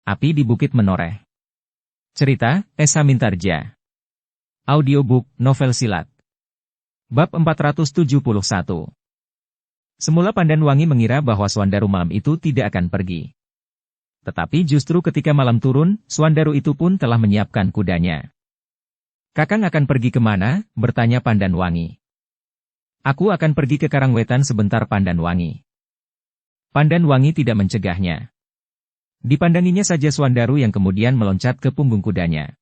Api di Bukit Menoreh. Cerita, Esa Mintarja. Audiobook, novel silat. Bab 471. Semula Pandanwangi mengira bahwa Swandaru malam itu tidak akan pergi. Tetapi justru ketika malam turun, Swandaru itu pun telah menyiapkan kudanya. "Kakang akan pergi kemana?" bertanya Pandanwangi. "Aku akan pergi ke Karangwetan sebentar." Pandanwangi. Pandanwangi tidak mencegahnya. Dipandanginya saja Swandaru yang kemudian meloncat ke punggung kudanya.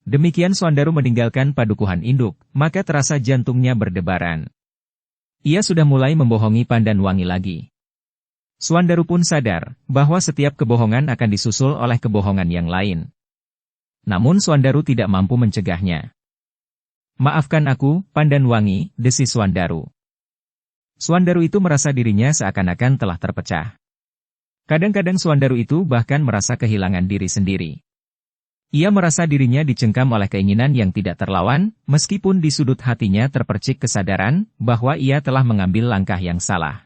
Demikian Swandaru meninggalkan padukuhan induk, maka terasa jantungnya berdebaran. Ia sudah mulai membohongi Pandanwangi lagi. Swandaru pun sadar bahwa setiap kebohongan akan disusul oleh kebohongan yang lain. Namun Swandaru tidak mampu mencegahnya. "Maafkan aku, Pandanwangi," desis Swandaru. Swandaru itu merasa dirinya seakan-akan telah terpecah. Kadang-kadang Swandaru itu bahkan merasa kehilangan diri sendiri. Ia merasa dirinya dicengkam oleh keinginan yang tidak terlawan, meskipun di sudut hatinya terpercik kesadaran bahwa ia telah mengambil langkah yang salah.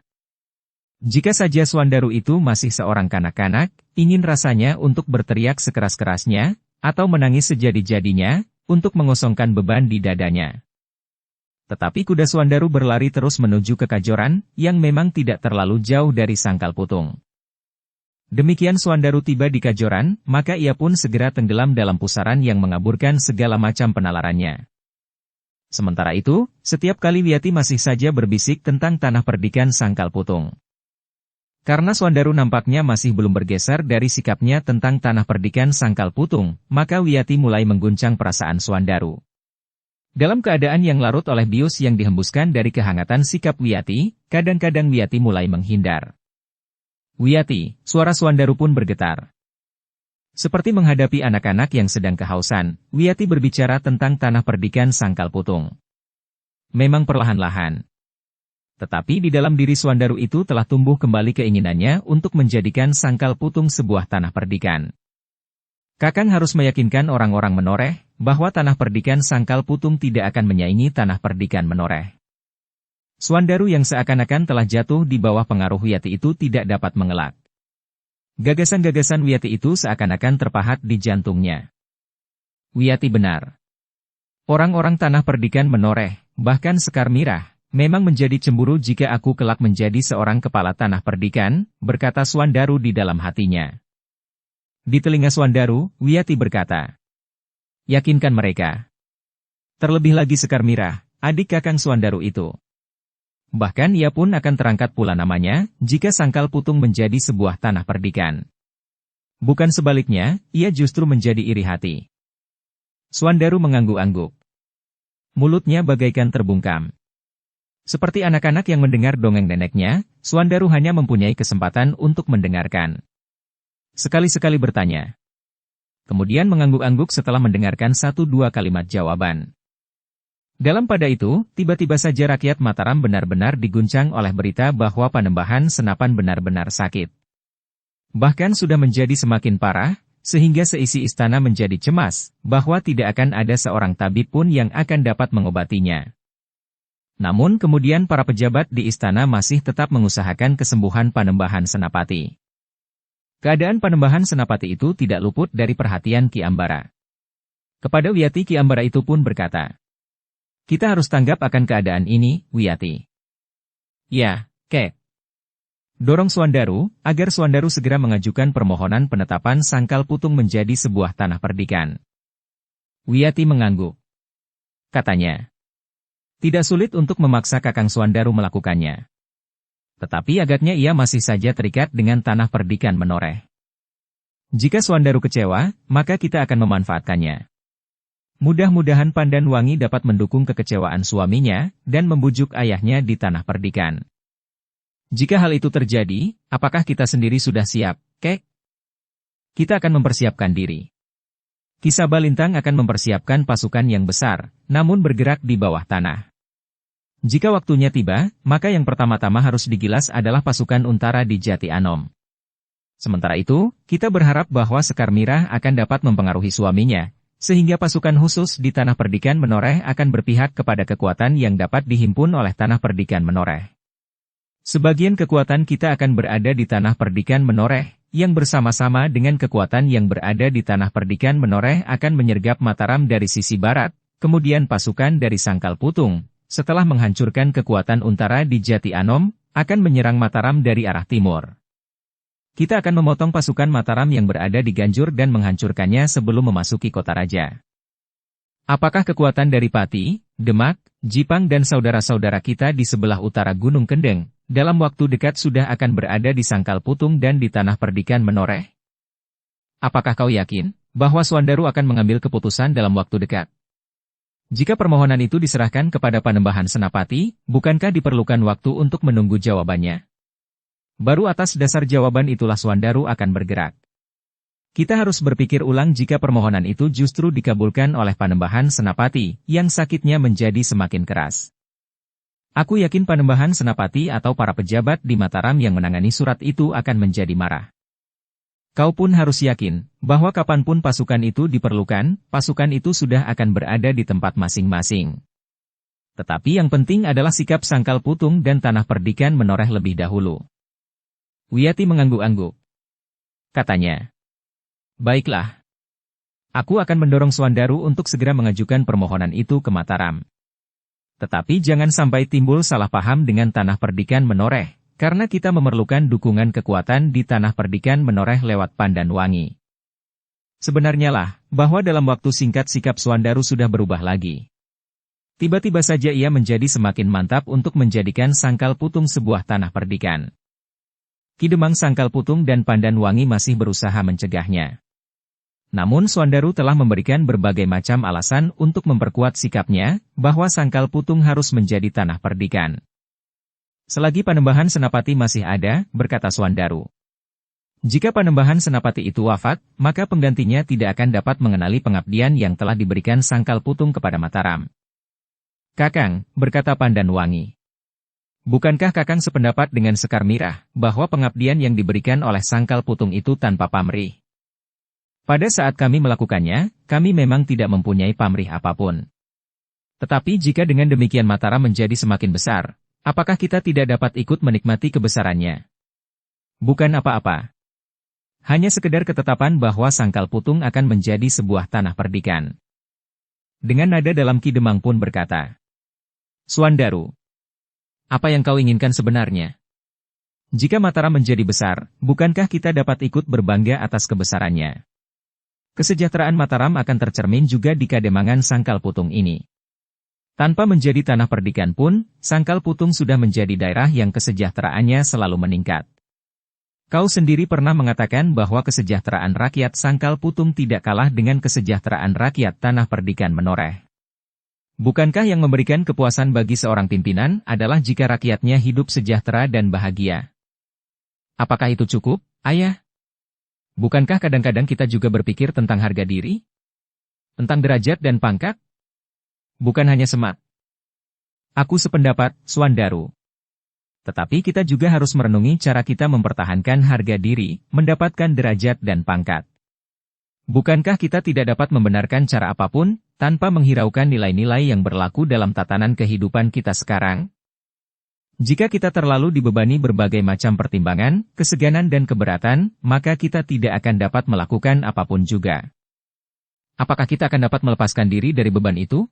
Jika saja Swandaru itu masih seorang kanak-kanak, ingin rasanya untuk berteriak sekeras-kerasnya, atau menangis sejadi-jadinya, untuk mengosongkan beban di dadanya. Tetapi kuda Swandaru berlari terus menuju ke Kajoran, yang memang tidak terlalu jauh dari Sangkal Putung. Demikian Swandaru tiba di Kajoran, maka ia pun segera tenggelam dalam pusaran yang mengaburkan segala macam penalarannya. Sementara itu, setiap kali Wiyati masih saja berbisik tentang tanah perdikan Sangkal Putung. Karena Swandaru nampaknya masih belum bergeser dari sikapnya tentang tanah perdikan Sangkal Putung, maka Wiyati mulai mengguncang perasaan Swandaru. Dalam keadaan yang larut oleh bius yang dihembuskan dari kehangatan sikap Wiyati, kadang-kadang Wiyati mulai menghindar. "Wiyati," suara Swandaru pun bergetar. Seperti menghadapi anak-anak yang sedang kehausan, Wiyati berbicara tentang tanah perdikan Sangkal Putung. Memang perlahan-lahan. Tetapi di dalam diri Swandaru itu telah tumbuh kembali keinginannya untuk menjadikan Sangkal Putung sebuah tanah perdikan. Kakang harus meyakinkan orang-orang Menoreh, bahwa tanah perdikan Sangkal Putung tidak akan menyaingi tanah perdikan Menoreh. Swandaru yang seakan-akan telah jatuh di bawah pengaruh Wiyati itu tidak dapat mengelak. Gagasan-gagasan Wiyati itu seakan-akan terpahat di jantungnya. Wiyati benar. Orang-orang tanah perdikan Menoreh, bahkan Sekar Mirah, memang menjadi cemburu jika aku kelak menjadi seorang kepala tanah perdikan, berkata Swandaru di dalam hatinya. Di telinga Swandaru, Wiyati berkata, "Yakinkan mereka. Terlebih lagi Sekar Mirah, adik kakang Swandaru itu. Bahkan ia pun akan terangkat pula namanya, jika Sangkal Putung menjadi sebuah tanah perdikan. Bukan sebaliknya, ia justru menjadi iri hati." Swandaru mengangguk-angguk. Mulutnya bagaikan terbungkam. Seperti anak-anak yang mendengar dongeng neneknya, Swandaru hanya mempunyai kesempatan untuk mendengarkan. Sekali-sekali bertanya. Kemudian mengangguk-angguk setelah mendengarkan 1-2 kalimat jawaban. Dalam pada itu, tiba-tiba saja rakyat Mataram benar-benar diguncang oleh berita bahwa Panembahan Senapan benar-benar sakit. Bahkan sudah menjadi semakin parah, sehingga seisi istana menjadi cemas, bahwa tidak akan ada seorang tabib pun yang akan dapat mengobatinya. Namun kemudian para pejabat di istana masih tetap mengusahakan kesembuhan Panembahan Senapati. Keadaan Panembahan Senapati itu tidak luput dari perhatian Ki Ambara. Kepada Wiyati Ki Ambara itu pun berkata, "Kita harus tanggap akan keadaan ini, Wiyati." "Ya, Kek." Dorong Swandaru, agar Swandaru segera mengajukan permohonan penetapan Sangkal Putung menjadi sebuah tanah perdikan. Wiyati mengangguk. Katanya, tidak sulit untuk memaksa kakang Swandaru melakukannya. Tetapi agaknya ia masih saja terikat dengan tanah perdikan Menoreh. Jika Swandaru kecewa, maka kita akan memanfaatkannya. Mudah-mudahan Pandanwangi dapat mendukung kekecewaan suaminya, dan membujuk ayahnya di tanah perdikan. Jika hal itu terjadi, apakah kita sendiri sudah siap, Kek? Kita akan mempersiapkan diri. Ki Sabalintang akan mempersiapkan pasukan yang besar, namun bergerak di bawah tanah. Jika waktunya tiba, maka yang pertama-tama harus digilas adalah pasukan Untara di Jati Anom. Sementara itu, kita berharap bahwa Sekar Mirah akan dapat mempengaruhi suaminya, sehingga pasukan khusus di tanah perdikan Menoreh akan berpihak kepada kekuatan yang dapat dihimpun oleh tanah perdikan Menoreh. Sebagian kekuatan kita akan berada di tanah perdikan Menoreh, yang bersama-sama dengan kekuatan yang berada di Tanah Perdikan menoreh akan menyergap Mataram dari sisi barat, kemudian pasukan dari Sangkal Putung, setelah menghancurkan kekuatan Untara di Jati Anom, akan menyerang Mataram dari arah timur. Kita akan memotong pasukan Mataram yang berada di Ganjur dan menghancurkannya sebelum memasuki kota raja. Apakah kekuatan dari Pati, Demak, Jipang dan saudara-saudara kita di sebelah utara Gunung Kendeng, dalam waktu dekat sudah akan berada di Sangkal Putung dan di Tanah Perdikan menoreh? Apakah kau yakin bahwa Swandaru akan mengambil keputusan dalam waktu dekat? Jika permohonan itu diserahkan kepada Panembahan Senapati, bukankah diperlukan waktu untuk menunggu jawabannya? Baru atas dasar jawaban itulah Swandaru akan bergerak. Kita harus berpikir ulang jika permohonan itu justru dikabulkan oleh Panembahan Senapati, yang sakitnya menjadi semakin keras. Aku yakin Panembahan Senapati atau para pejabat di Mataram yang menangani surat itu akan menjadi marah. Kau pun harus yakin, bahwa kapanpun pasukan itu diperlukan, pasukan itu sudah akan berada di tempat masing-masing. Tetapi yang penting adalah sikap Sangkal Putung dan Tanah Perdikan menoreh lebih dahulu. Wiyati mengangguk-angguk. Katanya, baiklah. Aku akan mendorong Swandaru untuk segera mengajukan permohonan itu ke Mataram. Tetapi jangan sampai timbul salah paham dengan Tanah Perdikan menoreh, karena kita memerlukan dukungan kekuatan di Tanah Perdikan menoreh lewat Pandanwangi. Sebenarnya lah, bahwa dalam waktu singkat sikap Swandaru sudah berubah lagi. Tiba-tiba saja ia menjadi semakin mantap untuk menjadikan Sangkal Putung sebuah Tanah Perdikan. Ki Demang, Sangkal Putung dan Pandanwangi masih berusaha mencegahnya. Namun Swandaru telah memberikan berbagai macam alasan untuk memperkuat sikapnya, bahwa Sangkal Putung harus menjadi Tanah Perdikan. Selagi Panembahan Senapati masih ada, berkata Swandaru. Jika Panembahan Senapati itu wafat, maka penggantinya tidak akan dapat mengenali pengabdian yang telah diberikan Sangkal Putung kepada Mataram. Kakang, berkata Pandanwangi. Bukankah Kakang sependapat dengan Sekar Mirah, bahwa pengabdian yang diberikan oleh Sangkal Putung itu tanpa pamrih? Pada saat kami melakukannya, kami memang tidak mempunyai pamrih apapun. Tetapi jika dengan demikian Mataram menjadi semakin besar, apakah kita tidak dapat ikut menikmati kebesarannya? Bukan apa-apa. Hanya sekedar ketetapan bahwa Sangkal Putung akan menjadi sebuah Tanah Perdikan. Dengan nada dalam Ki Demang pun berkata, Swandaru, apa yang kau inginkan sebenarnya? Jika Mataram menjadi besar, bukankah kita dapat ikut berbangga atas kebesarannya? Kesejahteraan Mataram akan tercermin juga di kademangan Sangkal Putung ini. Tanpa menjadi Tanah Perdikan pun, Sangkal Putung sudah menjadi daerah yang kesejahteraannya selalu meningkat. Kau sendiri pernah mengatakan bahwa kesejahteraan rakyat Sangkal Putung tidak kalah dengan kesejahteraan rakyat Tanah Perdikan menoreh. Bukankah yang memberikan kepuasan bagi seorang pimpinan adalah jika rakyatnya hidup sejahtera dan bahagia? Apakah itu cukup, Ayah? Bukankah kadang-kadang kita juga berpikir tentang harga diri? Tentang derajat dan pangkat? Bukan hanya semat. Aku sependapat, Swandaru. Tetapi kita juga harus merenungi cara kita mempertahankan harga diri, mendapatkan derajat dan pangkat. Bukankah kita tidak dapat membenarkan cara apapun, tanpa menghiraukan nilai-nilai yang berlaku dalam tatanan kehidupan kita sekarang? Jika kita terlalu dibebani berbagai macam pertimbangan, keseganan dan keberatan, maka kita tidak akan dapat melakukan apapun juga. Apakah kita akan dapat melepaskan diri dari beban itu?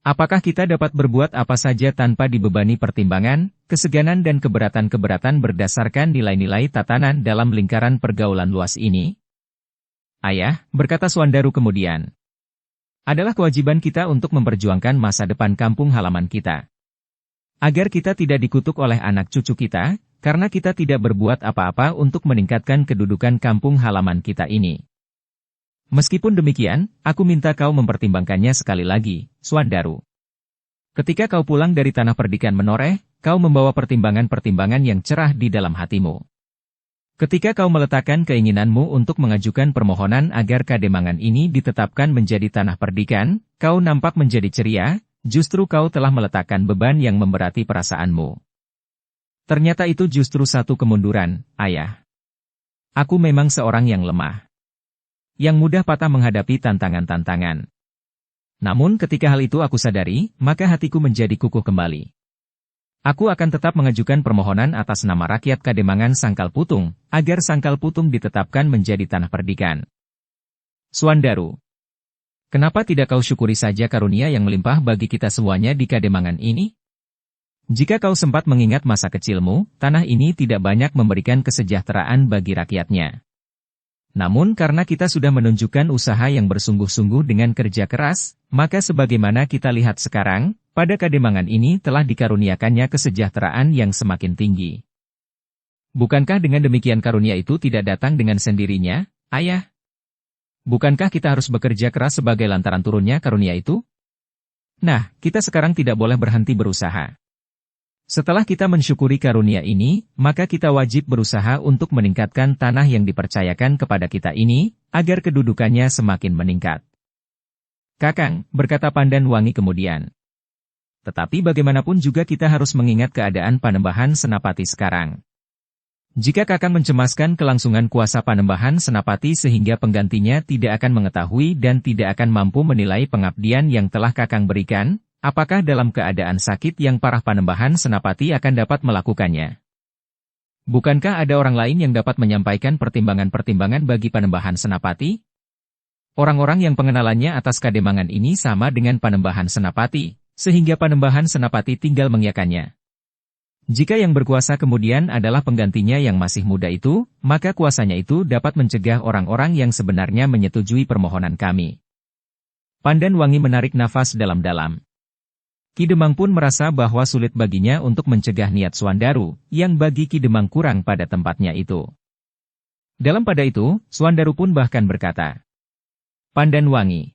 Apakah kita dapat berbuat apa saja tanpa dibebani pertimbangan, keseganan dan keberatan-keberatan berdasarkan nilai-nilai tatanan dalam lingkaran pergaulan luas ini? Ayah, berkata Swandaru kemudian, adalah kewajiban kita untuk memperjuangkan masa depan kampung halaman kita. Agar kita tidak dikutuk oleh anak cucu kita, karena kita tidak berbuat apa-apa untuk meningkatkan kedudukan kampung halaman kita ini. Meskipun demikian, aku minta kau mempertimbangkannya sekali lagi, Swandaru. Ketika kau pulang dari Tanah Perdikan menoreh, kau membawa pertimbangan-pertimbangan yang cerah di dalam hatimu. Ketika kau meletakkan keinginanmu untuk mengajukan permohonan agar kademangan ini ditetapkan menjadi Tanah Perdikan, kau nampak menjadi ceria, justru kau telah meletakkan beban yang memberati perasaanmu. Ternyata itu justru satu kemunduran, Ayah. Aku memang seorang yang lemah. Yang mudah patah menghadapi tantangan-tantangan. Namun ketika hal itu aku sadari, maka hatiku menjadi kukuh kembali. Aku akan tetap mengajukan permohonan atas nama rakyat Kademangan Sangkal Putung, agar Sangkal Putung ditetapkan menjadi tanah perdikan. Suandaru. Kenapa tidak kau syukuri saja karunia yang melimpah bagi kita semuanya di Kademangan ini? Jika kau sempat mengingat masa kecilmu, tanah ini tidak banyak memberikan kesejahteraan bagi rakyatnya. Namun karena kita sudah menunjukkan usaha yang bersungguh-sungguh dengan kerja keras, maka sebagaimana kita lihat sekarang, pada Kademangan ini telah dikaruniakannya kesejahteraan yang semakin tinggi. Bukankah dengan demikian karunia itu tidak datang dengan sendirinya, Ayah? Bukankah kita harus bekerja keras sebagai lantaran turunnya karunia itu? Nah, kita sekarang tidak boleh berhenti berusaha. Setelah kita mensyukuri karunia ini, maka kita wajib berusaha untuk meningkatkan tanah yang dipercayakan kepada kita ini, agar kedudukannya semakin meningkat. Kakang, berkata Pandan Wangi kemudian. Tetapi bagaimanapun juga kita harus mengingat keadaan Panembahan Senapati sekarang. Jika Kakang mencemaskan kelangsungan kuasa Panembahan Senapati sehingga penggantinya tidak akan mengetahui dan tidak akan mampu menilai pengabdian yang telah Kakang berikan, apakah dalam keadaan sakit yang parah Panembahan Senapati akan dapat melakukannya? Bukankah ada orang lain yang dapat menyampaikan pertimbangan-pertimbangan bagi Panembahan Senapati? Orang-orang yang pengenalannya atas Kademangan ini sama dengan Panembahan Senapati, sehingga Panembahan Senapati tinggal mengiyakannya. Jika yang berkuasa kemudian adalah penggantinya yang masih muda itu, maka kuasanya itu dapat mencegah orang-orang yang sebenarnya menyetujui permohonan kami. Pandan Wangi menarik nafas dalam-dalam. Ki Demang pun merasa bahwa sulit baginya untuk mencegah niat Suandaru, yang bagi Ki Demang kurang pada tempatnya itu. Dalam pada itu, Suandaru pun bahkan berkata, Pandan Wangi,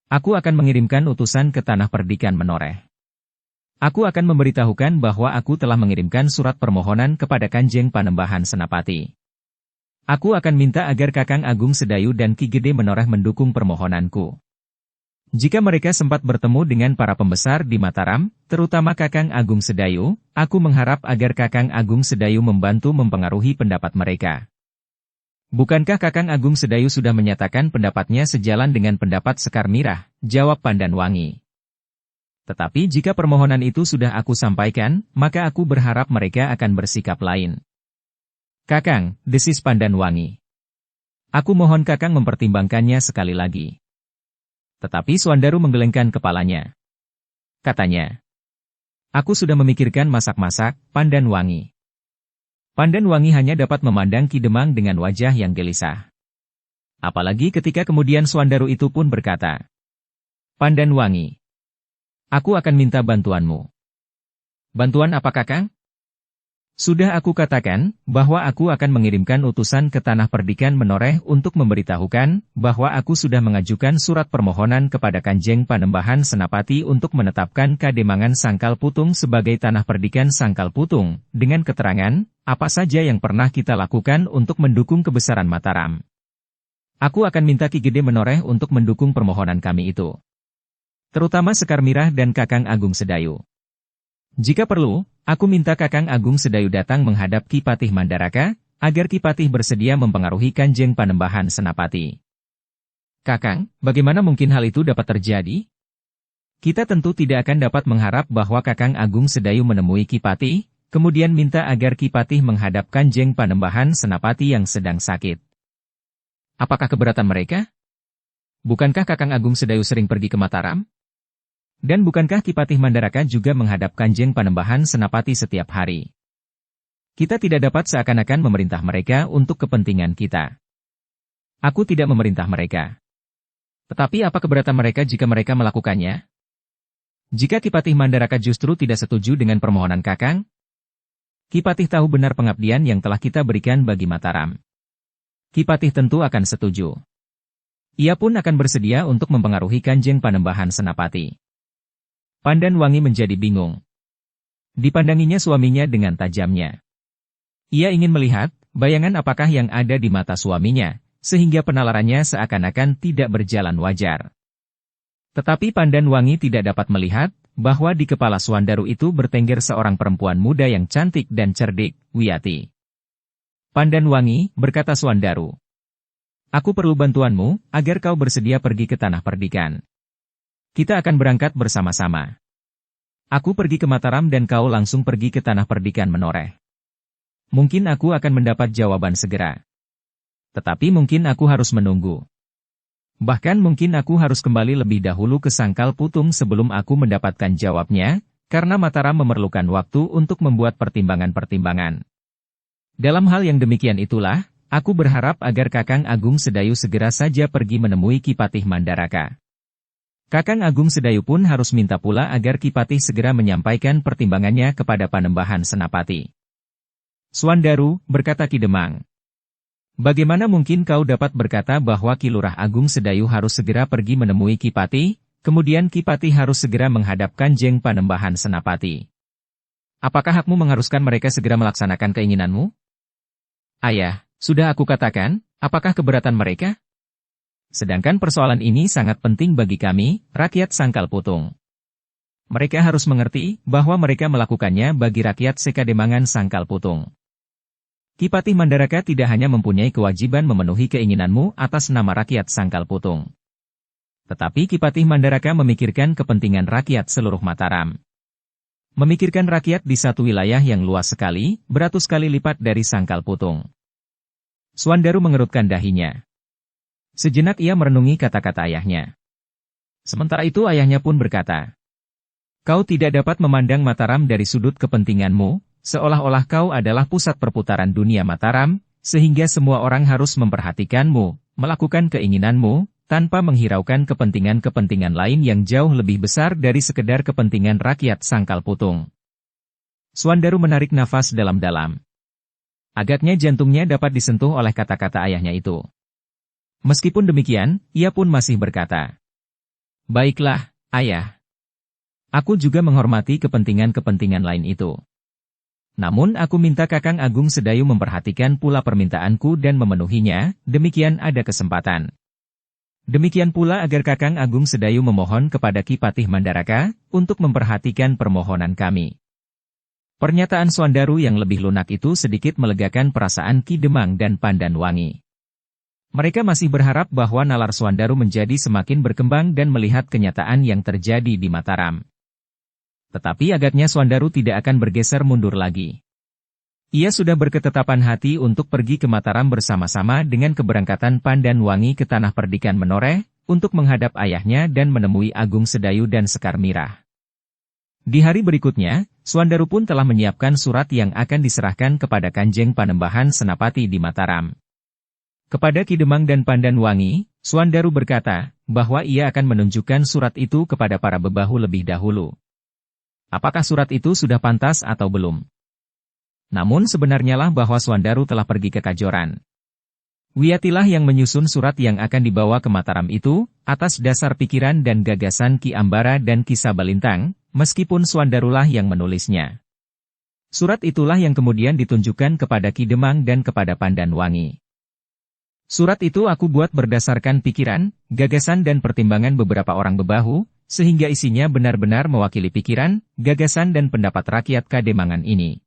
aku akan mengirimkan utusan ke tanah perdikan Menoreh. Aku akan memberitahukan bahwa aku telah mengirimkan surat permohonan kepada Kanjeng Panembahan Senapati. Aku akan minta agar Kakang Agung Sedayu dan Ki Gede Menoreh mendukung permohonanku. Jika mereka sempat bertemu dengan para pembesar di Mataram, terutama Kakang Agung Sedayu, aku mengharap agar Kakang Agung Sedayu membantu mempengaruhi pendapat mereka. Bukankah Kakang Agung Sedayu sudah menyatakan pendapatnya sejalan dengan pendapat Sekar Mirah? Jawab Pandan Wangi. Tetapi jika permohonan itu sudah aku sampaikan, maka aku berharap mereka akan bersikap lain. Kakang, desis Pandan Wangi. Aku mohon Kakang mempertimbangkannya sekali lagi. Tetapi Suandaru menggelengkan kepalanya. Katanya, aku sudah memikirkan masak-masak, Pandan Wangi. Pandan Wangi hanya dapat memandang Ki Demang dengan wajah yang gelisah. Apalagi ketika kemudian Suandaru itu pun berkata, Pandan Wangi, aku akan minta bantuanmu. Bantuan apa Kakang? Sudah aku katakan, bahwa aku akan mengirimkan utusan ke tanah perdikan Menoreh untuk memberitahukan, bahwa aku sudah mengajukan surat permohonan kepada Kanjeng Panembahan Senapati untuk menetapkan Kademangan Sangkal Putung sebagai tanah perdikan Sangkal Putung, dengan keterangan, apa saja yang pernah kita lakukan untuk mendukung kebesaran Mataram. Aku akan minta Ki Gede Menoreh untuk mendukung permohonan kami itu. Terutama Sekar Mirah dan Kakang Agung Sedayu. Jika perlu, aku minta Kakang Agung Sedayu datang menghadap Ki Patih Mandaraka, agar Ki Patih bersedia mempengaruhi Kanjeng Panembahan Senapati. Kakang, bagaimana mungkin hal itu dapat terjadi? Kita tentu tidak akan dapat mengharap bahwa Kakang Agung Sedayu menemui Ki Patih, kemudian minta agar Ki Patih menghadap Kanjeng Panembahan Senapati yang sedang sakit. Apakah keberatan mereka? Bukankah Kakang Agung Sedayu sering pergi ke Mataram? Dan bukankah Ki Patih Mandaraka juga menghadap Kanjeng Panembahan Senapati setiap hari? Kita tidak dapat seakan-akan memerintah mereka untuk kepentingan kita. Aku tidak memerintah mereka. Tetapi apa keberatan mereka jika mereka melakukannya? Jika Ki Patih Mandaraka justru tidak setuju dengan permohonan Kakang, Ki Patih tahu benar pengabdian yang telah kita berikan bagi Mataram. Ki Patih tentu akan setuju. Ia pun akan bersedia untuk mempengaruhi Kanjeng Panembahan Senapati. Pandan Wangi menjadi bingung. Dipandanginya suaminya dengan tajamnya. Ia ingin melihat, bayangan apakah yang ada di mata suaminya, sehingga penalarannya seakan-akan tidak berjalan wajar. Tetapi Pandan Wangi tidak dapat melihat, bahwa di kepala Suandaru itu bertengger seorang perempuan muda yang cantik dan cerdik, Wiyati. Pandan Wangi, berkata Suandaru. Aku perlu bantuanmu, agar kau bersedia pergi ke tanah perdikan. Kita akan berangkat bersama-sama. Aku pergi ke Mataram dan kau langsung pergi ke Tanah Perdikan Menoreh. Mungkin aku akan mendapat jawaban segera. Tetapi mungkin aku harus menunggu. Bahkan mungkin aku harus kembali lebih dahulu ke Sangkal Putung sebelum aku mendapatkan jawabnya, karena Mataram memerlukan waktu untuk membuat pertimbangan-pertimbangan. Dalam hal yang demikian itulah, aku berharap agar Kakang Agung Sedayu segera saja pergi menemui Ki Patih Mandaraka. Kakang Agung Sedayu pun harus minta pula agar Ki Patih segera menyampaikan pertimbangannya kepada Panembahan Senapati. Swandaru, berkata Ki Demang. Bagaimana mungkin kau dapat berkata bahwa Ki Lurah Agung Sedayu harus segera pergi menemui Ki Patih, kemudian Ki Patih harus segera menghadapkan Jeng Panembahan Senapati? Apakah hakmu mengharuskan mereka segera melaksanakan keinginanmu? Ayah, sudah aku katakan, apakah keberatan mereka? Sedangkan persoalan ini sangat penting bagi kami, rakyat Sangkal Putung. Mereka harus mengerti bahwa mereka melakukannya bagi rakyat Sekademangan Sangkal Putung. Ki Patih Mandaraka tidak hanya mempunyai kewajiban memenuhi keinginanmu atas nama rakyat Sangkal Putung. Tetapi Ki Patih Mandaraka memikirkan kepentingan rakyat seluruh Mataram. Memikirkan rakyat di satu wilayah yang luas sekali, beratus kali lipat dari Sangkal Putung. Swandaru mengerutkan dahinya. Sejenak ia merenungi kata-kata ayahnya. Sementara itu ayahnya pun berkata, "Kau tidak dapat memandang Mataram dari sudut kepentinganmu, seolah-olah kau adalah pusat perputaran dunia Mataram, sehingga semua orang harus memperhatikanmu, melakukan keinginanmu, tanpa menghiraukan kepentingan-kepentingan lain yang jauh lebih besar dari sekedar kepentingan rakyat Sangkal Putung." Swandaru menarik nafas dalam-dalam. Agaknya jantungnya dapat disentuh oleh kata-kata ayahnya itu. Meskipun demikian, ia pun masih berkata, "Baiklah, ayah. Aku juga menghormati kepentingan-kepentingan lain itu. Namun aku minta Kakang Agung Sedayu memperhatikan pula permintaanku dan memenuhinya, demikian ada kesempatan. Demikian pula agar Kakang Agung Sedayu memohon kepada Ki Patih Mandaraka, untuk memperhatikan permohonan kami." Pernyataan Swandaru yang lebih lunak itu sedikit melegakan perasaan Ki Demang dan Pandan Wangi. Mereka masih berharap bahwa nalar Swandaru menjadi semakin berkembang dan melihat kenyataan yang terjadi di Mataram. Tetapi agaknya Swandaru tidak akan bergeser mundur lagi. Ia sudah berketetapan hati untuk pergi ke Mataram bersama-sama dengan keberangkatan Pandan Wangi ke Tanah Perdikan Menoreh, untuk menghadap ayahnya dan menemui Agung Sedayu dan Sekar Mirah. Di hari berikutnya, Swandaru pun telah menyiapkan surat yang akan diserahkan kepada Kanjeng Panembahan Senapati di Mataram. Kepada Ki Demang dan Pandan Wangi, Swandaru berkata, bahwa ia akan menunjukkan surat itu kepada para bebahu lebih dahulu. Apakah surat itu sudah pantas atau belum? Namun sebenarnya lah bahwa Swandaru telah pergi ke Kajoran. Wiyatilah yang menyusun surat yang akan dibawa ke Mataram itu, atas dasar pikiran dan gagasan Ki Ambara dan Ki Sabalintang, meskipun Swandarulah yang menulisnya. Surat itulah yang kemudian ditunjukkan kepada Ki Demang dan kepada Pandan Wangi. Surat itu aku buat berdasarkan pikiran, gagasan dan pertimbangan beberapa orang bebahu, sehingga isinya benar-benar mewakili pikiran, gagasan dan pendapat rakyat Kademangan ini.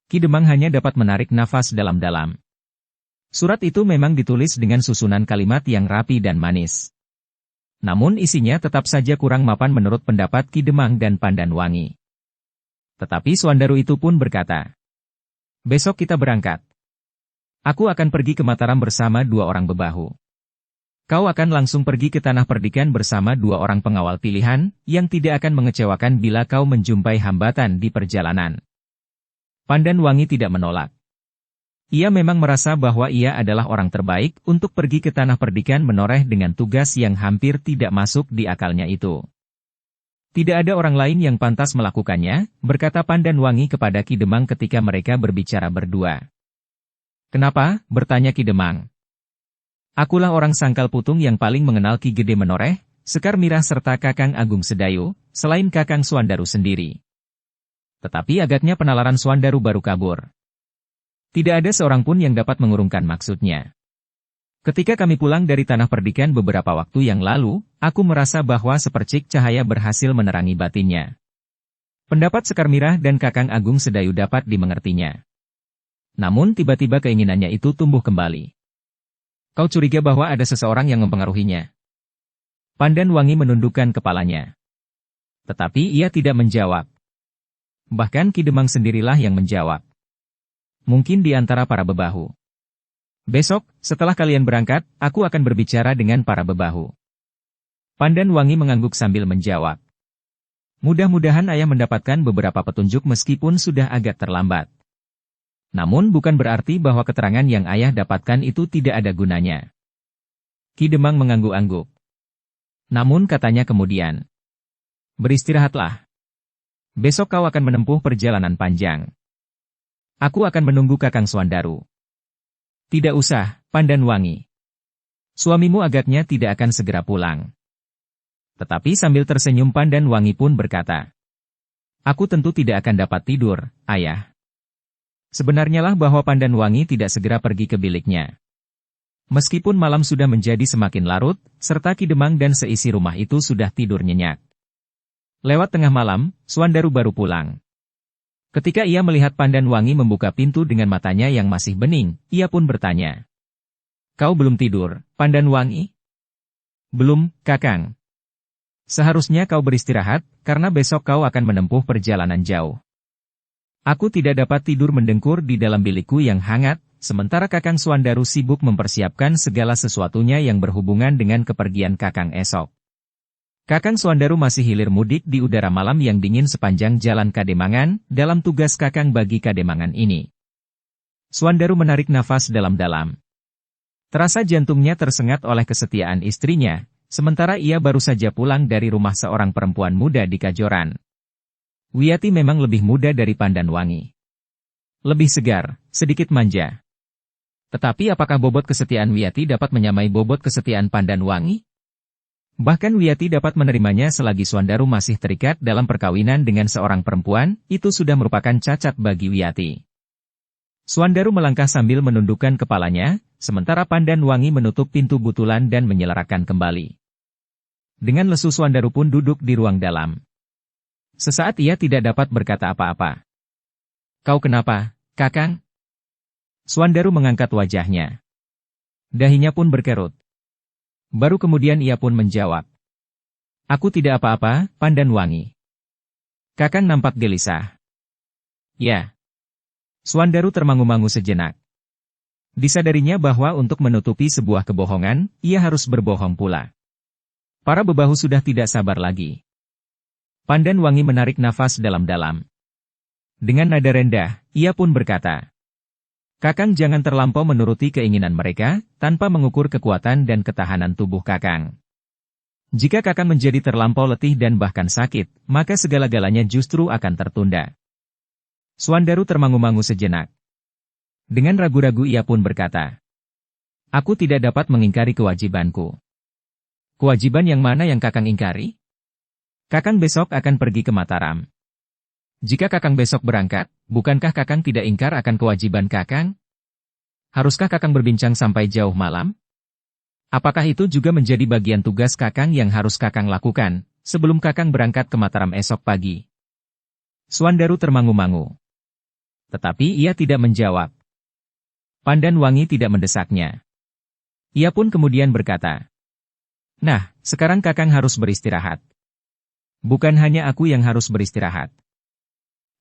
Ki Demang hanya dapat menarik nafas dalam-dalam. Surat itu memang ditulis dengan susunan kalimat yang rapi dan manis. Namun isinya tetap saja kurang mapan menurut pendapat Ki Demang dan Pandan Wangi. Tetapi Swandaru itu pun berkata, "Besok kita berangkat. Aku akan pergi ke Mataram bersama 2 orang bebahu. Kau akan langsung pergi ke Tanah Perdikan bersama 2 orang pengawal pilihan, yang tidak akan mengecewakan bila kau menjumpai hambatan di perjalanan." Pandan Wangi tidak menolak. Ia memang merasa bahwa ia adalah orang terbaik untuk pergi ke Tanah Perdikan Menoreh dengan tugas yang hampir tidak masuk di akalnya itu. "Tidak ada orang lain yang pantas melakukannya," berkata Pandan Wangi kepada Ki Demang ketika mereka berbicara berdua. "Kenapa?" bertanya Ki Demang. "Akulah orang Sangkal Putung yang paling mengenal Ki Gede Menoreh, Sekar Mirah serta Kakang Agung Sedayu, selain Kakang Swandaru sendiri." Tetapi agaknya penalaran Swandaru baru kabur. Tidak ada seorang pun yang dapat mengurungkan maksudnya. "Ketika kami pulang dari Tanah Perdikan beberapa waktu yang lalu, aku merasa bahwa sepercik cahaya berhasil menerangi batinnya." Pendapat Sekar Mirah dan Kakang Agung Sedayu dapat dimengertinya. Namun tiba-tiba keinginannya itu tumbuh kembali. "Kau curiga bahwa ada seseorang yang mempengaruhinya?" Pandan Wangi menundukkan kepalanya. Tetapi ia tidak menjawab. Bahkan Ki Demang sendirilah yang menjawab. Mungkin di antara para bebahu. Besok, setelah kalian berangkat, aku akan berbicara dengan para bebahu. Pandan Wangi mengangguk sambil menjawab. Mudah-mudahan ayah mendapatkan beberapa petunjuk meskipun sudah agak terlambat. Namun bukan berarti bahwa keterangan yang ayah dapatkan itu tidak ada gunanya. Ki Demang mengangguk-angguk. Namun katanya kemudian. Beristirahatlah. Besok kau akan menempuh perjalanan panjang. Aku akan menunggu Kakang Suandaru. Tidak usah, Pandan Wangi. Suamimu agaknya tidak akan segera pulang. Tetapi sambil tersenyum Pandan Wangi pun berkata. Aku tentu tidak akan dapat tidur, ayah. Sebenarnya lah bahwa Pandan Wangi tidak segera pergi ke biliknya. Meskipun malam sudah menjadi semakin larut, serta Ki Demang dan seisi rumah itu sudah tidur nyenyak. Lewat tengah malam, Suandaru baru pulang. Ketika ia melihat Pandan Wangi membuka pintu dengan matanya yang masih bening, ia pun bertanya. Kau belum tidur, Pandan Wangi? Belum, Kakang. Seharusnya kau beristirahat, karena besok kau akan menempuh perjalanan jauh. Aku tidak dapat tidur mendengkur di dalam bilikku yang hangat, sementara Kakang Suandaru sibuk mempersiapkan segala sesuatunya yang berhubungan dengan kepergian Kakang esok. Kakang Suandaru masih hilir mudik di udara malam yang dingin sepanjang jalan Kademangan, dalam tugas Kakang bagi Kademangan ini. Suandaru menarik nafas dalam-dalam. Terasa jantungnya tersengat oleh kesetiaan istrinya, sementara ia baru saja pulang dari rumah seorang perempuan muda di Kajoran. Wiyati memang lebih muda dari Pandan Wangi. Lebih segar, sedikit manja. Tetapi apakah bobot kesetiaan Wiyati dapat menyamai bobot kesetiaan Pandan Wangi? Bahkan Wiyati dapat menerimanya selagi Suandaru masih terikat dalam perkawinan dengan seorang perempuan, itu sudah merupakan cacat bagi Wiyati. Suandaru melangkah sambil menundukkan kepalanya, sementara Pandan Wangi menutup pintu butulan dan menyelarakan kembali. Dengan lesu Suandaru pun duduk di ruang dalam. Sesaat ia tidak dapat berkata apa-apa. Kau kenapa, Kakang? Suandaru mengangkat wajahnya. Dahinya pun berkerut. Baru kemudian ia pun menjawab. Aku tidak apa-apa, Pandan Wangi. Kakang nampak gelisah. Ya. Suandaru termangu-mangu sejenak. Disadarinya bahwa untuk menutupi sebuah kebohongan, ia harus berbohong pula. Para bebahu sudah tidak sabar lagi. Pandan Wangi menarik nafas dalam-dalam. Dengan nada rendah, ia pun berkata. Kakang jangan terlampau menuruti keinginan mereka, tanpa mengukur kekuatan dan ketahanan tubuh Kakang. Jika Kakang menjadi terlampau letih dan bahkan sakit, maka segala-galanya justru akan tertunda. Suandaru termangu-mangu sejenak. Dengan ragu-ragu ia pun berkata. Aku tidak dapat mengingkari kewajibanku. Kewajiban yang mana yang Kakang ingkari? Kakang besok akan pergi ke Mataram. Jika Kakang besok berangkat, bukankah Kakang tidak ingkar akan kewajiban Kakang? Haruskah Kakang berbincang sampai jauh malam? Apakah itu juga menjadi bagian tugas Kakang yang harus Kakang lakukan, sebelum Kakang berangkat ke Mataram esok pagi? Suandaru termangu-mangu. Tetapi ia tidak menjawab. Pandan Wangi tidak mendesaknya. Ia pun kemudian berkata. Nah, sekarang Kakang harus beristirahat. Bukan hanya aku yang harus beristirahat.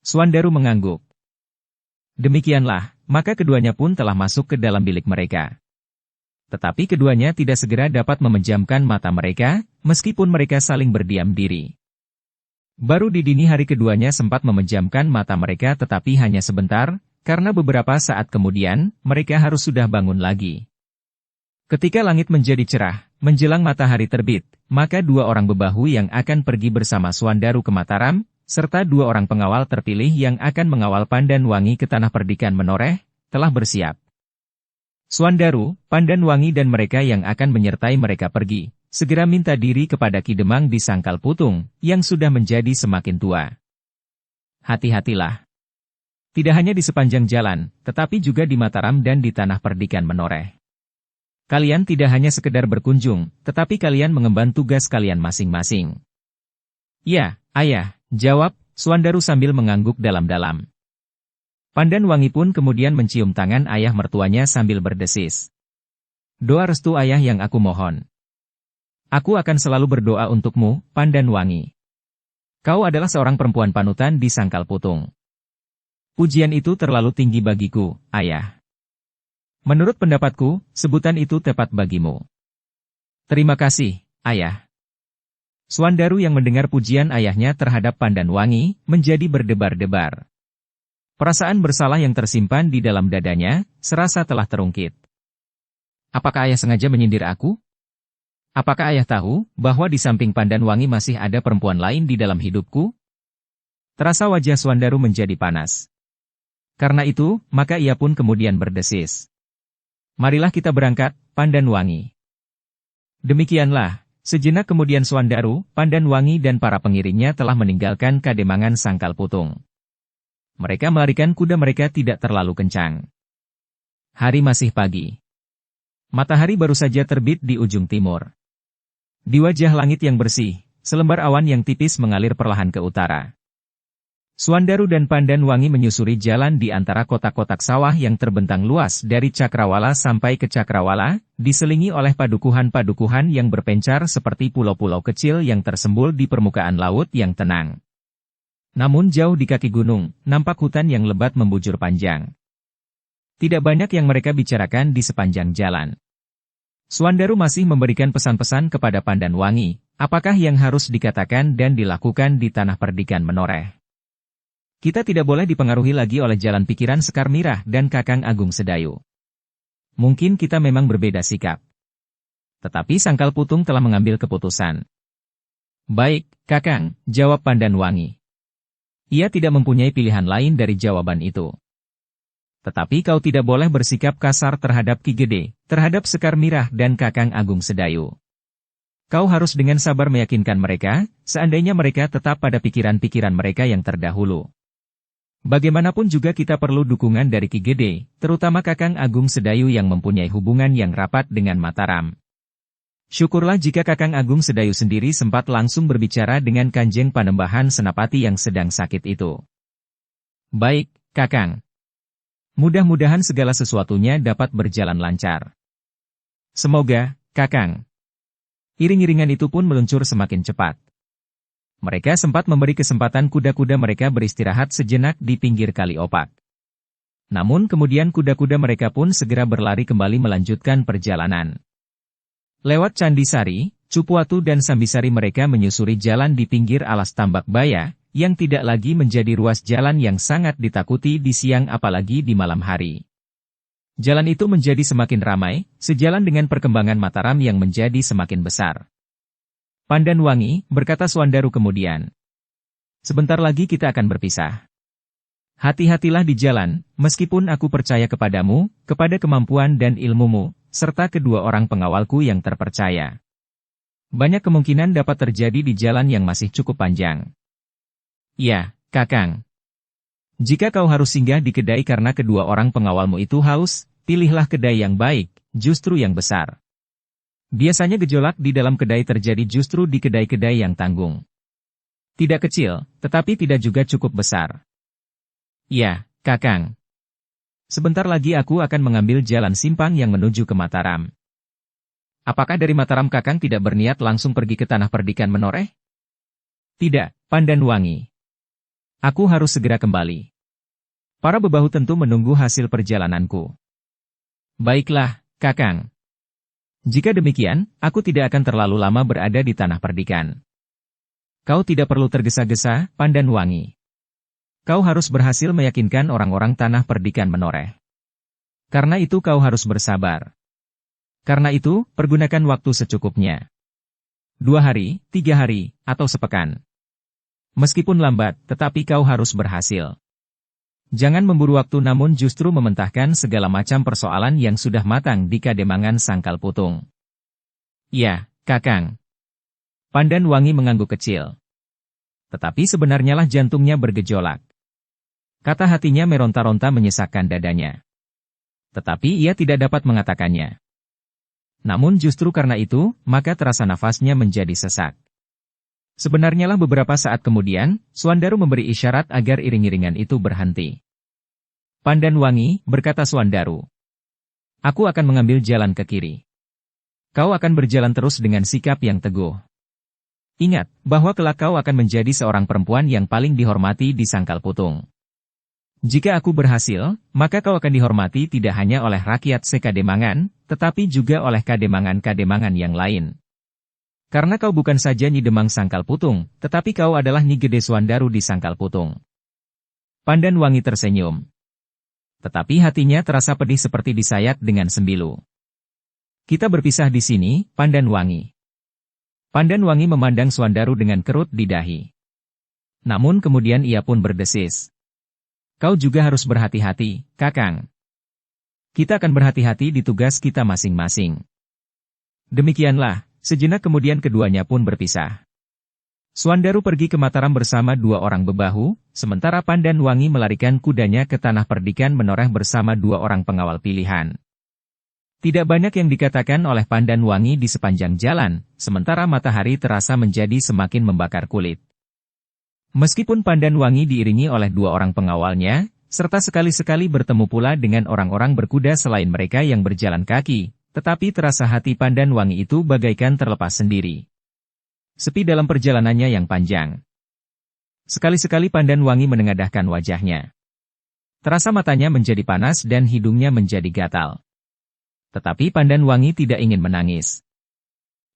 Suandaru mengangguk. Demikianlah, maka keduanya pun telah masuk ke dalam bilik mereka. Tetapi keduanya tidak segera dapat memejamkan mata mereka, meskipun mereka saling berdiam diri. Baru di dini hari keduanya sempat memejamkan mata mereka tetapi hanya sebentar, karena beberapa saat kemudian, mereka harus sudah bangun lagi. Ketika langit menjadi cerah, menjelang matahari terbit, maka dua orang bebahu yang akan pergi bersama Suandaru ke Mataram, serta dua orang pengawal terpilih yang akan mengawal Pandan Wangi ke tanah perdikan Menoreh, telah bersiap. Suandaru, Pandan Wangi dan mereka yang akan menyertai mereka pergi, segera minta diri kepada Ki Demang di Sangkal Putung, yang sudah menjadi semakin tua. Hati-hatilah. Tidak hanya di sepanjang jalan, tetapi juga di Mataram dan di tanah perdikan Menoreh. Kalian tidak hanya sekedar berkunjung, tetapi kalian mengemban tugas kalian masing-masing. Ya, ayah. Jawab, Suandaru sambil mengangguk dalam-dalam. Pandan Wangi pun kemudian mencium tangan ayah mertuanya sambil berdesis. Doa restu ayah yang aku mohon. Aku akan selalu berdoa untukmu, Pandan Wangi. Kau adalah seorang perempuan panutan di Sangkal Putung. Pujian itu terlalu tinggi bagiku, ayah. Menurut pendapatku, sebutan itu tepat bagimu. Terima kasih, ayah. Swandaru yang mendengar pujian ayahnya terhadap Pandanwangi, menjadi berdebar-debar. Perasaan bersalah yang tersimpan di dalam dadanya, serasa telah terungkit. Apakah ayah sengaja menyindir aku? Apakah ayah tahu, bahwa di samping Pandanwangi masih ada perempuan lain di dalam hidupku? Terasa wajah Swandaru menjadi panas. Karena itu, maka ia pun kemudian berdesis. Marilah kita berangkat, Pandanwangi. Demikianlah, sejenak kemudian Swandaru, Pandanwangi dan para pengiringnya telah meninggalkan Kademangan Sangkal Putung. Mereka melarikan kuda mereka tidak terlalu kencang. Hari masih pagi. Matahari baru saja terbit di ujung timur. Di wajah langit yang bersih, selembar awan yang tipis mengalir perlahan ke utara. Swandaru dan Pandanwangi menyusuri jalan di antara kotak-kotak sawah yang terbentang luas dari Cakrawala sampai ke Cakrawala, diselingi oleh padukuhan-padukuhan yang berpencar seperti pulau-pulau kecil yang tersembul di permukaan laut yang tenang. Namun jauh di kaki gunung, nampak hutan yang lebat membujur panjang. Tidak banyak yang mereka bicarakan di sepanjang jalan. Swandaru masih memberikan pesan-pesan kepada Pandanwangi, apakah yang harus dikatakan dan dilakukan di tanah perdikan Menoreh. Kita tidak boleh dipengaruhi lagi oleh jalan pikiran Sekar Mirah dan Kakang Agung Sedayu. Mungkin kita memang berbeda sikap. Tetapi Sangkal Putung telah mengambil keputusan. Baik, Kakang, jawab Pandanwangi. Ia tidak mempunyai pilihan lain dari jawaban itu. Tetapi kau tidak boleh bersikap kasar terhadap Ki Gede, terhadap Sekar Mirah dan Kakang Agung Sedayu. Kau harus dengan sabar meyakinkan mereka, seandainya mereka tetap pada pikiran-pikiran mereka yang terdahulu. Bagaimanapun juga kita perlu dukungan dari Ki Gede, terutama Kakang Agung Sedayu yang mempunyai hubungan yang rapat dengan Mataram. Syukurlah jika Kakang Agung Sedayu sendiri sempat langsung berbicara dengan Kanjeng Panembahan Senapati yang sedang sakit itu. Baik, Kakang. Mudah-mudahan segala sesuatunya dapat berjalan lancar. Semoga, Kakang. Iring-iringan itu pun meluncur semakin cepat. Mereka sempat memberi kesempatan kuda-kuda mereka beristirahat sejenak di pinggir Kali Opak. Namun kemudian kuda-kuda mereka pun segera berlari kembali melanjutkan perjalanan. Lewat Candi Sari, Cupuatu dan Sambisari mereka menyusuri jalan di pinggir alas Tambak Baya, yang tidak lagi menjadi ruas jalan yang sangat ditakuti di siang apalagi di malam hari. Jalan itu menjadi semakin ramai, sejalan dengan perkembangan Mataram yang menjadi semakin besar. Pandanwangi, berkata Swandaru kemudian. Sebentar lagi kita akan berpisah. Hati-hatilah di jalan, meskipun aku percaya kepadamu, kepada kemampuan dan ilmumu, serta kedua orang pengawalku yang terpercaya. Banyak kemungkinan dapat terjadi di jalan yang masih cukup panjang. Ya, Kakang. Jika kau harus singgah di kedai karena kedua orang pengawalmu itu haus, pilihlah kedai yang baik, justru yang besar. Biasanya gejolak di dalam kedai terjadi justru di kedai-kedai yang tanggung. Tidak kecil, tetapi tidak juga cukup besar. Ya, Kakang. Sebentar lagi aku akan mengambil jalan simpang yang menuju ke Mataram. Apakah dari Mataram Kakang tidak berniat langsung pergi ke tanah perdikan Menoreh? Tidak, Pandanwangi. Aku harus segera kembali. Para bebahu tentu menunggu hasil perjalananku. Baiklah, Kakang. Jika demikian, aku tidak akan terlalu lama berada di tanah perdikan. Kau tidak perlu tergesa-gesa, Pandanwangi. Kau harus berhasil meyakinkan orang-orang tanah perdikan Menoreh. Karena itu kau harus bersabar. Karena itu, pergunakan waktu secukupnya. 2 hari, 3 hari, atau sepekan. Meskipun lambat, tetapi kau harus berhasil. Jangan memburu waktu namun justru mementahkan segala macam persoalan yang sudah matang di Kademangan Sangkal Putung. Ya, Kakang. Pandanwangi mengangguk kecil. Tetapi sebenarnya lah jantungnya bergejolak. Kata hatinya meronta-ronta menyesakkan dadanya. Tetapi ia tidak dapat mengatakannya. Namun justru karena itu, maka terasa nafasnya menjadi sesak. Sebenarnya lah beberapa saat kemudian, Swandaru memberi isyarat agar iring-iringan itu berhenti. Pandanwangi, berkata Swandaru. Aku akan mengambil jalan ke kiri. Kau akan berjalan terus dengan sikap yang teguh. Ingat, bahwa kelak kau akan menjadi seorang perempuan yang paling dihormati di Sangkal Putung. Jika aku berhasil, maka kau akan dihormati tidak hanya oleh rakyat Sekademangan, tetapi juga oleh kademangan-kademangan yang lain. Karena kau bukan saja Nyi Demang Sangkal Putung, tetapi kau adalah Nyi Gede Suandaru di Sangkal Putung. Pandanwangi tersenyum. Tetapi hatinya terasa pedih seperti disayat dengan sembilu. Kita berpisah di sini, Pandanwangi. Pandanwangi memandang Suandaru dengan kerut di dahi. Namun kemudian ia pun berdesis. Kau juga harus berhati-hati, Kakang. Kita akan berhati-hati di tugas kita masing-masing. Demikianlah, sejenak kemudian keduanya pun berpisah. Suandaru pergi ke Mataram bersama dua orang bebahu, sementara Pandanwangi melarikan kudanya ke tanah perdikan menoreh bersama dua orang pengawal pilihan. Tidak banyak yang dikatakan oleh Pandanwangi di sepanjang jalan, sementara matahari terasa menjadi semakin membakar kulit. Meskipun Pandanwangi diiringi oleh dua orang pengawalnya, serta sekali-sekali bertemu pula dengan orang-orang berkuda selain mereka yang berjalan kaki, tetapi terasa hati Pandanwangi itu bagaikan terlepas sendiri. Sepi dalam perjalanannya yang panjang. Sekali-sekali Pandanwangi menengadahkan wajahnya. Terasa matanya menjadi panas dan hidungnya menjadi gatal. Tetapi Pandanwangi tidak ingin menangis.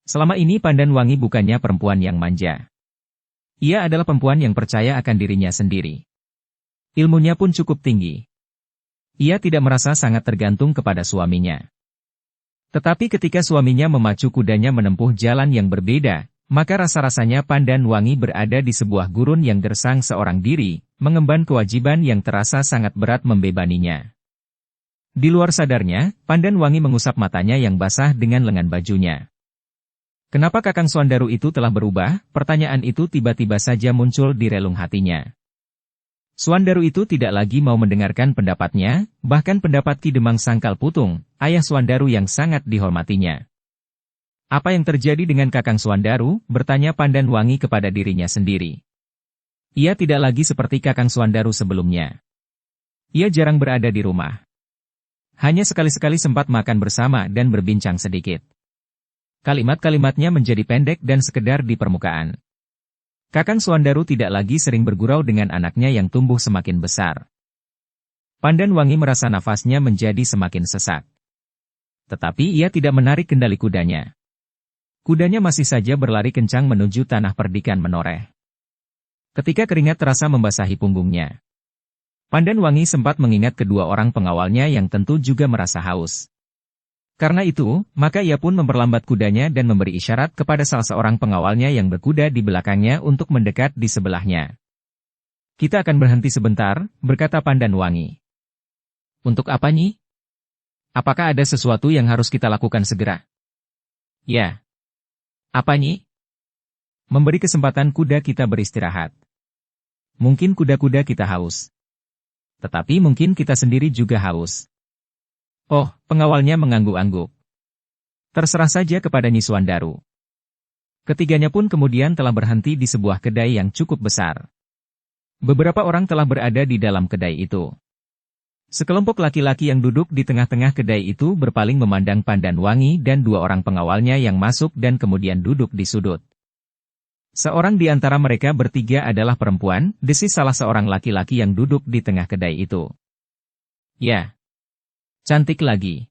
Selama ini Pandanwangi bukannya perempuan yang manja. Ia adalah perempuan yang percaya akan dirinya sendiri. Ilmunya pun cukup tinggi. Ia tidak merasa sangat tergantung kepada suaminya. Tetapi ketika suaminya memacu kudanya menempuh jalan yang berbeda, maka rasa-rasanya Pandanwangi berada di sebuah gurun yang gersang seorang diri, mengemban kewajiban yang terasa sangat berat membebaninya. Di luar sadarnya, Pandanwangi mengusap matanya yang basah dengan lengan bajunya. Kenapa Kakang Suandaru itu telah berubah? Pertanyaan itu tiba-tiba saja muncul di relung hatinya. Suandaru itu tidak lagi mau mendengarkan pendapatnya, bahkan pendapat Ki Demang Sangkal Putung, ayah Suandaru yang sangat dihormatinya. Apa yang terjadi dengan Kakang Suandaru? Bertanya Pandanwangi kepada dirinya sendiri. Ia tidak lagi seperti Kakang Suandaru sebelumnya. Ia jarang berada di rumah. Hanya sekali-sekali sempat makan bersama dan berbincang sedikit. Kalimat-kalimatnya menjadi pendek dan sekedar di permukaan. Kakang Suandaru tidak lagi sering bergurau dengan anaknya yang tumbuh semakin besar. Pandanwangi merasa nafasnya menjadi semakin sesak. Tetapi ia tidak menarik kendali kudanya. Kudanya masih saja berlari kencang menuju tanah perdikan menoreh. Ketika keringat terasa membasahi punggungnya, Pandanwangi sempat mengingat kedua orang pengawalnya yang tentu juga merasa haus. Karena itu, maka ia pun memperlambat kudanya dan memberi isyarat kepada salah seorang pengawalnya yang berkuda di belakangnya untuk mendekat di sebelahnya. Kita akan berhenti sebentar, berkata Pandanwangi. Untuk apa, Nyi? Apakah ada sesuatu yang harus kita lakukan segera? Ya. Apa, Nyi? Memberi kesempatan kuda kita beristirahat. Mungkin kuda-kuda kita haus. Tetapi mungkin kita sendiri juga haus. Oh, pengawalnya mengangguk-angguk. Terserah saja kepada Nyi Suandaru. Ketiganya pun kemudian telah berhenti di sebuah kedai yang cukup besar. Beberapa orang telah berada di dalam kedai itu. Sekelompok laki-laki yang duduk di tengah-tengah kedai itu berpaling memandang Pandanwangi dan dua orang pengawalnya yang masuk dan kemudian duduk di sudut. Seorang di antara mereka bertiga adalah perempuan, desis salah seorang laki-laki yang duduk di tengah kedai itu. Ya. Cantik lagi.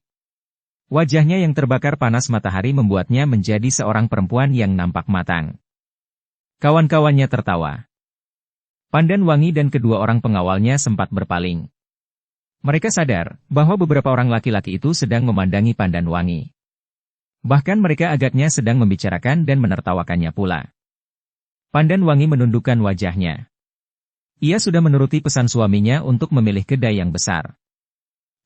Wajahnya yang terbakar panas matahari membuatnya menjadi seorang perempuan yang nampak matang. Kawan-kawannya tertawa. Pandanwangi dan kedua orang pengawalnya sempat berpaling. Mereka sadar bahwa beberapa orang laki-laki itu sedang memandangi Pandanwangi. Bahkan mereka agaknya sedang membicarakan dan menertawakannya pula. Pandanwangi menundukkan wajahnya. Ia sudah menuruti pesan suaminya untuk memilih kedai yang besar.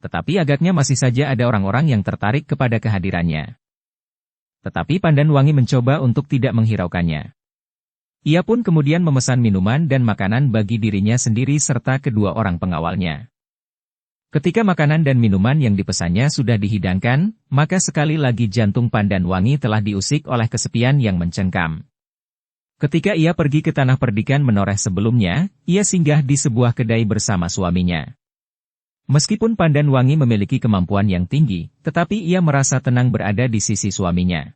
Tetapi agaknya masih saja ada orang-orang yang tertarik kepada kehadirannya. Tetapi Pandanwangi mencoba untuk tidak menghiraukannya. Ia pun kemudian memesan minuman dan makanan bagi dirinya sendiri serta kedua orang pengawalnya. Ketika makanan dan minuman yang dipesannya sudah dihidangkan, maka sekali lagi jantung Pandanwangi telah diusik oleh kesepian yang mencengkam. Ketika ia pergi ke tanah perdikan menoreh sebelumnya, ia singgah di sebuah kedai bersama suaminya. Meskipun Pandanwangi memiliki kemampuan yang tinggi, tetapi ia merasa tenang berada di sisi suaminya.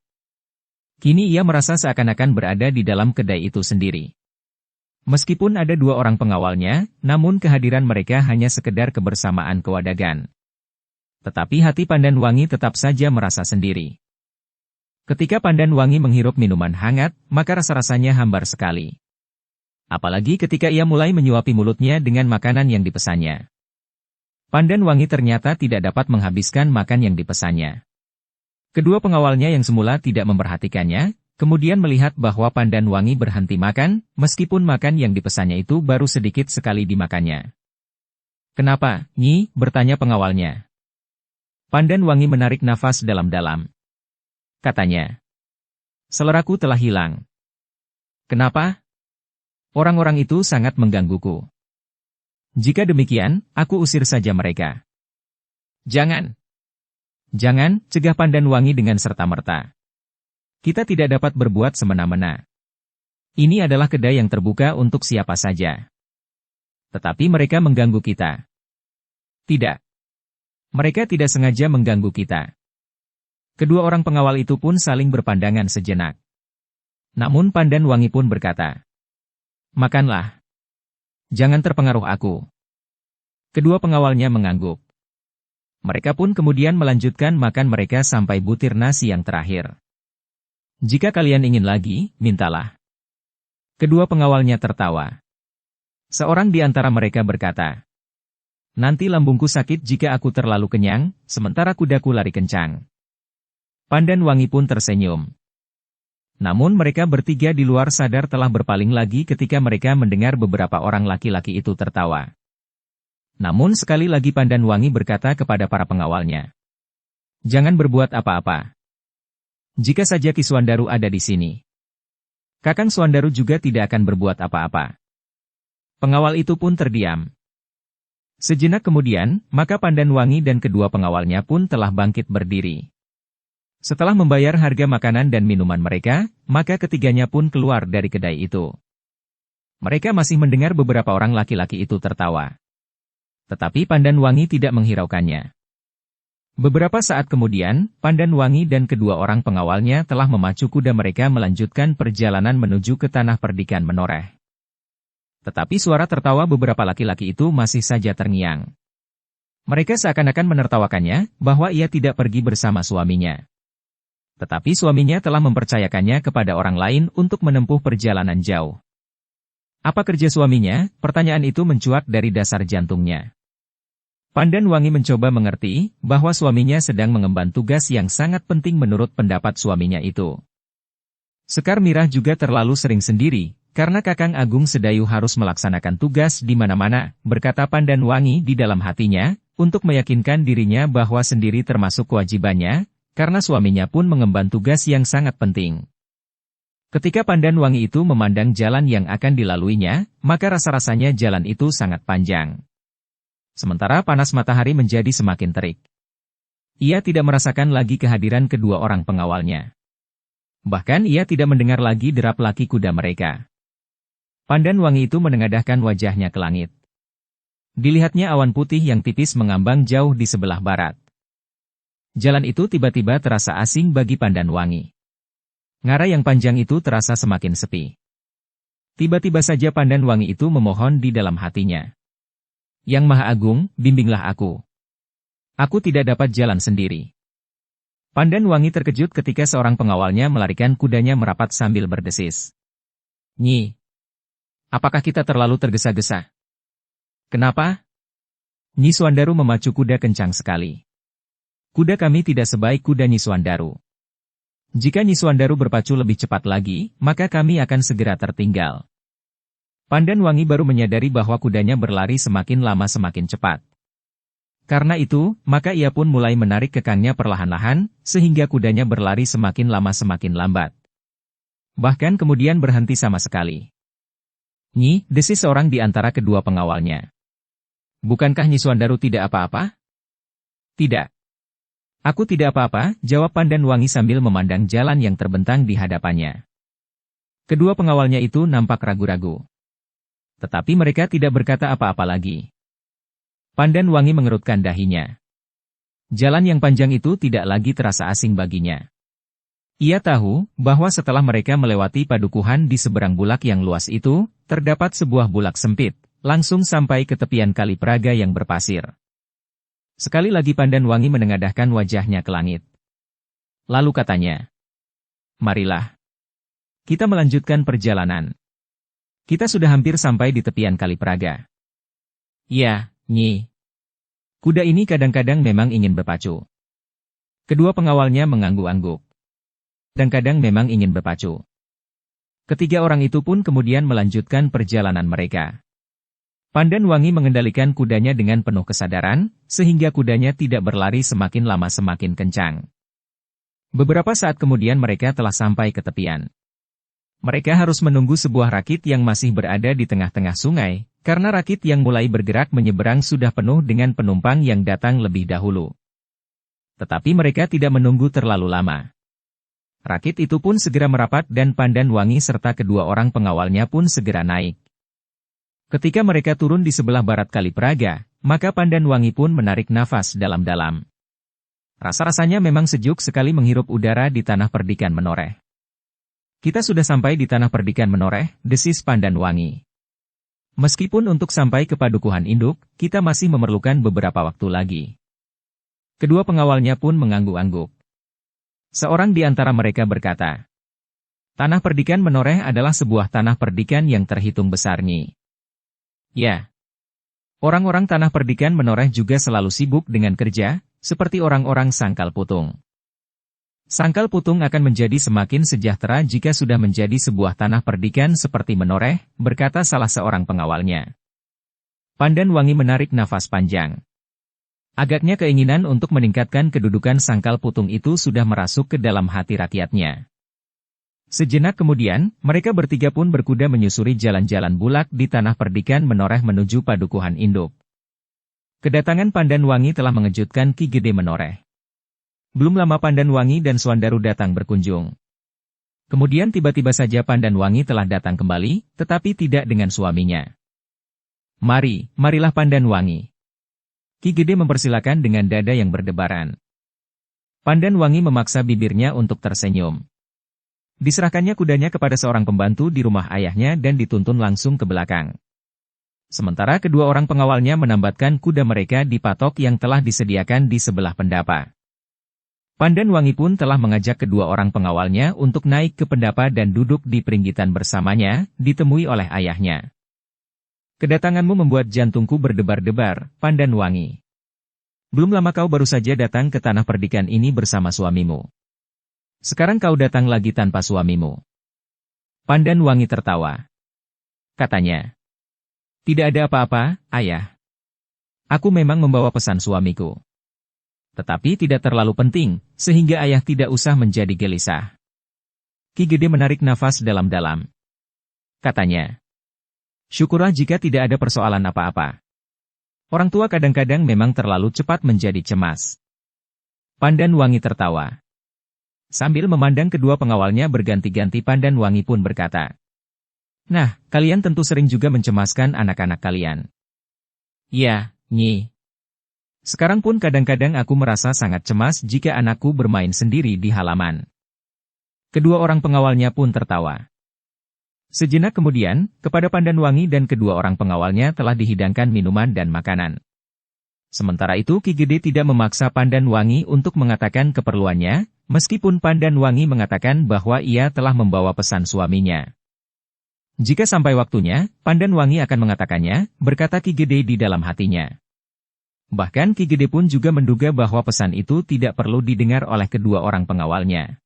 Kini ia merasa seakan-akan berada di dalam kedai itu sendiri. Meskipun ada 2 orang pengawalnya, namun kehadiran mereka hanya sekedar kebersamaan kewadagan. Tetapi hati Pandan Wangi tetap saja merasa sendiri. Ketika Pandan Wangi menghirup minuman hangat, maka rasa-rasanya hambar sekali. Apalagi ketika ia mulai menyuapi mulutnya dengan makanan yang dipesannya. Pandan Wangi ternyata tidak dapat menghabiskan makan yang dipesannya. Kedua pengawalnya yang semula tidak memperhatikannya, kemudian melihat bahwa Pandan Wangi berhenti makan, meskipun makan yang dipesannya itu baru sedikit sekali dimakannya. "Kenapa, Nyi?" bertanya pengawalnya. Pandan Wangi menarik nafas dalam-dalam. Katanya, "Seleraku telah hilang." "Kenapa?" "Orang-orang itu sangat menggangguku. Jika demikian, aku usir saja mereka." "Jangan. Jangan," cegah Pandan Wangi dengan serta-merta. "Kita tidak dapat berbuat semena-mena. Ini adalah kedai yang terbuka untuk siapa saja. Tetapi mereka mengganggu kita." "Tidak. Mereka tidak sengaja mengganggu kita." Kedua orang pengawal itu pun saling berpandangan sejenak. Namun Pandan Wangi pun berkata, "Makanlah. Jangan terpengaruh aku." Kedua pengawalnya mengangguk. Mereka pun kemudian melanjutkan makan mereka sampai butir nasi yang terakhir. "Jika kalian ingin lagi, mintalah." Kedua pengawalnya tertawa. Seorang di antara mereka berkata, "Nanti lambungku sakit jika aku terlalu kenyang, sementara kudaku lari kencang." Pandan Wangi pun tersenyum. Namun mereka bertiga di luar sadar telah berpaling lagi ketika mereka mendengar beberapa orang laki-laki itu tertawa. Namun sekali lagi Pandan Wangi berkata kepada para pengawalnya, "Jangan berbuat apa-apa. Jika saja Ki Suandaru ada di sini, Kakang Suandaru juga tidak akan berbuat apa-apa." Pengawal itu pun terdiam. Sejenak kemudian, maka Pandan Wangi dan kedua pengawalnya pun telah bangkit berdiri. Setelah membayar harga makanan dan minuman mereka, maka ketiganya pun keluar dari kedai itu. Mereka masih mendengar beberapa orang laki-laki itu tertawa. Tetapi Pandan Wangi tidak menghiraukannya. Beberapa saat kemudian, Pandan Wangi dan kedua orang pengawalnya telah memacu kuda mereka melanjutkan perjalanan menuju ke tanah perdikan menoreh. Tetapi suara tertawa beberapa laki-laki itu masih saja terngiang. Mereka seakan-akan menertawakannya, bahwa ia tidak pergi bersama suaminya. Tetapi suaminya telah mempercayakannya kepada orang lain untuk menempuh perjalanan jauh. Apa kerja suaminya? Pertanyaan itu mencuat dari dasar jantungnya. Pandan Wangi mencoba mengerti bahwa suaminya sedang mengemban tugas yang sangat penting menurut pendapat suaminya itu. Sekar Mirah juga terlalu sering sendiri, karena Kakang Agung Sedayu harus melaksanakan tugas di mana-mana, berkata Pandan Wangi di dalam hatinya, untuk meyakinkan dirinya bahwa sendiri termasuk kewajibannya, karena suaminya pun mengemban tugas yang sangat penting. Ketika Pandan Wangi itu memandang jalan yang akan dilaluinya, maka rasa-rasanya jalan itu sangat panjang. Sementara panas matahari menjadi semakin terik. Ia tidak merasakan lagi kehadiran kedua orang pengawalnya. Bahkan ia tidak mendengar lagi derap laki kuda mereka. Pandan Wangi itu menengadahkan wajahnya ke langit. Dilihatnya awan putih yang tipis mengambang jauh di sebelah barat. Jalan itu tiba-tiba terasa asing bagi Pandan Wangi. Ngara yang panjang itu terasa semakin sepi. Tiba-tiba saja Pandan Wangi itu memohon di dalam hatinya. Yang Maha Agung, bimbinglah aku. Aku tidak dapat jalan sendiri. Pandan Wangi terkejut ketika seorang pengawalnya melarikan kudanya merapat sambil berdesis. "Nyi, apakah kita terlalu tergesa-gesa?" "Kenapa?" "Nyi Suandaru memacu kuda kencang sekali. Kuda kami tidak sebaik kuda Nyi Suandaru. Jika Nyi Suandaru berpacu lebih cepat lagi, maka kami akan segera tertinggal." Pandan Wangi baru menyadari bahwa kudanya berlari semakin lama semakin cepat. Karena itu, maka ia pun mulai menarik kekangnya perlahan-lahan, sehingga kudanya berlari semakin lama semakin lambat. Bahkan kemudian berhenti sama sekali. "Nyi," desis seorang di antara kedua pengawalnya. "Bukankah Nyi Suandaru tidak apa-apa?" "Tidak. Aku tidak apa-apa," jawab Pandan Wangi sambil memandang jalan yang terbentang di hadapannya. Kedua pengawalnya itu nampak ragu-ragu. Tetapi mereka tidak berkata apa-apa lagi. Pandan Wangi mengerutkan dahinya. Jalan yang panjang itu tidak lagi terasa asing baginya. Ia tahu bahwa setelah mereka melewati padukuhan di seberang bulak yang luas itu, terdapat sebuah bulak sempit, langsung sampai ke tepian Kali Praga yang berpasir. Sekali lagi Pandan Wangi menengadahkan wajahnya ke langit. Lalu katanya, "Marilah. Kita melanjutkan perjalanan. Kita sudah hampir sampai di tepian Kali Praga." "Ya, Nyi. Kuda ini kadang-kadang memang ingin berpacu." Kedua pengawalnya mengangguk-angguk. Kadang-kadang memang ingin berpacu. Ketiga orang itu pun kemudian melanjutkan perjalanan mereka. Pandan Wangi mengendalikan kudanya dengan penuh kesadaran, sehingga kudanya tidak berlari semakin lama semakin kencang. Beberapa saat kemudian mereka telah sampai ke tepian. Mereka harus menunggu sebuah rakit yang masih berada di tengah-tengah sungai, karena rakit yang mulai bergerak menyeberang sudah penuh dengan penumpang yang datang lebih dahulu. Tetapi mereka tidak menunggu terlalu lama. Rakit itu pun segera merapat dan Pandan Wangi serta kedua orang pengawalnya pun segera naik. Ketika mereka turun di sebelah barat Kali Praga, maka Pandan Wangi pun menarik nafas dalam-dalam. Rasa-rasanya memang sejuk sekali menghirup udara di tanah perdikan menoreh. "Kita sudah sampai di tanah perdikan menoreh," desis Pandan Wangi. "Meskipun untuk sampai ke padukuhan induk, kita masih memerlukan beberapa waktu lagi." Kedua pengawalnya pun mengangguk-angguk. Seorang di antara mereka berkata, "Tanah perdikan menoreh adalah sebuah tanah perdikan yang terhitung besar, Nyi." "Ya. Orang-orang tanah perdikan menoreh juga selalu sibuk dengan kerja, seperti orang-orang Sangkal Putung. Sangkal Putung akan menjadi semakin sejahtera jika sudah menjadi sebuah tanah perdikan seperti menoreh," berkata salah seorang pengawalnya. Pandan Wangi menarik nafas panjang. Agaknya keinginan untuk meningkatkan kedudukan Sangkal Putung itu sudah merasuk ke dalam hati rakyatnya. Sejenak kemudian, mereka bertiga pun berkuda menyusuri jalan-jalan bulak di tanah perdikan menoreh menuju padukuhan induk. Kedatangan Pandan Wangi telah mengejutkan Ki Gede Menoreh. Belum lama Pandan Wangi dan Swandaru datang berkunjung. Kemudian tiba-tiba saja Pandan Wangi telah datang kembali, tetapi tidak dengan suaminya. Marilah Pandan Wangi." Ki Gede mempersilakan dengan dada yang berdebaran. Pandan Wangi memaksa bibirnya untuk tersenyum. Diserahkannya kudanya kepada seorang pembantu di rumah ayahnya dan dituntun langsung ke belakang. Sementara kedua orang pengawalnya menambatkan kuda mereka di patok yang telah disediakan di sebelah pendapa. Pandan Wangi pun telah mengajak kedua orang pengawalnya untuk naik ke pendapa dan duduk di peringgitan bersamanya, ditemui oleh ayahnya. "Kedatanganmu membuat jantungku berdebar-debar, Pandan Wangi. Belum lama kau baru saja datang ke tanah perdikan ini bersama suamimu. Sekarang kau datang lagi tanpa suamimu." Pandan Wangi tertawa. Katanya, "Tidak ada apa-apa, Ayah. Aku memang membawa pesan suamiku. Tetapi tidak terlalu penting, sehingga Ayah tidak usah menjadi gelisah." Ki Gede menarik nafas dalam-dalam. Katanya, "Syukurlah jika tidak ada persoalan apa-apa. Orang tua kadang-kadang memang terlalu cepat menjadi cemas." Pandan Wangi tertawa. Sambil memandang kedua pengawalnya berganti-ganti Pandan Wangi pun berkata, "Nah, kalian tentu sering juga mencemaskan anak-anak kalian." "Ya, Nyi. Sekarang pun kadang-kadang aku merasa sangat cemas jika anakku bermain sendiri di halaman." Kedua orang pengawalnya pun tertawa. Sejenak kemudian, kepada Pandan Wangi dan kedua orang pengawalnya telah dihidangkan minuman dan makanan. Sementara itu Ki Gede tidak memaksa Pandan Wangi untuk mengatakan keperluannya, meskipun Pandan Wangi mengatakan bahwa ia telah membawa pesan suaminya. Jika sampai waktunya, Pandan Wangi akan mengatakannya, berkata Ki Gede di dalam hatinya. Bahkan Ki Gede pun juga menduga bahwa pesan itu tidak perlu didengar oleh kedua orang pengawalnya.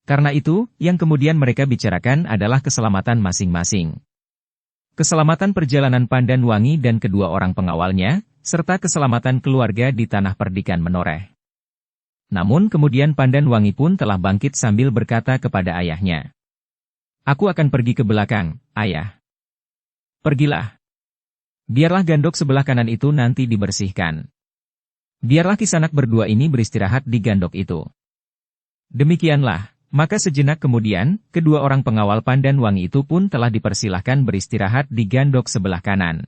Karena itu, yang kemudian mereka bicarakan adalah keselamatan masing-masing. Keselamatan perjalanan Pandan Wangi dan kedua orang pengawalnya, serta keselamatan keluarga di tanah perdikan menoreh. Namun kemudian Pandan Wangi pun telah bangkit sambil berkata kepada ayahnya, "Aku akan pergi ke belakang, Ayah." "Pergilah. Biarlah gandok sebelah kanan itu nanti dibersihkan. Biarlah Kisanak berdua ini beristirahat di gandok itu." Demikianlah. Maka sejenak kemudian, kedua orang pengawal Pandan Wangi itu pun telah dipersilahkan beristirahat di gandok sebelah kanan.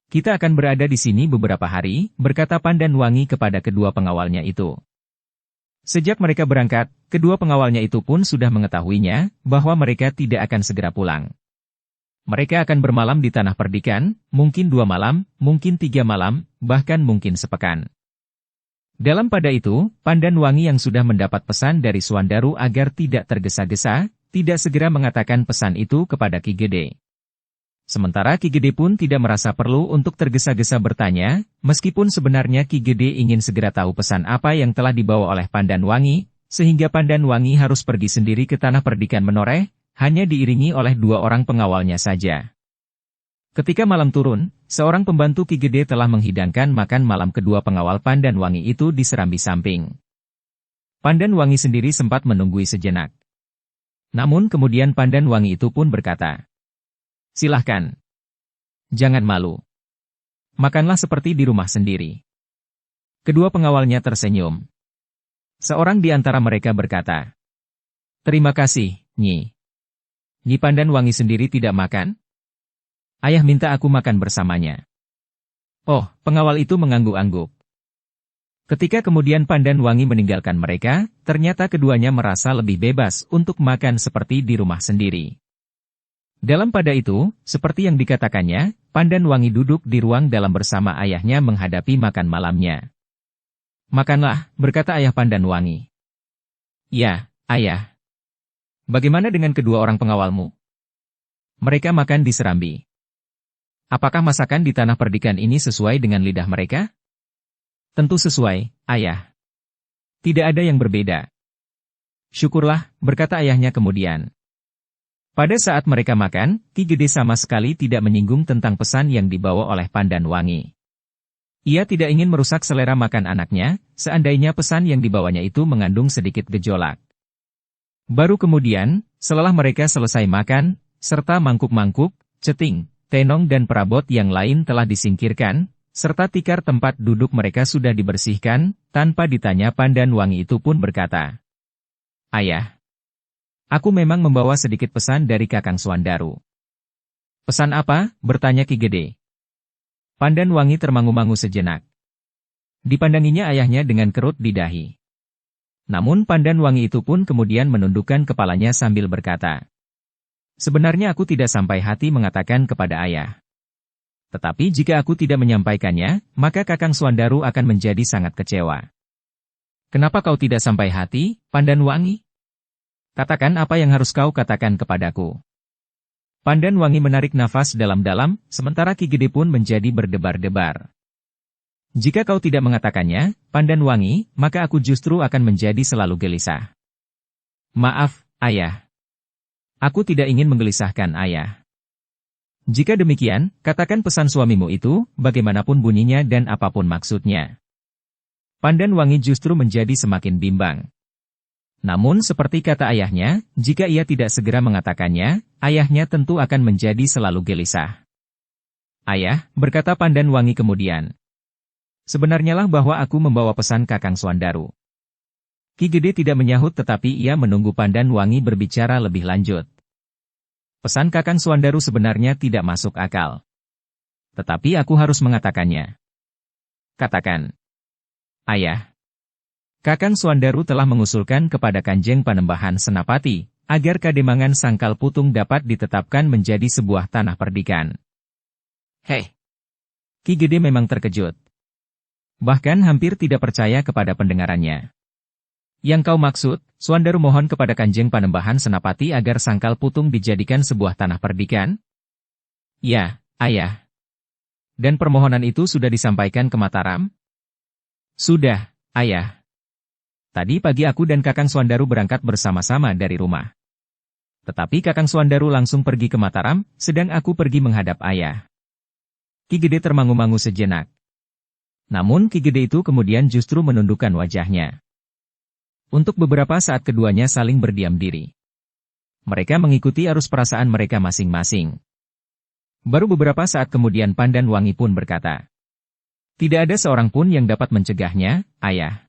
"Kita akan berada di sini beberapa hari," berkata Pandan Wangi kepada kedua pengawalnya itu. Sejak mereka berangkat, kedua pengawalnya itu pun sudah mengetahuinya, bahwa mereka tidak akan segera pulang. Mereka akan bermalam di tanah perdikan, mungkin 2 malam, mungkin 3 malam, bahkan mungkin sepekan. Dalam pada itu, Pandan Wangi yang sudah mendapat pesan dari Suandaru agar tidak tergesa-gesa, tidak segera mengatakan pesan itu kepada Ki Gede. Sementara Ki Gede pun tidak merasa perlu untuk tergesa-gesa bertanya, meskipun sebenarnya Ki Gede ingin segera tahu pesan apa yang telah dibawa oleh Pandan Wangi, sehingga Pandan Wangi harus pergi sendiri ke tanah perdikan menoreh, hanya diiringi oleh 2 orang pengawalnya saja. Ketika malam turun, seorang pembantu Ki Gede telah menghidangkan makan malam kedua pengawal Pandan Wangi itu di serambi samping. Pandan Wangi sendiri sempat menunggui sejenak. Namun kemudian Pandan Wangi itu pun berkata, "Silahkan. Jangan malu. Makanlah seperti di rumah sendiri." Kedua pengawalnya tersenyum. Seorang di antara mereka berkata, "Terima kasih, Nyi. Nyi Pandan Wangi sendiri tidak makan? Ayah minta aku makan bersamanya." Oh, pengawal itu mengangguk-angguk. Ketika kemudian Pandan Wangi meninggalkan mereka, ternyata keduanya merasa lebih bebas untuk makan seperti di rumah sendiri. Dalam pada itu, seperti yang dikatakannya, Pandan Wangi duduk di ruang dalam bersama ayahnya menghadapi makan malamnya. "Makanlah," berkata ayah Pandan Wangi. "Ya, ayah. Bagaimana dengan kedua orang pengawalmu?" "Mereka makan di serambi." "Apakah masakan di tanah perdikan ini sesuai dengan lidah mereka?" "Tentu sesuai, ayah. Tidak ada yang berbeda." "Syukurlah," berkata ayahnya kemudian. Pada saat mereka makan, Ki Gede sama sekali tidak menyinggung tentang pesan yang dibawa oleh Pandan Wangi. Ia tidak ingin merusak selera makan anaknya, seandainya pesan yang dibawanya itu mengandung sedikit gejolak. Baru kemudian, setelah mereka selesai makan, serta mangkuk-mangkuk, ceting, tenong dan perabot yang lain telah disingkirkan, serta tikar tempat duduk mereka sudah dibersihkan, tanpa ditanya Pandan Wangi itu pun berkata, "Ayah, aku memang membawa sedikit pesan dari Kakang Suandaru." "Pesan apa?" bertanya Ki Gede. Pandan Wangi termangu-mangu sejenak. Dipandanginya ayahnya dengan kerut di dahi. Namun Pandan Wangi itu pun kemudian menundukkan kepalanya sambil berkata, "Sebenarnya aku tidak sampai hati mengatakan kepada ayah. Tetapi jika aku tidak menyampaikannya, maka Kakang Suandaru akan menjadi sangat kecewa." "Kenapa kau tidak sampai hati, Pandan Wangi? Katakan apa yang harus kau katakan kepadaku." Pandan Wangi menarik nafas dalam-dalam, sementara Ki Gede pun menjadi berdebar-debar. "Jika kau tidak mengatakannya, Pandan Wangi, maka aku justru akan menjadi selalu gelisah." "Maaf, ayah. Aku tidak ingin menggelisahkan ayah. Jika demikian, katakan pesan suamimu itu, bagaimanapun bunyinya dan apapun maksudnya." Pandan Wangi justru menjadi semakin bimbang. Namun seperti kata ayahnya, jika ia tidak segera mengatakannya, ayahnya tentu akan menjadi selalu gelisah. "Ayah," berkata Pandan Wangi kemudian, "sebenarnya lah bahwa aku membawa pesan Kakang Suandaru." Ki Gede tidak menyahut tetapi ia menunggu Pandan Wangi berbicara lebih lanjut. "Pesan Kakang Suandaru sebenarnya tidak masuk akal. Tetapi aku harus mengatakannya." "Katakan." "Ayah, Kakang Suandaru telah mengusulkan kepada Kanjeng Panembahan Senapati, agar Kademangan Sangkal Putung dapat ditetapkan menjadi sebuah tanah perdikan." Hei! Ki Gede memang terkejut. Bahkan hampir tidak percaya kepada pendengarannya. "Yang kau maksud, Suandaru mohon kepada Kanjeng Panembahan Senapati agar Sangkal Putung dijadikan sebuah tanah perdikan?" "Ya, ayah." "Dan permohonan itu sudah disampaikan ke Mataram?" "Sudah, ayah. Tadi pagi aku dan Kakang Suandaru berangkat bersama-sama dari rumah. Tetapi Kakang Suandaru langsung pergi ke Mataram, sedang aku pergi menghadap ayah." Ki Gede termangu-mangu sejenak. Namun Ki Gede itu kemudian justru menundukkan wajahnya. Untuk beberapa saat keduanya saling berdiam diri. Mereka mengikuti arus perasaan mereka masing-masing. Baru beberapa saat kemudian Pandan Wangi pun berkata, "Tidak ada seorang pun yang dapat mencegahnya, ayah.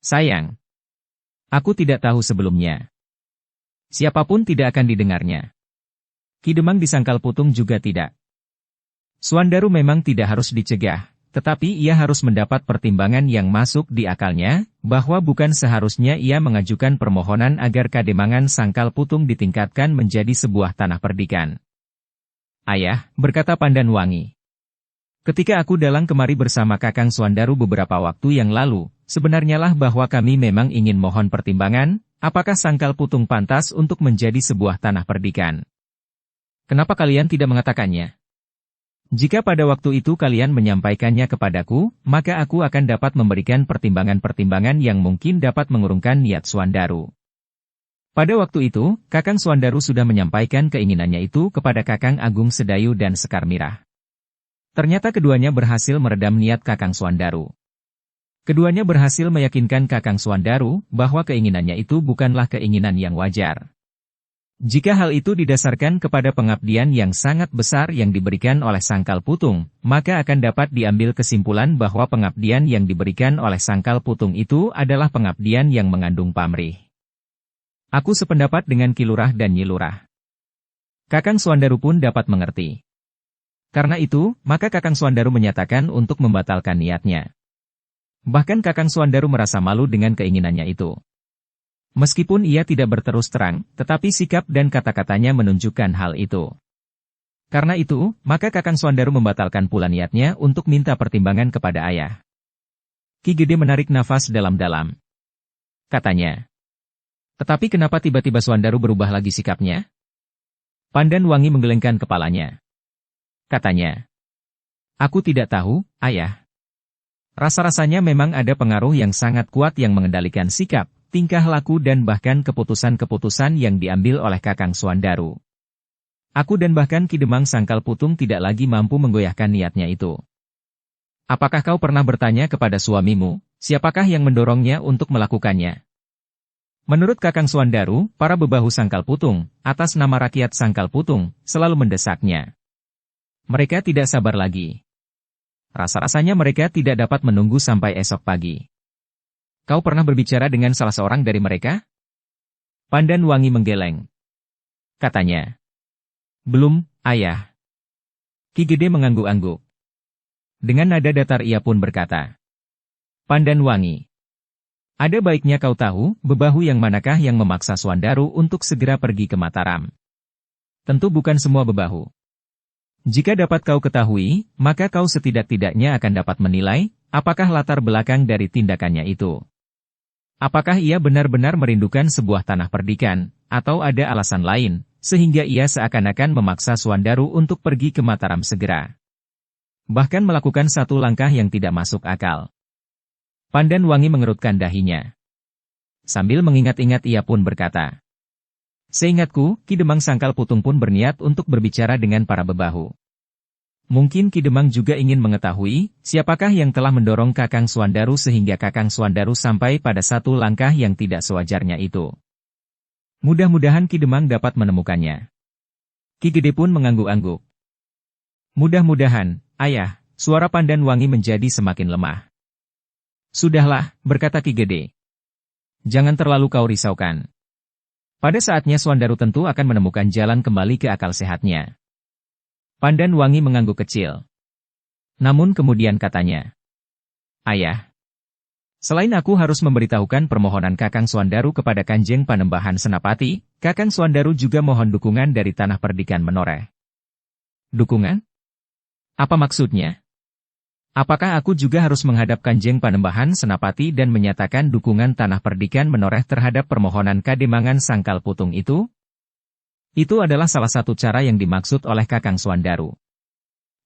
Sayang. Aku tidak tahu sebelumnya. Siapapun tidak akan didengarnya. Ki Demang di Sangkal Putung juga tidak. Suandaru memang tidak harus dicegah, tetapi ia harus mendapat pertimbangan yang masuk di akalnya, bahwa bukan seharusnya ia mengajukan permohonan agar Kademangan Sangkal Putung ditingkatkan menjadi sebuah tanah perdikan. Ayah, berkata Pandan Wangi. Ketika aku dalang kemari bersama Kakang Suandaru beberapa waktu yang lalu, sebenarnya lah bahwa kami memang ingin mohon pertimbangan, apakah Sangkal Putung pantas untuk menjadi sebuah tanah perdikan. Kenapa kalian tidak mengatakannya? Jika pada waktu itu kalian menyampaikannya kepadaku, maka aku akan dapat memberikan pertimbangan-pertimbangan yang mungkin dapat mengurungkan niat Suandaru. Pada waktu itu, Kakang Suandaru sudah menyampaikan keinginannya itu kepada Kakang Agung Sedayu dan Sekar Mirah. Ternyata keduanya berhasil meredam niat Kakang Suandaru. Keduanya berhasil meyakinkan Kakang Suandaru bahwa keinginannya itu bukanlah keinginan yang wajar. Jika hal itu didasarkan kepada pengabdian yang sangat besar yang diberikan oleh Sangkal Putung, maka akan dapat diambil kesimpulan bahwa pengabdian yang diberikan oleh Sangkal Putung itu adalah pengabdian yang mengandung pamrih. Aku sependapat dengan Ki Lurah dan Nyi Lurah. Kakang Suandaru pun dapat mengerti. Karena itu, maka Kakang Suandaru menyatakan untuk membatalkan niatnya. Bahkan Kakang Suandaru merasa malu dengan keinginannya itu. Meskipun ia tidak berterus terang, tetapi sikap dan kata-katanya menunjukkan hal itu. Karena itu, maka Kakang Suandaru membatalkan pula niatnya untuk minta pertimbangan kepada ayah. Ki Gede menarik nafas dalam-dalam. Katanya. Tetapi kenapa tiba-tiba Suandaru berubah lagi sikapnya? Pandan Wangi menggelengkan kepalanya. Katanya. Aku tidak tahu, ayah. Rasa-rasanya memang ada pengaruh yang sangat kuat yang mengendalikan sikap, tingkah laku dan bahkan keputusan-keputusan yang diambil oleh Kakang Suandaru. Aku dan bahkan Ki Demang Sangkal Putung tidak lagi mampu menggoyahkan niatnya itu. Apakah kau pernah bertanya kepada suamimu, siapakah yang mendorongnya untuk melakukannya? Menurut Kakang Suandaru, para bebahu Sangkal Putung, atas nama rakyat Sangkal Putung, selalu mendesaknya. Mereka tidak sabar lagi. Rasa-rasanya mereka tidak dapat menunggu sampai esok pagi. Kau pernah berbicara dengan salah seorang dari mereka? Pandan Wangi menggeleng. Katanya. Belum, ayah. Ki Gede mengangguk-angguk. Dengan nada datar ia pun berkata. Pandan Wangi. Ada baiknya kau tahu, bebahu yang manakah yang memaksa Suandaru untuk segera pergi ke Mataram. Tentu bukan semua bebahu. Jika dapat kau ketahui, maka kau setidak-tidaknya akan dapat menilai, apakah latar belakang dari tindakannya itu. Apakah ia benar-benar merindukan sebuah tanah perdikan, atau ada alasan lain, sehingga ia seakan-akan memaksa Suandaru untuk pergi ke Mataram segera. Bahkan melakukan satu langkah yang tidak masuk akal. Pandan Wangi mengerutkan dahinya. Sambil mengingat-ingat ia pun berkata. Seingatku, Ki Demang Sangkal Putung pun berniat untuk berbicara dengan para bebahu. Mungkin Ki Demang juga ingin mengetahui, siapakah yang telah mendorong Kakang Suandaru sehingga Kakang Suandaru sampai pada satu langkah yang tidak sewajarnya itu. Mudah-mudahan Ki Demang dapat menemukannya. Ki Gede pun mengangguk-angguk. Mudah-mudahan, ayah, suara Pandan Wangi menjadi semakin lemah. Sudahlah, berkata Ki Gede. Jangan terlalu kau risaukan. Pada saatnya Suandaru tentu akan menemukan jalan kembali ke akal sehatnya. Pandan Wangi mengangguk kecil. Namun kemudian katanya. Ayah. Selain aku harus memberitahukan permohonan Kakang Suandaru kepada Kanjeng Panembahan Senapati, Kakang Suandaru juga mohon dukungan dari Tanah Perdikan Menoreh. Dukungan? Apa maksudnya? Apakah aku juga harus menghadap Kanjeng Panembahan Senapati dan menyatakan dukungan Tanah Perdikan Menoreh terhadap permohonan Kademangan Sangkal Putung itu? Itu adalah salah satu cara yang dimaksud oleh Kakang Suandaru.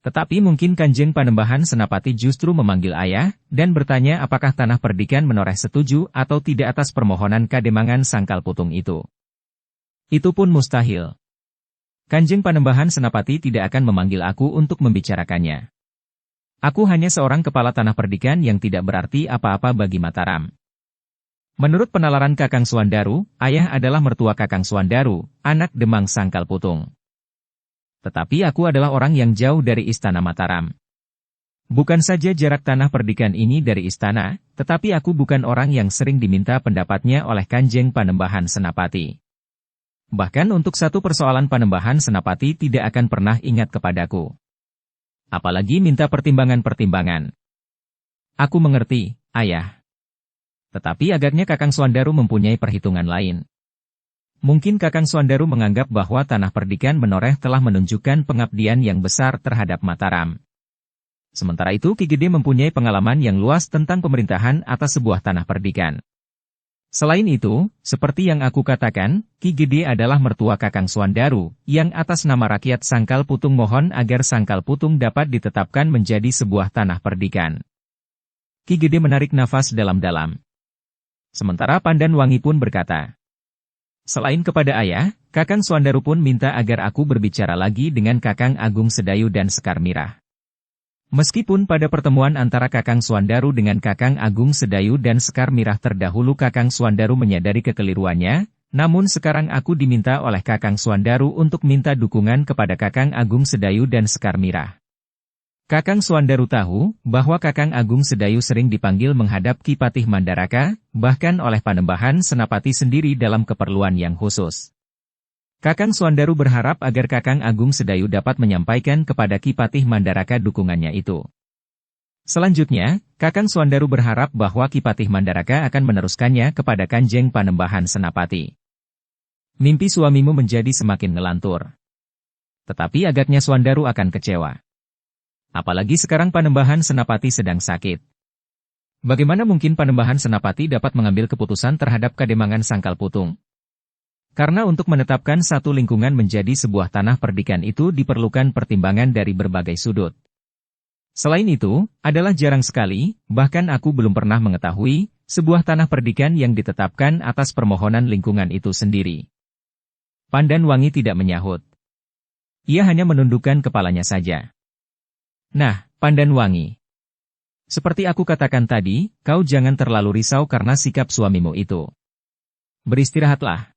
Tetapi mungkin Kanjeng Panembahan Senapati justru memanggil ayah, dan bertanya apakah Tanah Perdikan Menoreh setuju atau tidak atas permohonan Kademangan Sangkal Putung itu. Itu pun mustahil. Kanjeng Panembahan Senapati tidak akan memanggil aku untuk membicarakannya. Aku hanya seorang kepala Tanah Perdikan yang tidak berarti apa-apa bagi Mataram. Menurut penalaran Kakang Suandaru, ayah adalah mertua Kakang Suandaru, anak Demang Sangkal Putung. Tetapi aku adalah orang yang jauh dari istana Mataram. Bukan saja jarak Tanah Perdikan ini dari istana, tetapi aku bukan orang yang sering diminta pendapatnya oleh Kanjeng Panembahan Senapati. Bahkan untuk satu persoalan Panembahan Senapati tidak akan pernah ingat kepadaku. Apalagi minta pertimbangan-pertimbangan. Aku mengerti, Ayah. Tetapi agaknya Kakang Suandaru mempunyai perhitungan lain. Mungkin Kakang Suandaru menganggap bahwa Tanah Perdikan Menoreh telah menunjukkan pengabdian yang besar terhadap Mataram. Sementara itu Ki Gede mempunyai pengalaman yang luas tentang pemerintahan atas sebuah tanah perdikan. Selain itu, seperti yang aku katakan, Ki Gede adalah mertua Kakang Suandaru, yang atas nama rakyat Sangkal Putung mohon agar Sangkal Putung dapat ditetapkan menjadi sebuah tanah perdikan. Ki Gede menarik nafas dalam-dalam. Sementara Pandan Wangi pun berkata, selain kepada ayah, Kakang Suandaru pun minta agar aku berbicara lagi dengan Kakang Agung Sedayu dan Sekar Mirah. Meskipun pada pertemuan antara Kakang Suandaru dengan Kakang Agung Sedayu dan Sekar Mirah terdahulu Kakang Suandaru menyadari kekeliruannya, namun sekarang aku diminta oleh Kakang Suandaru untuk minta dukungan kepada Kakang Agung Sedayu dan Sekar Mirah. Kakang Suandaru tahu bahwa Kakang Agung Sedayu sering dipanggil menghadap Ki Patih Mandaraka, bahkan oleh Panembahan Senapati sendiri dalam keperluan yang khusus. Kakang Suandaru berharap agar Kakang Agung Sedayu dapat menyampaikan kepada Ki Patih Mandaraka dukungannya itu. Selanjutnya, Kakang Suandaru berharap bahwa Ki Patih Mandaraka akan meneruskannya kepada Kanjeng Panembahan Senapati. Mimpi suamimu menjadi semakin ngelantur. Tetapi agaknya Suandaru akan kecewa. Apalagi sekarang Panembahan Senapati sedang sakit. Bagaimana mungkin Panembahan Senapati dapat mengambil keputusan terhadap Kademangan Sangkal Putung? Karena untuk menetapkan satu lingkungan menjadi sebuah tanah perdikan itu diperlukan pertimbangan dari berbagai sudut. Selain itu, adalah jarang sekali, bahkan aku belum pernah mengetahui, sebuah tanah perdikan yang ditetapkan atas permohonan lingkungan itu sendiri. Pandan Wangi tidak menyahut. Ia hanya menundukkan kepalanya saja. Nah, Pandan Wangi. Seperti aku katakan tadi, kau jangan terlalu risau karena sikap suamimu itu. Beristirahatlah.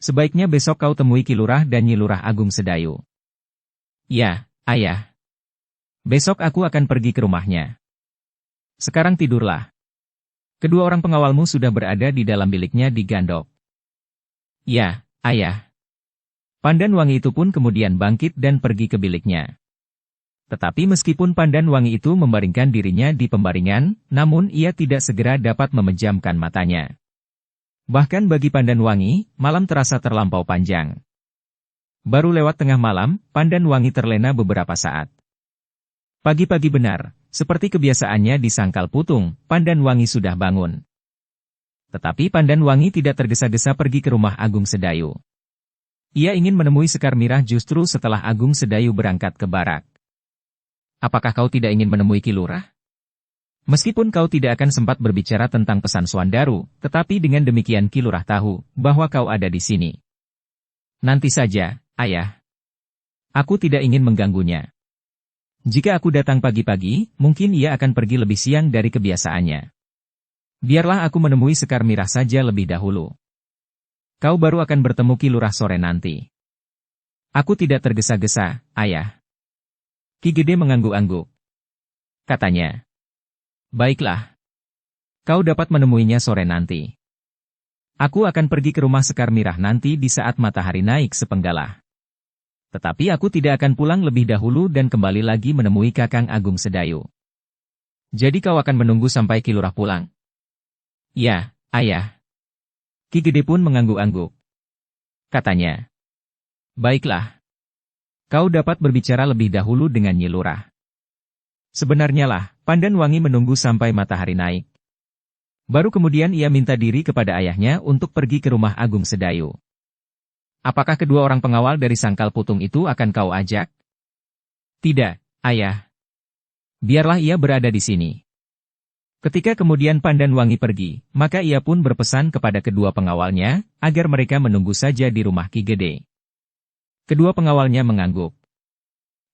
Sebaiknya besok kau temui Ki Lurah dan Nyi Lurah Agung Sedayu. Ya, ayah. Besok aku akan pergi ke rumahnya. Sekarang tidurlah. Kedua orang pengawalmu sudah berada di dalam biliknya di Gandok. Ya, ayah. Pandan Wangi itu pun kemudian bangkit dan pergi ke biliknya. Tetapi meskipun Pandan Wangi itu membaringkan dirinya di pembaringan, namun ia tidak segera dapat memejamkan matanya. Bahkan bagi Pandan Wangi, malam terasa terlampau panjang. Baru lewat tengah malam, Pandan Wangi terlena beberapa saat. Pagi-pagi benar, seperti kebiasaannya di Sangkal Putung, Pandan Wangi sudah bangun. Tetapi Pandan Wangi tidak tergesa-gesa pergi ke rumah Agung Sedayu. Ia ingin menemui Sekar Mirah justru setelah Agung Sedayu berangkat ke barak. Apakah kau tidak ingin menemui Ki Lurah? Meskipun kau tidak akan sempat berbicara tentang pesan Suandaru, tetapi dengan demikian Ki Lurah tahu bahwa kau ada di sini. Nanti saja, ayah. Aku tidak ingin mengganggunya. Jika aku datang pagi-pagi, mungkin ia akan pergi lebih siang dari kebiasaannya. Biarlah aku menemui Sekar Mirah saja lebih dahulu. Kau baru akan bertemu Ki Lurah sore nanti. Aku tidak tergesa-gesa, ayah. Ki Gede mengangguk-angguk. Katanya. Baiklah. Kau dapat menemuinya sore nanti. Aku akan pergi ke rumah Sekar Mirah nanti di saat matahari naik sepenggalah. Tetapi aku tidak akan pulang lebih dahulu dan kembali lagi menemui Kakang Agung Sedayu. Jadi kau akan menunggu sampai Ki Lurah pulang? Ya, ayah. Ki Gede pun mengangguk-angguk. Katanya. Baiklah. Kau dapat berbicara lebih dahulu dengan Nyi Lurah. Sebenarnya lah, Pandan Wangi menunggu sampai matahari naik. Baru kemudian ia minta diri kepada ayahnya untuk pergi ke rumah Agung Sedayu. Apakah kedua orang pengawal dari Sangkal Putung itu akan kau ajak? Tidak, ayah. Biarlah ia berada di sini. Ketika kemudian Pandan Wangi pergi, maka ia pun berpesan kepada kedua pengawalnya, agar mereka menunggu saja di rumah Ki Gede. Kedua pengawalnya mengangguk.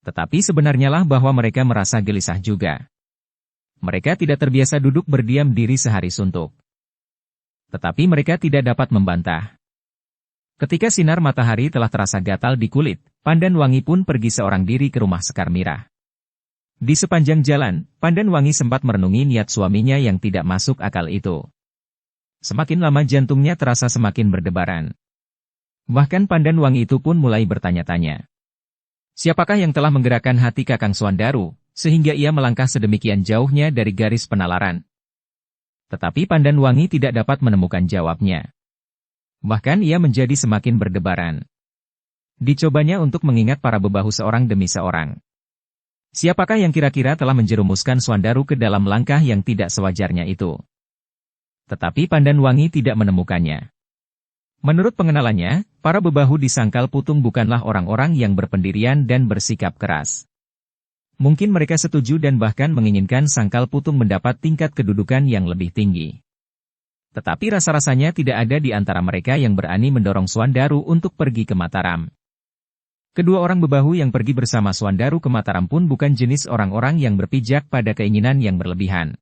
Tetapi sebenarnya lah bahwa mereka merasa gelisah juga. Mereka tidak terbiasa duduk berdiam diri sehari suntuk. Tetapi mereka tidak dapat membantah. Ketika sinar matahari telah terasa gatal di kulit, Pandan Wangi pun pergi seorang diri ke rumah Sekar Mirah. Di sepanjang jalan, Pandan Wangi sempat merenungi niat suaminya yang tidak masuk akal itu. Semakin lama jantungnya terasa semakin berdebaran. Bahkan Pandan Wangi itu pun mulai bertanya-tanya. Siapakah yang telah menggerakkan hati Kakang Suandaru, sehingga ia melangkah sedemikian jauhnya dari garis penalaran? Tetapi Pandan Wangi tidak dapat menemukan jawabnya. Bahkan ia menjadi semakin berdebaran. Dicobanya untuk mengingat para bebahu seorang demi seorang. Siapakah yang kira-kira telah menjerumuskan Suandaru ke dalam langkah yang tidak sewajarnya itu? Tetapi Pandan Wangi tidak menemukannya. Menurut pengenalannya, para bebahu di Sangkal Putung bukanlah orang-orang yang berpendirian dan bersikap keras. Mungkin mereka setuju dan bahkan menginginkan Sangkal Putung mendapat tingkat kedudukan yang lebih tinggi. Tetapi rasa-rasanya tidak ada di antara mereka yang berani mendorong Suandaru untuk pergi ke Mataram. Kedua orang bebahu yang pergi bersama Suandaru ke Mataram pun bukan jenis orang-orang yang berpijak pada keinginan yang berlebihan.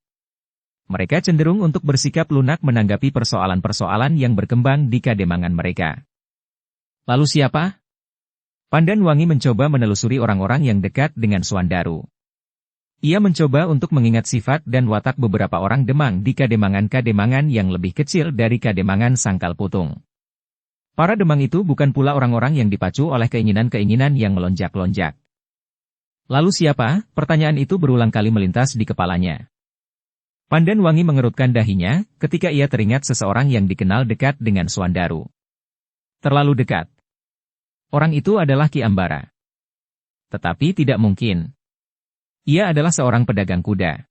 Mereka cenderung untuk bersikap lunak menanggapi persoalan-persoalan yang berkembang di kademangan mereka. Lalu siapa? Pandan Wangi mencoba menelusuri orang-orang yang dekat dengan Suandaru. Ia mencoba untuk mengingat sifat dan watak beberapa orang Demang di kademangan-kademangan yang lebih kecil dari kademangan Sangkal Putung. Para Demang itu bukan pula orang-orang yang dipacu oleh keinginan-keinginan yang melonjak-lonjak. Lalu siapa? Pertanyaan itu berulang kali melintas di kepalanya. Pandan Wangi mengerutkan dahinya, ketika ia teringat seseorang yang dikenal dekat dengan Suandaru. Terlalu dekat. Orang itu adalah Ki Ambara. Tetapi tidak mungkin. Ia adalah seorang pedagang kuda.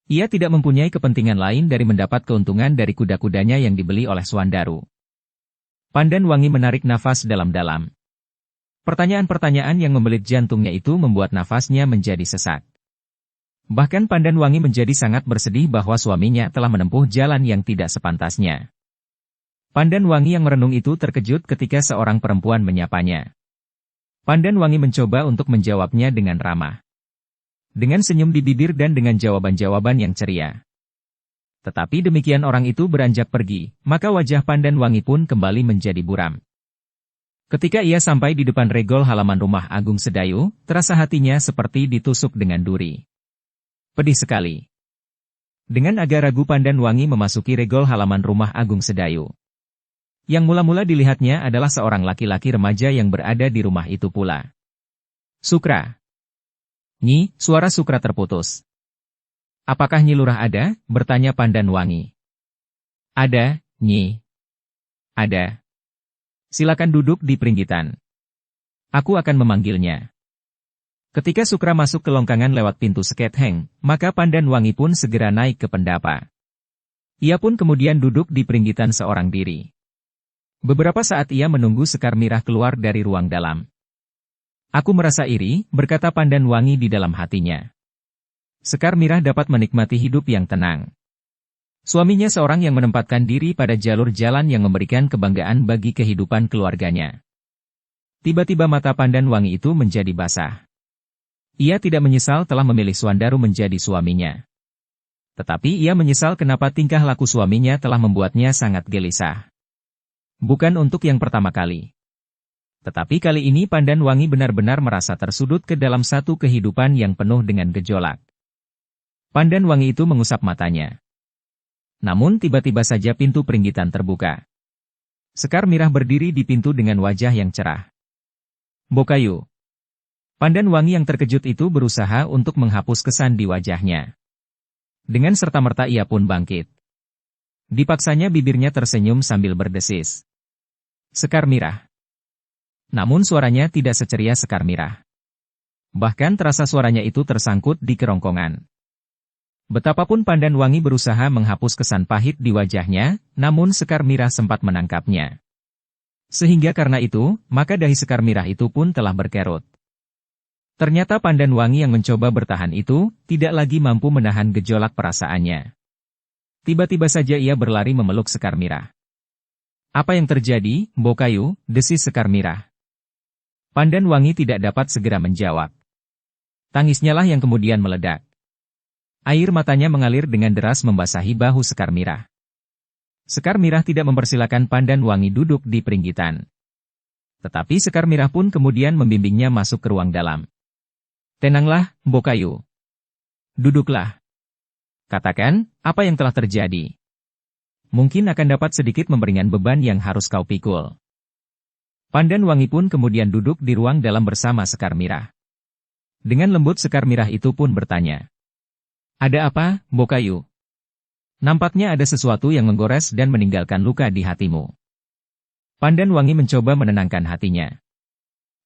Ia tidak mempunyai kepentingan lain dari mendapat keuntungan dari kuda-kudanya yang dibeli oleh Suandaru. Pandan Wangi menarik nafas dalam-dalam. Pertanyaan-pertanyaan yang membelit jantungnya itu membuat nafasnya menjadi sesak. Bahkan Pandan Wangi menjadi sangat bersedih bahwa suaminya telah menempuh jalan yang tidak sepantasnya. Pandan Wangi yang merenung itu terkejut ketika seorang perempuan menyapanya. Pandan Wangi mencoba untuk menjawabnya dengan ramah. Dengan senyum di bibir dan dengan jawaban-jawaban yang ceria. Tetapi demikian orang itu beranjak pergi, maka wajah Pandan Wangi pun kembali menjadi buram. Ketika ia sampai di depan regol halaman rumah Agung Sedayu, terasa hatinya seperti ditusuk dengan duri. Pedih sekali. Dengan agak ragu Pandan Wangi memasuki regol halaman rumah Agung Sedayu. Yang mula-mula dilihatnya adalah seorang laki-laki remaja yang berada di rumah itu pula. Sukra. Nyi, suara Sukra terputus. Apakah Nyi Lurah ada? Bertanya Pandan Wangi. Ada, Nyi. Ada. Silakan duduk di peringgitan. Aku akan memanggilnya. Ketika Sukra masuk ke longkangan lewat pintu Seketheng, maka Pandan Wangi pun segera naik ke pendapa. Ia pun kemudian duduk di peringgitan seorang diri. Beberapa saat ia menunggu Sekar Mirah keluar dari ruang dalam. Aku merasa iri, berkata Pandan Wangi di dalam hatinya. Sekar Mirah dapat menikmati hidup yang tenang. Suaminya seorang yang menempatkan diri pada jalur jalan yang memberikan kebanggaan bagi kehidupan keluarganya. Tiba-tiba mata Pandan Wangi itu menjadi basah. Ia tidak menyesal telah memilih Suandaru menjadi suaminya. Tetapi ia menyesal kenapa tingkah laku suaminya telah membuatnya sangat gelisah. Bukan untuk yang pertama kali. Tetapi kali ini Pandan Wangi benar-benar merasa tersudut ke dalam satu kehidupan yang penuh dengan gejolak. Pandan Wangi itu mengusap matanya. Namun tiba-tiba saja pintu peringgitan terbuka. Sekar Mirah berdiri di pintu dengan wajah yang cerah. Bokayu. Pandan Wangi yang terkejut itu berusaha untuk menghapus kesan di wajahnya. Dengan serta-merta ia pun bangkit. Dipaksanya bibirnya tersenyum sambil berdesis. Sekar Mirah. Namun suaranya tidak seceria Sekar Mirah. Bahkan terasa suaranya itu tersangkut di kerongkongan. Betapapun Pandan Wangi berusaha menghapus kesan pahit di wajahnya, namun Sekar Mirah sempat menangkapnya. Sehingga karena itu, maka dahi Sekar Mirah itu pun telah berkerut. Ternyata Pandan Wangi yang mencoba bertahan itu, tidak lagi mampu menahan gejolak perasaannya. Tiba-tiba saja ia berlari memeluk Sekar Mirah. Apa yang terjadi, Bokayu? Desis Sekar Mirah. Pandan Wangi tidak dapat segera menjawab. Tangisnya lah yang kemudian meledak. Air matanya mengalir dengan deras membasahi bahu Sekar Mirah. Sekar Mirah tidak mempersilakan Pandan Wangi duduk di peringgitan. Tetapi Sekar Mirah pun kemudian membimbingnya masuk ke ruang dalam. Tenanglah, Bokayu. Duduklah. Katakan, apa yang telah terjadi? Mungkin akan dapat sedikit memperingan beban yang harus kau pikul. Pandan Wangi pun kemudian duduk di ruang dalam bersama Sekar Mirah. Dengan lembut Sekar Mirah itu pun bertanya. Ada apa, Bokayu? Nampaknya ada sesuatu yang menggores dan meninggalkan luka di hatimu. Pandan Wangi mencoba menenangkan hatinya.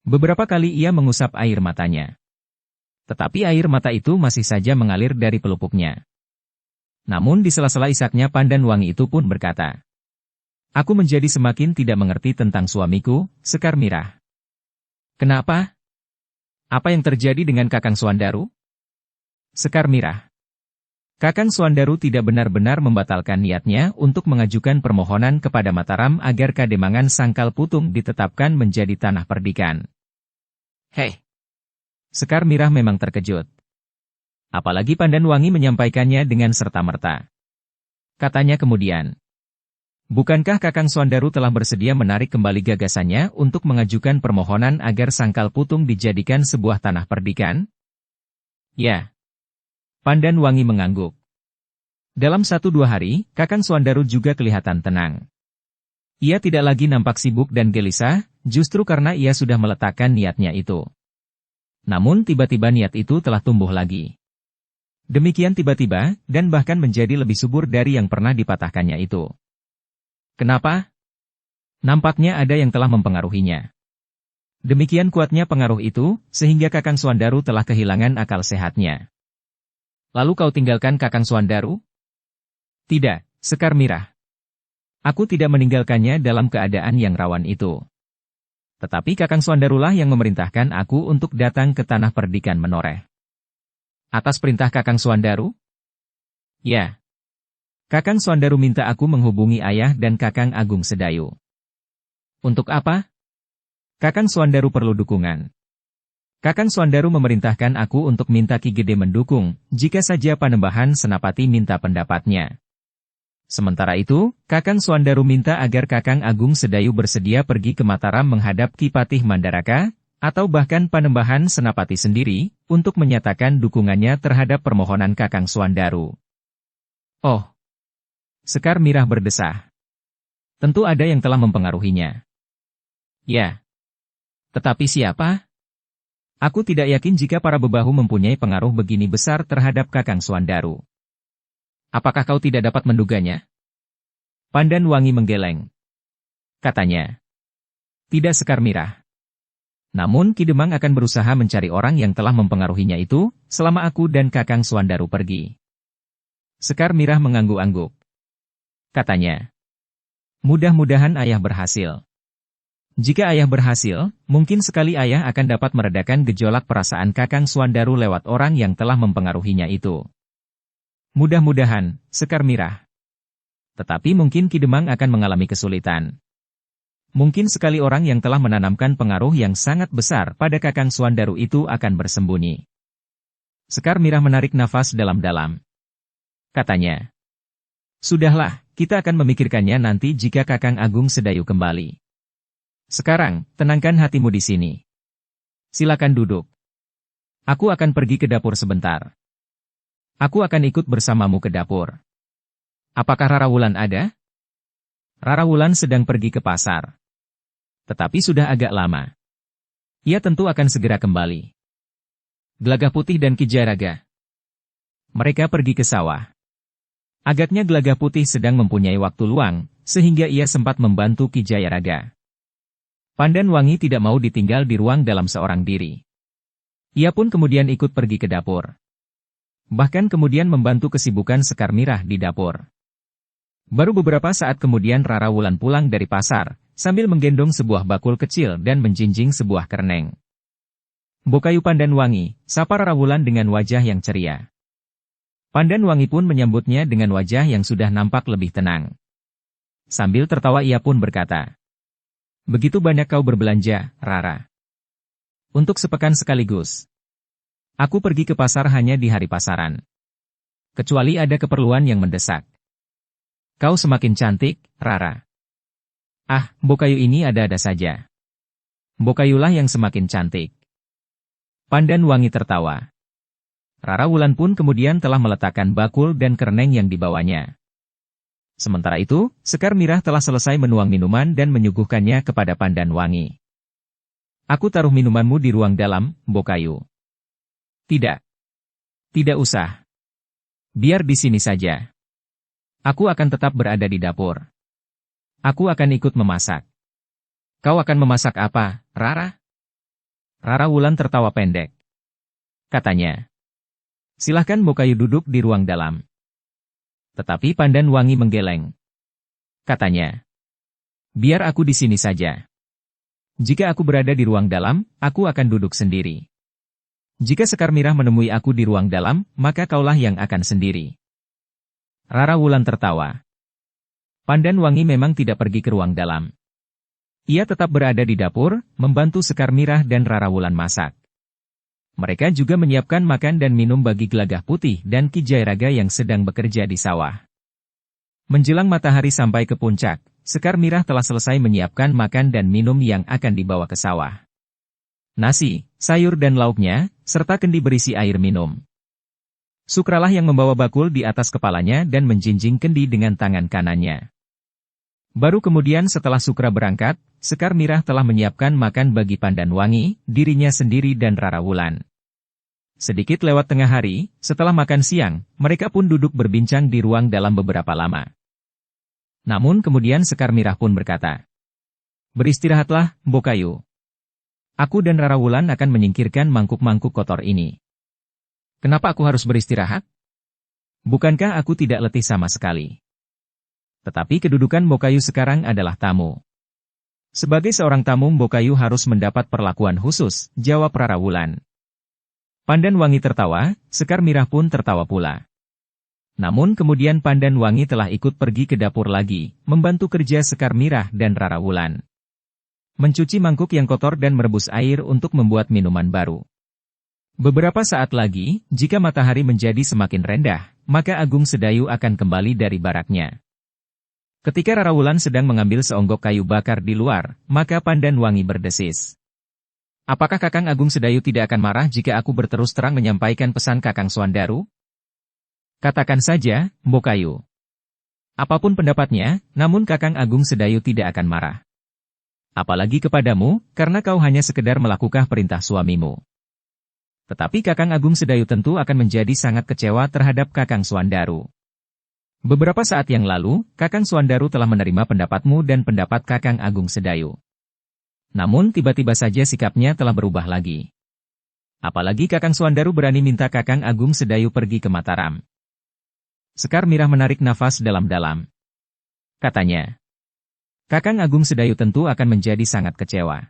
Beberapa kali ia mengusap air matanya. Tetapi air mata itu masih saja mengalir dari pelupuknya. Namun di sela-sela isaknya Pandan Wangi itu pun berkata. Aku menjadi semakin tidak mengerti tentang suamiku, Sekar Mirah. Kenapa? Apa yang terjadi dengan Kakang Suandaru? Sekar Mirah. Kakang Suandaru tidak benar-benar membatalkan niatnya untuk mengajukan permohonan kepada Mataram agar Kademangan Sangkal Putung ditetapkan menjadi tanah perdikan. Hei! Sekar Mirah memang terkejut. Apalagi Pandan Wangi menyampaikannya dengan serta-merta. Katanya kemudian, bukankah Kakang Suandaru telah bersedia menarik kembali gagasannya untuk mengajukan permohonan agar Sangkal Putung dijadikan sebuah tanah perdikan? Ya. Pandan Wangi mengangguk. Dalam 1-2 hari, Kakang Suandaru juga kelihatan tenang. Ia tidak lagi nampak sibuk dan gelisah, justru karena ia sudah meletakkan niatnya itu. Namun tiba-tiba niat itu telah tumbuh lagi. Demikian tiba-tiba, dan bahkan menjadi lebih subur dari yang pernah dipatahkannya itu. Kenapa? Nampaknya ada yang telah mempengaruhinya. Demikian kuatnya pengaruh itu, sehingga Kakang Suandaru telah kehilangan akal sehatnya. Lalu kau tinggalkan Kakang Suandaru? Tidak, Sekar Mirah. Aku tidak meninggalkannya dalam keadaan yang rawan itu. Tetapi Kakang Suandarulah yang memerintahkan aku untuk datang ke tanah perdikan Menoreh. Atas perintah Kakang Suandaru? Ya. Kakang Suandaru minta aku menghubungi ayah dan Kakang Agung Sedayu. Untuk apa? Kakang Suandaru perlu dukungan. Kakang Suandaru memerintahkan aku untuk minta Ki Gede mendukung, jika saja Panembahan Senapati minta pendapatnya. Sementara itu, Kakang Suandaru minta agar Kakang Agung Sedayu bersedia pergi ke Mataram menghadap Ki Patih Mandaraka, atau bahkan Panembahan Senapati sendiri, untuk menyatakan dukungannya terhadap permohonan Kakang Suandaru. Oh! Sekar Mirah berdesah. Tentu ada yang telah mempengaruhinya. Ya. Tetapi siapa? Aku tidak yakin jika para bebahu mempunyai pengaruh begini besar terhadap Kakang Suandaru. Apakah kau tidak dapat menduganya? Pandan Wangi menggeleng. Katanya. Tidak, Sekar Mirah. Namun Ki Demang akan berusaha mencari orang yang telah mempengaruhinya itu, selama aku dan Kakang Suandaru pergi. Sekar Mirah mengangguk-angguk. Katanya. Mudah-mudahan ayah berhasil. Jika ayah berhasil, mungkin sekali ayah akan dapat meredakan gejolak perasaan Kakang Suandaru lewat orang yang telah mempengaruhinya itu. Mudah-mudahan, Sekar Mirah. Tetapi mungkin Ki Demang akan mengalami kesulitan. Mungkin sekali orang yang telah menanamkan pengaruh yang sangat besar pada Kakang Suandaru itu akan bersembunyi. Sekar Mirah menarik nafas dalam-dalam. Katanya. Sudahlah, kita akan memikirkannya nanti jika Kakang Agung Sedayu kembali. Sekarang, tenangkan hatimu di sini. Silakan duduk. Aku akan pergi ke dapur sebentar. Aku akan ikut bersamamu ke dapur. Apakah Rara Wulan ada? Rara Wulan sedang pergi ke pasar. Tetapi sudah agak lama. Ia tentu akan segera kembali. Gelagah Putih dan Ki Jayaraga. Mereka pergi ke sawah. Agaknya Gelagah Putih sedang mempunyai waktu luang, sehingga ia sempat membantu Ki Jayaraga. Pandan Wangi tidak mau ditinggal di ruang dalam seorang diri. Ia pun kemudian ikut pergi ke dapur. Bahkan kemudian membantu kesibukan Sekar Mirah di dapur. Baru beberapa saat kemudian Rara Wulan pulang dari pasar, sambil menggendong sebuah bakul kecil dan menjinjing sebuah kereneng. Bokayu Pandan Wangi, sapa Rara Wulan dengan wajah yang ceria. Pandan Wangi pun menyambutnya dengan wajah yang sudah nampak lebih tenang. Sambil tertawa ia pun berkata, begitu banyak kau berbelanja, Rara. Untuk sepekan sekaligus. Aku pergi ke pasar hanya di hari pasaran. Kecuali ada keperluan yang mendesak. Kau semakin cantik, Rara. Ah, Bokayu ini ada-ada saja. Bokayulah yang semakin cantik. Pandan Wangi tertawa. Rara Wulan pun kemudian telah meletakkan bakul dan kereneng yang dibawanya. Sementara itu, Sekar Mirah telah selesai menuang minuman dan menyuguhkannya kepada Pandan Wangi. Aku taruh minumanmu di ruang dalam, Bokayu. Tidak. Tidak usah. Biar di sini saja. Aku akan tetap berada di dapur. Aku akan ikut memasak. Kau akan memasak apa, Rara? Rara Wulan tertawa pendek. Katanya. Silahkan Bokayu duduk di ruang dalam. Tetapi Pandan Wangi menggeleng. Katanya. Biar aku di sini saja. Jika aku berada di ruang dalam, aku akan duduk sendiri. Jika Sekar Mirah menemui aku di ruang dalam, maka kaulah yang akan sendiri. Rara Wulan tertawa. Pandan Wangi memang tidak pergi ke ruang dalam. Ia tetap berada di dapur, membantu Sekar Mirah dan Rara Wulan masak. Mereka juga menyiapkan makan dan minum bagi Gelagah Putih dan Ki Jairaga yang sedang bekerja di sawah. Menjelang matahari sampai ke puncak, Sekar Mirah telah selesai menyiapkan makan dan minum yang akan dibawa ke sawah. Nasi, sayur dan lauknya, serta kendi berisi air minum. Sukralah yang membawa bakul di atas kepalanya dan menjinjing kendi dengan tangan kanannya. Baru kemudian setelah Sukra berangkat, Sekar Mirah telah menyiapkan makan bagi Pandan Wangi, dirinya sendiri dan Rara Wulan. Sedikit lewat tengah hari, setelah makan siang, mereka pun duduk berbincang di ruang dalam beberapa lama. Namun kemudian Sekar Mirah pun berkata, "Beristirahatlah, Bokayu. Aku dan Rara Wulan akan menyingkirkan mangkuk-mangkuk kotor ini." "Kenapa aku harus beristirahat? Bukankah aku tidak letih sama sekali? Tetapi kedudukan Bokayu sekarang adalah tamu. Sebagai seorang tamu Bokayu harus mendapat perlakuan khusus," jawab Rara Wulan. Pandan Wangi tertawa, Sekar Mirah pun tertawa pula. Namun kemudian Pandan Wangi telah ikut pergi ke dapur lagi, membantu kerja Sekar Mirah dan Rara Wulan. Mencuci mangkuk yang kotor dan merebus air untuk membuat minuman baru. Beberapa saat lagi, jika matahari menjadi semakin rendah, maka Agung Sedayu akan kembali dari baraknya. Ketika Rara Wulan sedang mengambil seonggok kayu bakar di luar, maka Pandan Wangi berdesis. "Apakah Kakang Agung Sedayu tidak akan marah jika aku berterus terang menyampaikan pesan Kakang Suandaru?" "Katakan saja, Bokayu. Apapun pendapatnya, namun Kakang Agung Sedayu tidak akan marah. Apalagi kepadamu, karena kau hanya sekedar melakukan perintah suamimu. Tetapi Kakang Agung Sedayu tentu akan menjadi sangat kecewa terhadap Kakang Suandaru. Beberapa saat yang lalu, Kakang Suandaru telah menerima pendapatmu dan pendapat Kakang Agung Sedayu. Namun tiba-tiba saja sikapnya telah berubah lagi. Apalagi Kakang Suandaru berani minta Kakang Agung Sedayu pergi ke Mataram." Sekar Mirah menarik nafas dalam-dalam. Katanya, "Kakang Agung Sedayu tentu akan menjadi sangat kecewa.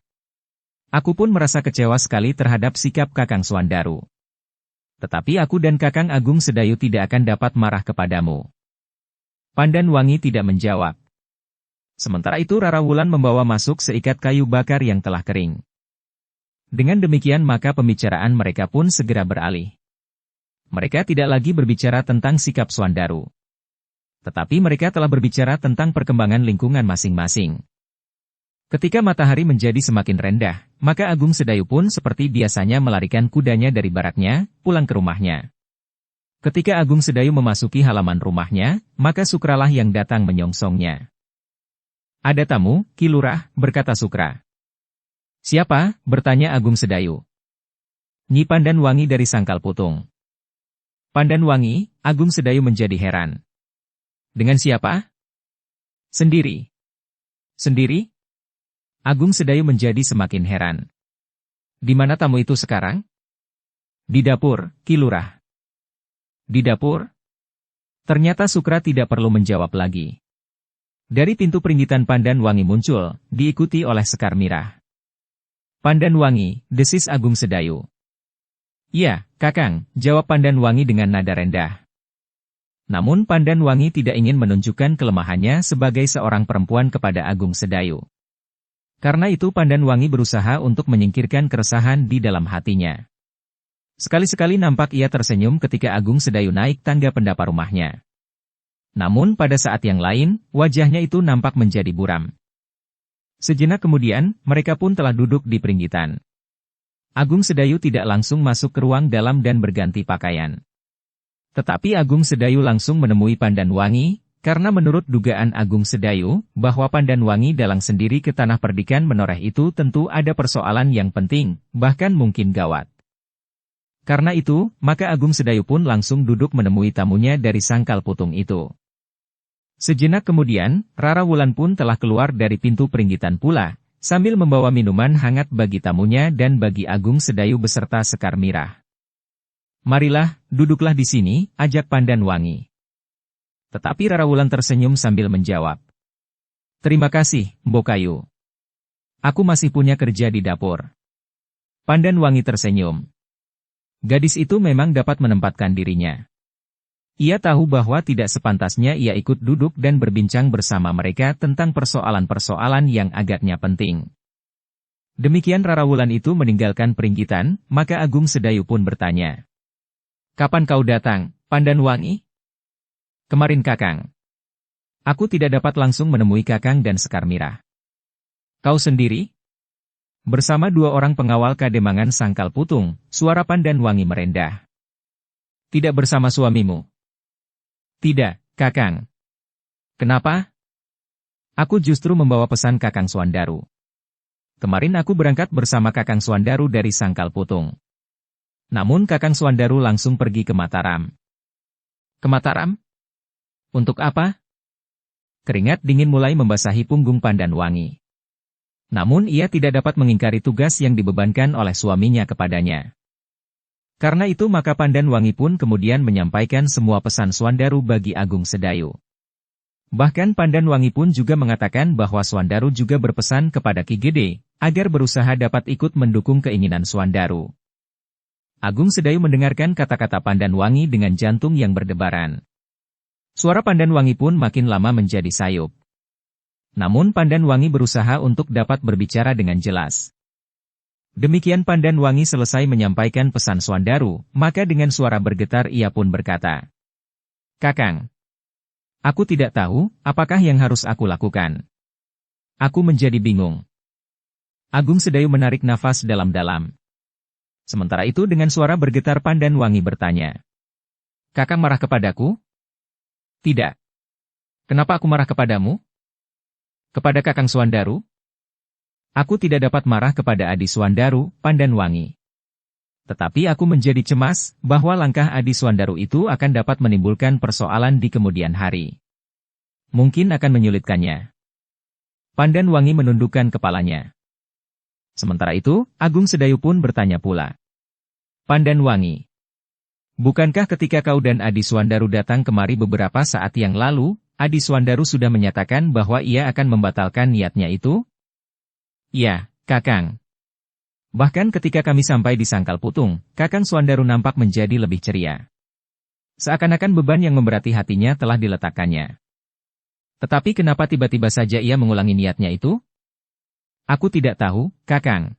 Aku pun merasa kecewa sekali terhadap sikap Kakang Suandaru. Tetapi aku dan Kakang Agung Sedayu tidak akan dapat marah kepadamu." Pandan Wangi tidak menjawab. Sementara itu Rara Wulan membawa masuk seikat kayu bakar yang telah kering. Dengan demikian maka pembicaraan mereka pun segera beralih. Mereka tidak lagi berbicara tentang sikap Suandaru. Tetapi mereka telah berbicara tentang perkembangan lingkungan masing-masing. Ketika matahari menjadi semakin rendah, maka Agung Sedayu pun seperti biasanya melarikan kudanya dari baraknya, pulang ke rumahnya. Ketika Agung Sedayu memasuki halaman rumahnya, maka Sukralah yang datang menyongsongnya. "Ada tamu, Ki Lurah," berkata Sukra. "Siapa?" bertanya Agung Sedayu. "Nyi Pandan Wangi dari Sangkal Putung." Pandan Wangi, Agung Sedayu menjadi heran. "Dengan siapa?" "Sendiri." "Sendiri?" Agung Sedayu menjadi semakin heran. "Di mana tamu itu sekarang?" "Di dapur, Ki Lurah." "Di dapur?" Ternyata Sukra tidak perlu menjawab lagi. Dari pintu peringgitan Pandan Wangi muncul, diikuti oleh Sekar Mirah. "Pandan Wangi," desis Agung Sedayu. "Iya, Kakang," jawab Pandan Wangi dengan nada rendah. Namun Pandan Wangi tidak ingin menunjukkan kelemahannya sebagai seorang perempuan kepada Agung Sedayu. Karena itu Pandan Wangi berusaha untuk menyingkirkan keresahan di dalam hatinya. Sekali-sekali nampak ia tersenyum ketika Agung Sedayu naik tangga pendapa rumahnya. Namun pada saat yang lain, wajahnya itu nampak menjadi buram. Sejenak kemudian, mereka pun telah duduk di peringgitan. Agung Sedayu tidak langsung masuk ke ruang dalam dan berganti pakaian. Tetapi Agung Sedayu langsung menemui Pandan Wangi, karena menurut dugaan Agung Sedayu, bahwa Pandanwangi dalang sendiri ke tanah perdikan menoreh itu tentu ada persoalan yang penting, bahkan mungkin gawat. Karena itu, maka Agung Sedayu pun langsung duduk menemui tamunya dari Sangkal Putung itu. Sejenak kemudian, Rara Wulan pun telah keluar dari pintu peringgitan pula, sambil membawa minuman hangat bagi tamunya dan bagi Agung Sedayu beserta Sekar Mirah. "Marilah, duduklah di sini," ajak Pandanwangi. Tetapi Rara Wulan tersenyum sambil menjawab, "Terima kasih, Mbokayu. Aku masih punya kerja di dapur." Pandanwangi tersenyum. Gadis itu memang dapat menempatkan dirinya. Ia tahu bahwa tidak sepantasnya ia ikut duduk dan berbincang bersama mereka tentang persoalan-persoalan yang agaknya penting. Demikian Rara Wulan itu meninggalkan peringgitan, maka Agung Sedayu pun bertanya, "Kapan kau datang, Pandanwangi?" "Kemarin Kakang. Aku tidak dapat langsung menemui Kakang dan Sekar Mirah." "Kau sendiri?" "Bersama 2 orang pengawal Kademangan Sangkal Putung," suara Pandanwangi merendah. "Tidak bersama suamimu?" "Tidak, Kakang." "Kenapa?" "Aku justru membawa pesan Kakang Suandaru. Kemarin aku berangkat bersama Kakang Suandaru dari Sangkal Putung. Namun Kakang Suandaru langsung pergi ke Mataram." "Ke Mataram? Untuk apa?" Keringat dingin mulai membasahi punggung Pandanwangi. Namun ia tidak dapat mengingkari tugas yang dibebankan oleh suaminya kepadanya. Karena itu maka Pandanwangi pun kemudian menyampaikan semua pesan Suandaru bagi Agung Sedayu. Bahkan Pandanwangi pun juga mengatakan bahwa Suandaru juga berpesan kepada Ki Gede, agar berusaha dapat ikut mendukung keinginan Suandaru. Agung Sedayu mendengarkan kata-kata Pandanwangi dengan jantung yang berdebaran. Suara Pandanwangi pun makin lama menjadi sayup. Namun Pandanwangi berusaha untuk dapat berbicara dengan jelas. Demikian Pandanwangi selesai menyampaikan pesan Suandaru, maka dengan suara bergetar ia pun berkata, "Kakang, aku tidak tahu, apakah yang harus aku lakukan. Aku menjadi bingung." Agung Sedayu menarik nafas dalam-dalam. Sementara itu dengan suara bergetar Pandanwangi bertanya, "Kakang marah kepadaku?" "Tidak." "Kenapa aku marah kepadamu?" "Kepada Kakang Suandaru?" "Aku tidak dapat marah kepada Adi Suandaru, Pandanwangi. Tetapi aku menjadi cemas, bahwa langkah Adi Suandaru itu akan dapat menimbulkan persoalan di kemudian hari. Mungkin akan menyulitkannya." Pandanwangi menundukkan kepalanya. Sementara itu, Agung Sedayu pun bertanya pula, "Pandanwangi, bukankah ketika kau dan Adi Suandaru datang kemari beberapa saat yang lalu, Adi Suandaru sudah menyatakan bahwa ia akan membatalkan niatnya itu?" "Ya, Kakang. Bahkan ketika kami sampai di Sangkal Putung, Kakang Suandaru nampak menjadi lebih ceria. Seakan-akan beban yang memberati hatinya telah diletakkannya. Tetapi kenapa tiba-tiba saja ia mengulangi niatnya itu?" "Aku tidak tahu, Kakang.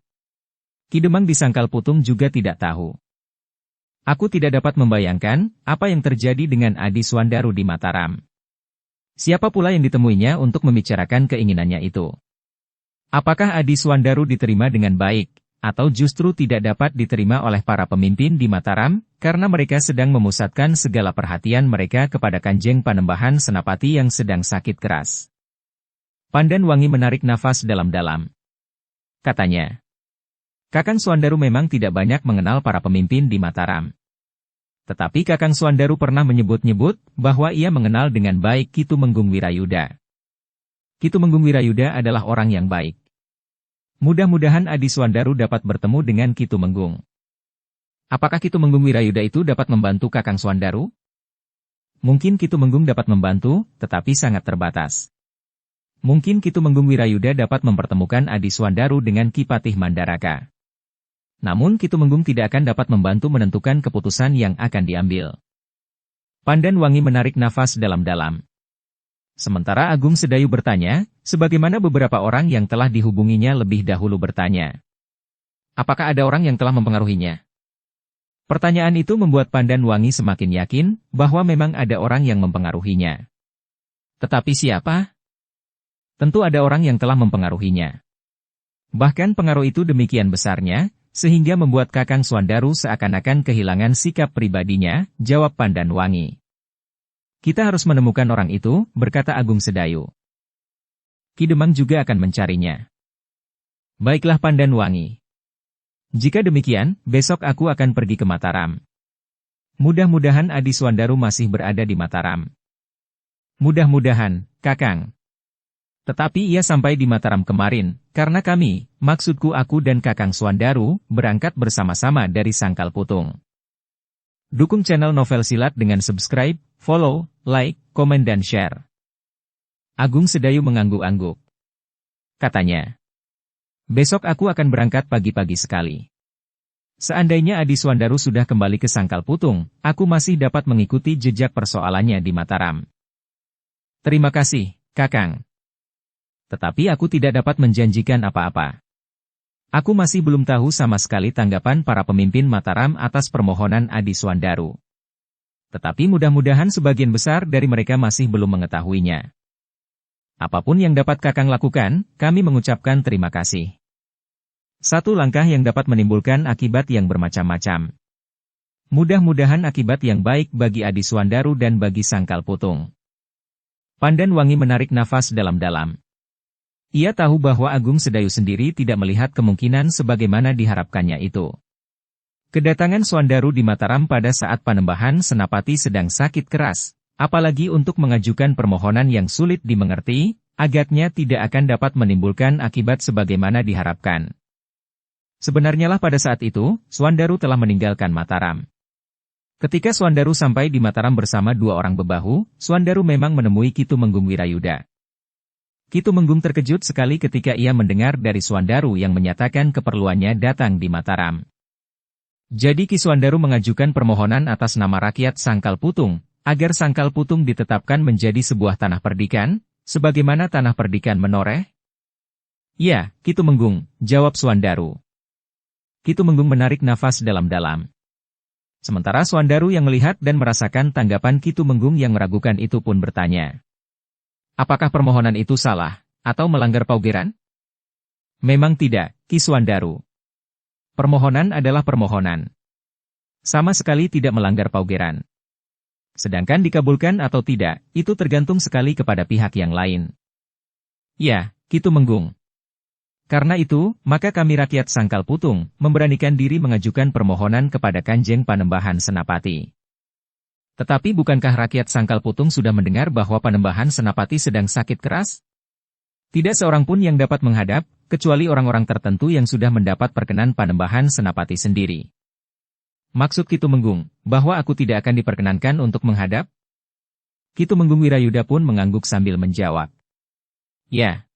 Ki Demang di Sangkal Putung juga tidak tahu. Aku tidak dapat membayangkan apa yang terjadi dengan Adi Suandaru di Mataram. Siapa pula yang ditemuinya untuk membicarakan keinginannya itu? Apakah Adi Suandaru diterima dengan baik, atau justru tidak dapat diterima oleh para pemimpin di Mataram, karena mereka sedang memusatkan segala perhatian mereka kepada Kanjeng Panembahan Senapati yang sedang sakit keras?" Pandanwangi menarik nafas dalam-dalam. Katanya, "Kakang Suandaru memang tidak banyak mengenal para pemimpin di Mataram. Tetapi Kakang Suandaru pernah menyebut-nyebut bahwa ia mengenal dengan baik Ki Tumenggung Wirayuda. Ki Tumenggung Wirayuda adalah orang yang baik. Mudah-mudahan Adi Suandaru dapat bertemu dengan Ki Tumenggung." "Apakah Ki Tumenggung Wirayuda itu dapat membantu Kakang Suandaru?" "Mungkin Ki Tumenggung dapat membantu, tetapi sangat terbatas. Mungkin Ki Tumenggung Wirayuda dapat mempertemukan Adi Suandaru dengan Ki Patih Mandaraka. Namun Ki Tumenggung tidak akan dapat membantu menentukan keputusan yang akan diambil." Pandanwangi menarik nafas dalam-dalam. Sementara Agung Sedayu bertanya, sebagaimana beberapa orang yang telah dihubunginya lebih dahulu bertanya, "Apakah ada orang yang telah mempengaruhinya?" Pertanyaan itu membuat Pandanwangi semakin yakin bahwa memang ada orang yang mempengaruhinya. Tetapi siapa? Tentu ada orang yang telah mempengaruhinya. Bahkan pengaruh itu demikian besarnya, sehingga membuat Kakang Suandaru seakan-akan kehilangan sikap pribadinya, jawab Pandanwangi. Kita harus menemukan orang itu, berkata Agung Sedayu. Ki Demang juga akan mencarinya. Baiklah Pandanwangi. Jika demikian, besok aku akan pergi ke Mataram. Mudah-mudahan Adi Suandaru masih berada di Mataram. Mudah-mudahan, Kakang. Tetapi ia sampai di Mataram kemarin, karena kami, maksudku aku dan Kakang Suandaru, berangkat bersama-sama dari Sangkal Putung. Dukung channel Novel Silat dengan subscribe, follow, like, komen dan share. Agung Sedayu mengangguk-angguk. Katanya, besok aku akan berangkat pagi-pagi sekali. Seandainya Adi Suandaru sudah kembali ke Sangkal Putung, aku masih dapat mengikuti jejak persoalannya di Mataram. Terima kasih, Kakang. Tetapi aku tidak dapat menjanjikan apa-apa. Aku masih belum tahu sama sekali tanggapan para pemimpin Mataram atas permohonan Adi Suandaru. Tetapi mudah-mudahan sebagian besar dari mereka masih belum mengetahuinya. Apapun yang dapat Kakang lakukan, kami mengucapkan terima kasih. Satu langkah yang dapat menimbulkan akibat yang bermacam-macam. Mudah-mudahan akibat yang baik bagi Adi Suandaru dan bagi Sangkal Putung. Pandanwangi menarik nafas dalam-dalam. Ia tahu bahwa Agung Sedayu sendiri tidak melihat kemungkinan sebagaimana diharapkannya itu. Kedatangan Suandaru di Mataram pada saat Panembahan Senapati sedang sakit keras, apalagi untuk mengajukan permohonan yang sulit dimengerti, agaknya tidak akan dapat menimbulkan akibat sebagaimana diharapkan. Sebenarnya lah pada saat itu, Suandaru telah meninggalkan Mataram. Ketika Suandaru sampai di Mataram bersama dua orang bebahu, Suandaru memang menemui Ki Tumenggung Wirayuda. Ki Tumenggung terkejut sekali ketika ia mendengar dari Suandaru yang menyatakan keperluannya datang di Mataram. Jadi Ki Suandaru mengajukan permohonan atas nama rakyat Sangkal Putung, agar Sangkal Putung ditetapkan menjadi sebuah tanah perdikan, sebagaimana tanah perdikan Menoreh? Ya, Ki Tumenggung, jawab Suandaru. Ki Tumenggung menarik nafas dalam-dalam. Sementara Suandaru yang melihat dan merasakan tanggapan Ki Tumenggung yang meragukan itu pun bertanya. Apakah permohonan itu salah, atau melanggar paugeran? Memang tidak, Ki Suandaru. Permohonan adalah permohonan. Sama sekali tidak melanggar paugeran. Sedangkan dikabulkan atau tidak, itu tergantung sekali kepada pihak yang lain. Ya, Ki Tumenggung. Karena itu, maka kami rakyat Sangkal Putung, memberanikan diri mengajukan permohonan kepada Kanjeng Panembahan Senapati. Tetapi bukankah rakyat Sangkal Putung sudah mendengar bahwa Panembahan Senapati sedang sakit keras? Tidak seorang pun yang dapat menghadap, kecuali orang-orang tertentu yang sudah mendapat perkenan Panembahan Senapati sendiri. Maksud Ki Tumenggung, bahwa aku tidak akan diperkenankan untuk menghadap? Ki Tumenggung Wirayuda pun mengangguk sambil menjawab. Ya.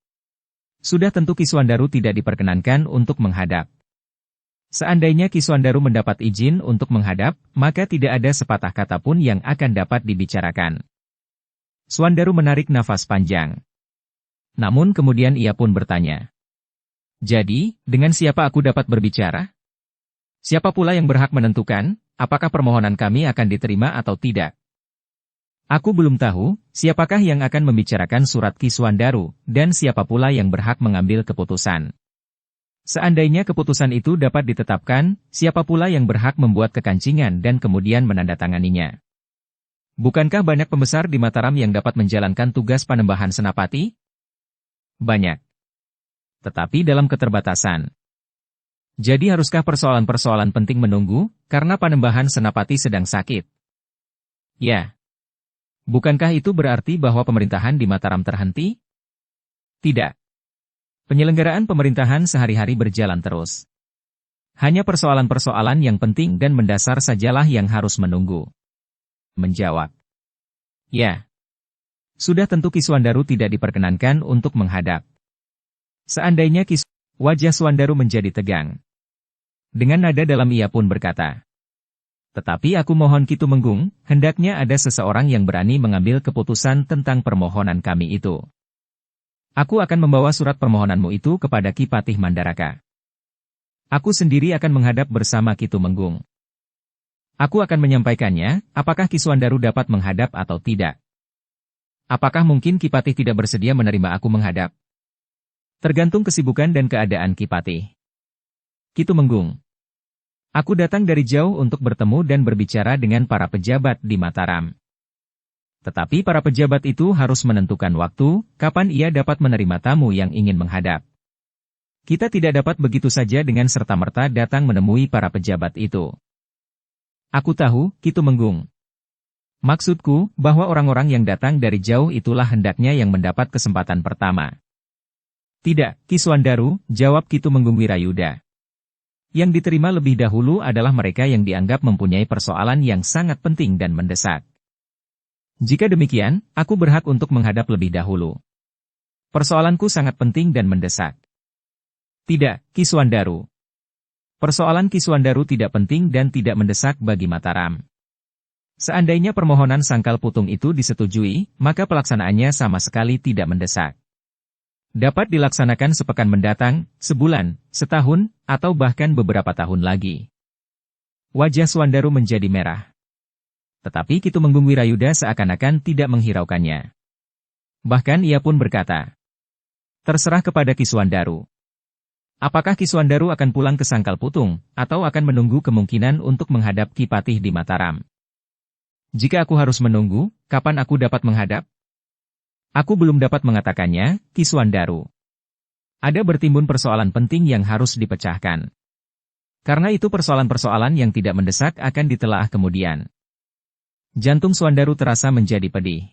Sudah tentu Ki Suandaru tidak diperkenankan untuk menghadap. Seandainya Ki Suandaru mendapat izin untuk menghadap, maka tidak ada sepatah kata pun yang akan dapat dibicarakan. Suandaru menarik nafas panjang. Namun kemudian ia pun bertanya. Jadi, dengan siapa aku dapat berbicara? Siapa pula yang berhak menentukan, apakah permohonan kami akan diterima atau tidak? Aku belum tahu, siapakah yang akan membicarakan surat Ki Suandaru, dan siapa pula yang berhak mengambil keputusan. Seandainya keputusan itu dapat ditetapkan, siapa pula yang berhak membuat kekancingan dan kemudian menandatanganinya? Bukankah banyak pembesar di Mataram yang dapat menjalankan tugas Panembahan Senapati? Banyak. Tetapi dalam keterbatasan. Jadi haruskah persoalan-persoalan penting menunggu, karena Panembahan Senapati sedang sakit? Ya. Bukankah itu berarti bahwa pemerintahan di Mataram terhenti? Tidak. Penyelenggaraan pemerintahan sehari-hari berjalan terus. Hanya persoalan-persoalan yang penting dan mendasar sajalah yang harus menunggu. Menjawab. Ya. Sudah tentu Ki Suandaru tidak diperkenankan untuk menghadap. Seandainya wajah Suandaru menjadi tegang. Dengan nada dalam ia pun berkata. Tetapi aku mohon Ki Tumenggung, hendaknya ada seseorang yang berani mengambil keputusan tentang permohonan kami itu. Aku akan membawa surat permohonanmu itu kepada Ki Patih Mandaraka. Aku sendiri akan menghadap bersama Ki Tumenggung. Aku akan menyampaikannya, apakah Ki Suandaru dapat menghadap atau tidak. Apakah mungkin Ki Patih tidak bersedia menerima aku menghadap? Tergantung kesibukan dan keadaan Ki Patih. Ki Tumenggung. Aku datang dari jauh untuk bertemu dan berbicara dengan para pejabat di Mataram. Tetapi para pejabat itu harus menentukan waktu, kapan ia dapat menerima tamu yang ingin menghadap. Kita tidak dapat begitu saja dengan serta-merta datang menemui para pejabat itu. Aku tahu, Ki Tumenggung. Maksudku, bahwa orang-orang yang datang dari jauh itulah hendaknya yang mendapat kesempatan pertama. Tidak, Ki Suwandaru, jawab Ki Tumenggung Wirayuda. Yang diterima lebih dahulu adalah mereka yang dianggap mempunyai persoalan yang sangat penting dan mendesak. Jika demikian, aku berhak untuk menghadap lebih dahulu. Persoalanku sangat penting dan mendesak. Tidak, Ki Suwandaru. Persoalan Ki Suwandaru tidak penting dan tidak mendesak bagi Mataram. Seandainya permohonan Sangkal Putung itu disetujui, maka pelaksanaannya sama sekali tidak mendesak. Dapat dilaksanakan sepekan mendatang, sebulan, setahun, atau bahkan beberapa tahun lagi. Wajah Suwandaru menjadi merah. Tetapi Ki Tumenggung Wirayuda seakan-akan tidak menghiraukannya. Bahkan ia pun berkata, "Terserah kepada Ki Suwandaru. Apakah Ki Suwandaru akan pulang ke Sangkal Putung, atau akan menunggu kemungkinan untuk menghadap Ki Patih di Mataram? Jika aku harus menunggu, kapan aku dapat menghadap? Aku belum dapat mengatakannya, Ki Suwandaru. Ada bertimbun persoalan penting yang harus dipecahkan. Karena itu persoalan-persoalan yang tidak mendesak akan ditelaah kemudian." Jantung Suwandaru terasa menjadi pedih.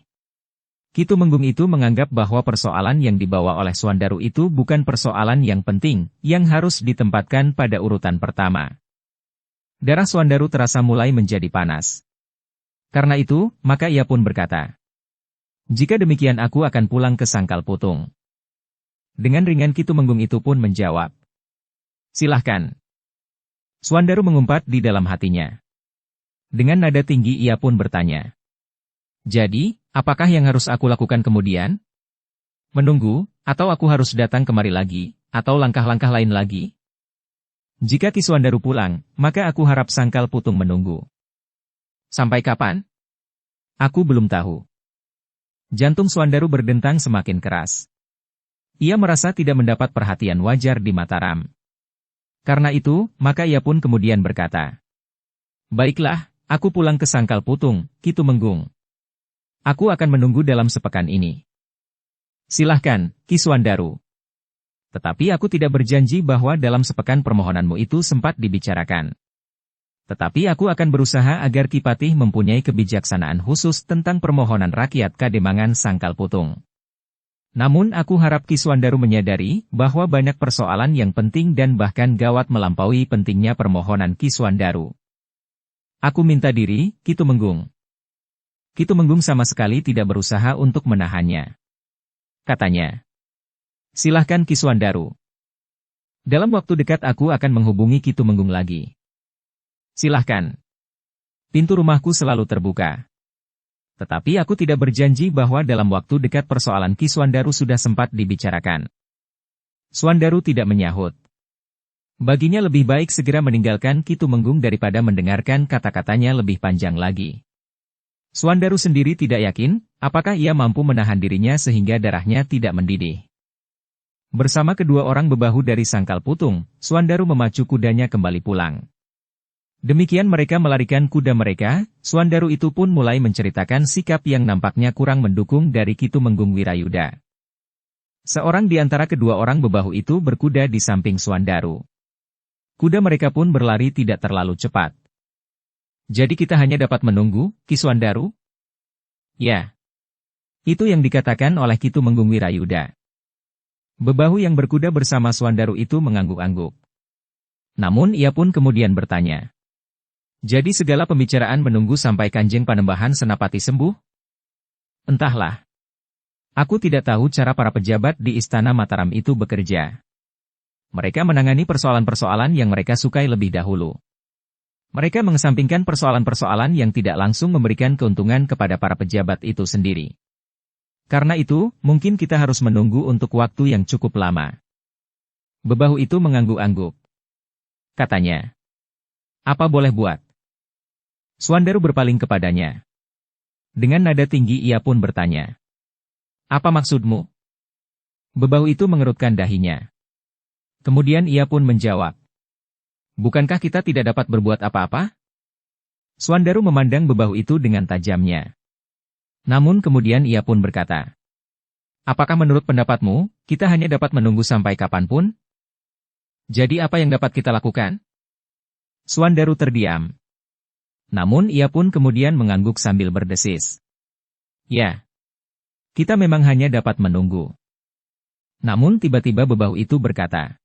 Ki Tumenggung itu menganggap bahwa persoalan yang dibawa oleh Suwandaru itu bukan persoalan yang penting, yang harus ditempatkan pada urutan pertama. Darah Suwandaru terasa mulai menjadi panas. Karena itu, maka ia pun berkata, "Jika demikian aku akan pulang ke Sangkal Putung." Dengan ringan Ki Tumenggung itu pun menjawab, "Silahkan." Suwandaru mengumpat di dalam hatinya. Dengan nada tinggi ia pun bertanya, "Jadi, apakah yang harus aku lakukan kemudian? Menunggu, atau aku harus datang kemari lagi, atau langkah-langkah lain lagi? Jika Ki Suwandaru pulang, maka aku harap Sangkal Putung menunggu. Sampai kapan? Aku belum tahu." Jantung Suwandaru berdentang semakin keras. Ia merasa tidak mendapat perhatian wajar di Mataram. Karena itu, maka ia pun kemudian berkata, "Baiklah, aku pulang ke Sangkal Putung, Ki Tumenggung. Aku akan menunggu dalam sepekan ini." "Silahkan, Ki Suwandaru. Tetapi aku tidak berjanji bahwa dalam sepekan permohonanmu itu sempat dibicarakan. Tetapi aku akan berusaha agar Ki Patih mempunyai kebijaksanaan khusus tentang permohonan rakyat Kademangan Sangkal Putung. Namun aku harap Ki Suwandaru menyadari bahwa banyak persoalan yang penting dan bahkan gawat melampaui pentingnya permohonan Ki Suwandaru. Aku minta diri, Ki Tumenggung." Ki Tumenggung sama sekali tidak berusaha untuk menahannya. Katanya, "Silahkan Ki Suwandaru. Dalam waktu dekat aku akan menghubungi Ki Tumenggung lagi. Silahkan. Pintu rumahku selalu terbuka. Tetapi aku tidak berjanji bahwa dalam waktu dekat persoalan Ki Suwandaru sudah sempat dibicarakan." Suwandaru tidak menyahut. Baginya lebih baik segera meninggalkan Ki Tumenggung daripada mendengarkan kata-katanya lebih panjang lagi. Suwandaru sendiri tidak yakin, apakah ia mampu menahan dirinya sehingga darahnya tidak mendidih. Bersama kedua orang bebahu dari Sangkal Putung, Suwandaru memacu kudanya kembali pulang. Demikian mereka melarikan kuda mereka, Suwandaru itu pun mulai menceritakan sikap yang nampaknya kurang mendukung dari Ki Tumenggung Wirayuda. Seorang di antara kedua orang bebahu itu berkuda di samping Suwandaru. Kuda mereka pun berlari tidak terlalu cepat. "Jadi kita hanya dapat menunggu, Ki Suwandaru?" "Ya." Itu yang dikatakan oleh Ki Tumenggung Wirayuda. Bebahu yang berkuda bersama Suwandaru itu mengangguk-angguk. Namun ia pun kemudian bertanya, "Jadi segala pembicaraan menunggu sampai Kanjeng Panembahan Senapati sembuh?" "Entahlah. Aku tidak tahu cara para pejabat di Istana Mataram itu bekerja. Mereka menangani persoalan-persoalan yang mereka sukai lebih dahulu. Mereka mengesampingkan persoalan-persoalan yang tidak langsung memberikan keuntungan kepada para pejabat itu sendiri. Karena itu, mungkin kita harus menunggu untuk waktu yang cukup lama." Bebahu itu mengangguk-angguk. Katanya, "Apa boleh buat?" Suwandaru berpaling kepadanya. Dengan nada tinggi ia pun bertanya, "Apa maksudmu?" Bebahu itu mengerutkan dahinya. Kemudian ia pun menjawab, "Bukankah kita tidak dapat berbuat apa-apa?" Suwandaru memandang bebahu itu dengan tajamnya. Namun kemudian ia pun berkata, apakah menurut pendapatmu, kita hanya dapat menunggu sampai kapanpun? Jadi apa yang dapat kita lakukan? Suandaru terdiam. Namun ia pun kemudian mengangguk sambil berdesis. Ya, kita memang hanya dapat menunggu. Namun tiba-tiba bebahu itu berkata,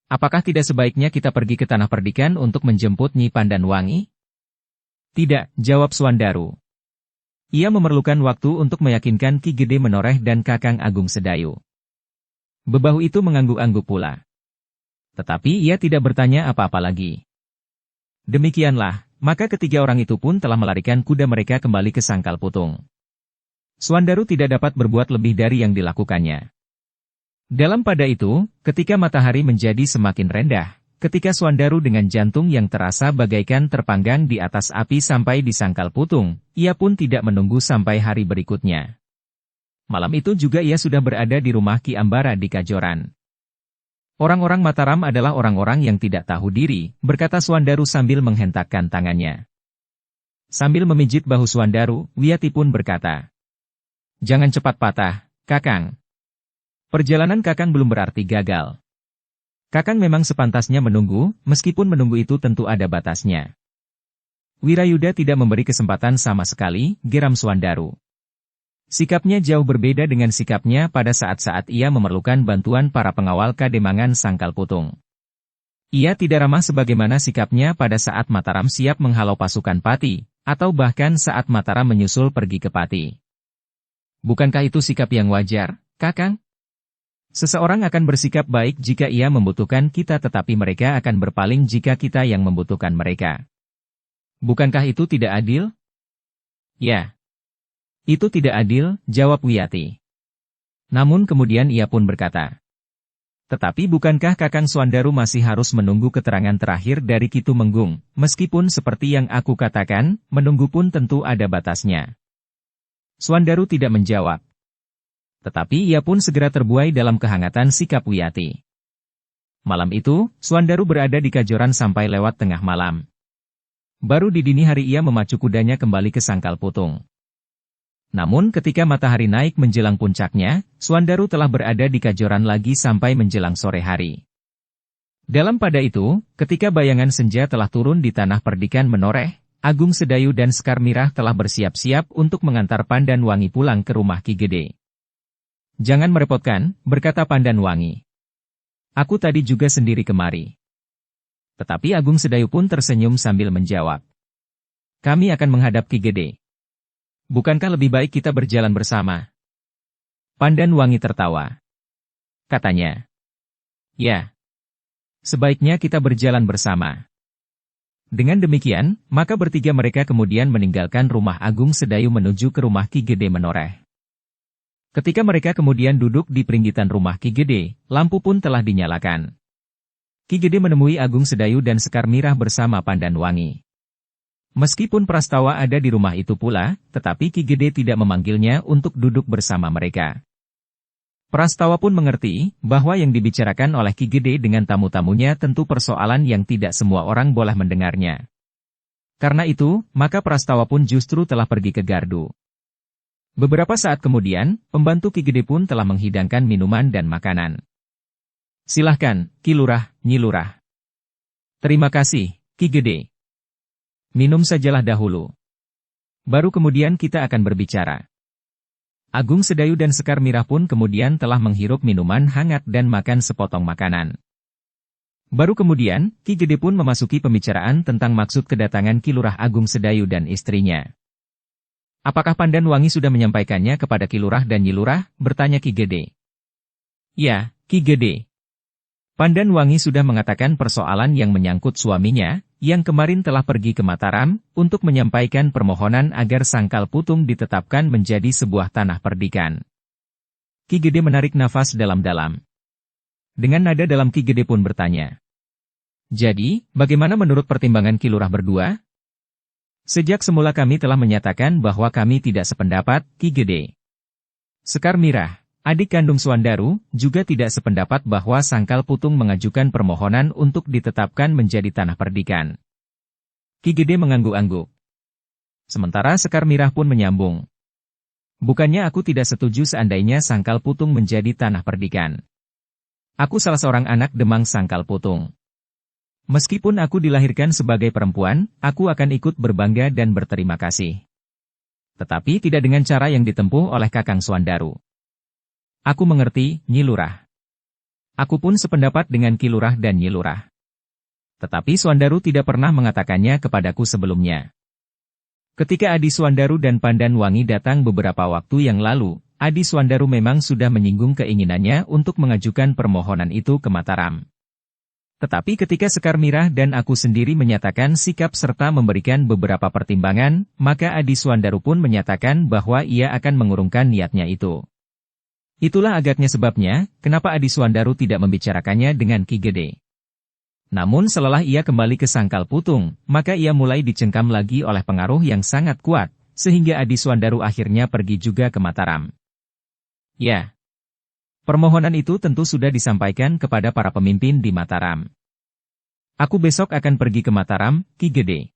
apakah tidak sebaiknya kita pergi ke Tanah Perdikan untuk menjemput Nyi Pandanwangi? Tidak, jawab Suandaru. Ia memerlukan waktu untuk meyakinkan Ki Gede Menoreh dan Kakang Agung Sedayu. Bebahu itu mengangguk-angguk pula. Tetapi ia tidak bertanya apa-apa lagi. Demikianlah, maka ketiga orang itu pun telah melarikan kuda mereka kembali ke Sangkal Putung. Suandaru tidak dapat berbuat lebih dari yang dilakukannya. Dalam pada itu, ketika matahari menjadi semakin rendah, ketika Suandaru dengan jantung yang terasa bagaikan terpanggang di atas api sampai di Sangkal Putung, ia pun tidak menunggu sampai hari berikutnya. Malam itu juga ia sudah berada di rumah Ki Ambara di Kajoran. Orang-orang Mataram adalah orang-orang yang tidak tahu diri, berkata Suandaru sambil menghentakkan tangannya. Sambil memijit bahu Suandaru, Wiyati pun berkata, jangan cepat patah, Kakang. Perjalanan Kakang belum berarti gagal. Kakang memang sepantasnya menunggu, meskipun menunggu itu tentu ada batasnya. Wirayuda tidak memberi kesempatan sama sekali, geram Suandaru. Sikapnya jauh berbeda dengan sikapnya pada saat-saat ia memerlukan bantuan para pengawal Kademangan Sangkal Putung. Ia tidak ramah sebagaimana sikapnya pada saat Mataram siap menghalau pasukan Pati, atau bahkan saat Mataram menyusul pergi ke Pati. Bukankah itu sikap yang wajar, Kakang? Seseorang akan bersikap baik jika ia membutuhkan kita tetapi mereka akan berpaling jika kita yang membutuhkan mereka. Bukankah itu tidak adil? Ya. Itu tidak adil, jawab Wiyati. Namun kemudian ia pun berkata, tetapi bukankah Kakang Suandaru masih harus menunggu keterangan terakhir dari Ki Tumenggung, meskipun seperti yang aku katakan, menunggu pun tentu ada batasnya. Suandaru tidak menjawab. Tetapi ia pun segera terbuai dalam kehangatan sikap Wiyati. Malam itu, Suandaru berada di Kajoran sampai lewat tengah malam. Baru di dini hari ia memacu kudanya kembali ke Sangkal Putung. Namun ketika matahari naik menjelang puncaknya, Suandaru telah berada di Kajoran lagi sampai menjelang sore hari. Dalam pada itu, ketika bayangan senja telah turun di Tanah Perdikan Menoreh, Agung Sedayu dan Sekar Mirah telah bersiap-siap untuk mengantar Pandanwangi pulang ke rumah Ki Gede. Jangan merepotkan, berkata Pandanwangi. Aku tadi juga sendiri kemari. Tetapi Agung Sedayu pun tersenyum sambil menjawab. Kami akan menghadap Ki Gede. Bukankah lebih baik kita berjalan bersama? Pandanwangi tertawa. Katanya. Ya. Sebaiknya kita berjalan bersama. Dengan demikian, maka bertiga mereka kemudian meninggalkan rumah Agung Sedayu menuju ke rumah Ki Gede Menoreh. Ketika mereka kemudian duduk di peringgitan rumah Ki Gede, lampu pun telah dinyalakan. Ki Gede menemui Agung Sedayu dan Sekar Mirah bersama Pandanwangi. Meskipun Prastawa ada di rumah itu pula, tetapi Ki Gede tidak memanggilnya untuk duduk bersama mereka. Prastawa pun mengerti bahwa yang dibicarakan oleh Ki Gede dengan tamu-tamunya tentu persoalan yang tidak semua orang boleh mendengarnya. Karena itu, maka Prastawa pun justru telah pergi ke gardu. Beberapa saat kemudian, pembantu Ki Gede pun telah menghidangkan minuman dan makanan. Silahkan, Ki Lurah, Nyi Lurah. Terima kasih, Ki Gede. Minum sajalah dahulu. Baru kemudian kita akan berbicara. Agung Sedayu dan Sekar Mirah pun kemudian telah menghirup minuman hangat dan makan sepotong makanan. Baru kemudian, Ki Gede pun memasuki pembicaraan tentang maksud kedatangan Ki Lurah Agung Sedayu dan istrinya. Apakah Pandanwangi sudah menyampaikannya kepada Ki Lurah dan Nyi Lurah? Bertanya Ki Gede. Ya, Ki Gede. Pandanwangi sudah mengatakan persoalan yang menyangkut suaminya, yang kemarin telah pergi ke Mataram, untuk menyampaikan permohonan agar Sangkal Putung ditetapkan menjadi sebuah tanah perdikan. Ki Gede menarik nafas dalam-dalam. Dengan nada dalam Ki Gede pun bertanya. Jadi, bagaimana menurut pertimbangan Ki Lurah berdua? Sejak semula kami telah menyatakan bahwa kami tidak sependapat, Ki Gede. Sekar Mirah, adik kandung Suandaru, juga tidak sependapat bahwa Sangkal Putung mengajukan permohonan untuk ditetapkan menjadi tanah perdikan. Ki Gede mengangguk-angguk. Sementara Sekar Mirah pun menyambung. Bukannya aku tidak setuju seandainya Sangkal Putung menjadi tanah perdikan. Aku salah seorang anak Demang Sangkal Putung. Meskipun aku dilahirkan sebagai perempuan, aku akan ikut berbangga dan berterima kasih. Tetapi tidak dengan cara yang ditempuh oleh Kakang Suandaru. Aku mengerti, Nyi Lurah. Aku pun sependapat dengan Ki Lurah dan Nyi Lurah. Tetapi Suandaru tidak pernah mengatakannya kepadaku sebelumnya. Ketika Adi Suandaru dan Pandan Wangi datang beberapa waktu yang lalu, Adi Suandaru memang sudah menyinggung keinginannya untuk mengajukan permohonan itu ke Mataram. Tetapi ketika Sekar Mirah dan aku sendiri menyatakan sikap serta memberikan beberapa pertimbangan, maka Adi Suandaru pun menyatakan bahwa ia akan mengurungkan niatnya itu. Itulah agaknya sebabnya, kenapa Adi Suandaru tidak membicarakannya dengan Ki Gede. Namun setelah ia kembali ke Sangkal Putung, maka ia mulai dicengkam lagi oleh pengaruh yang sangat kuat, sehingga Adi Suandaru akhirnya pergi juga ke Mataram. Ya. Permohonan itu tentu sudah disampaikan kepada para pemimpin di Mataram. Aku besok akan pergi ke Mataram, Ki Gede.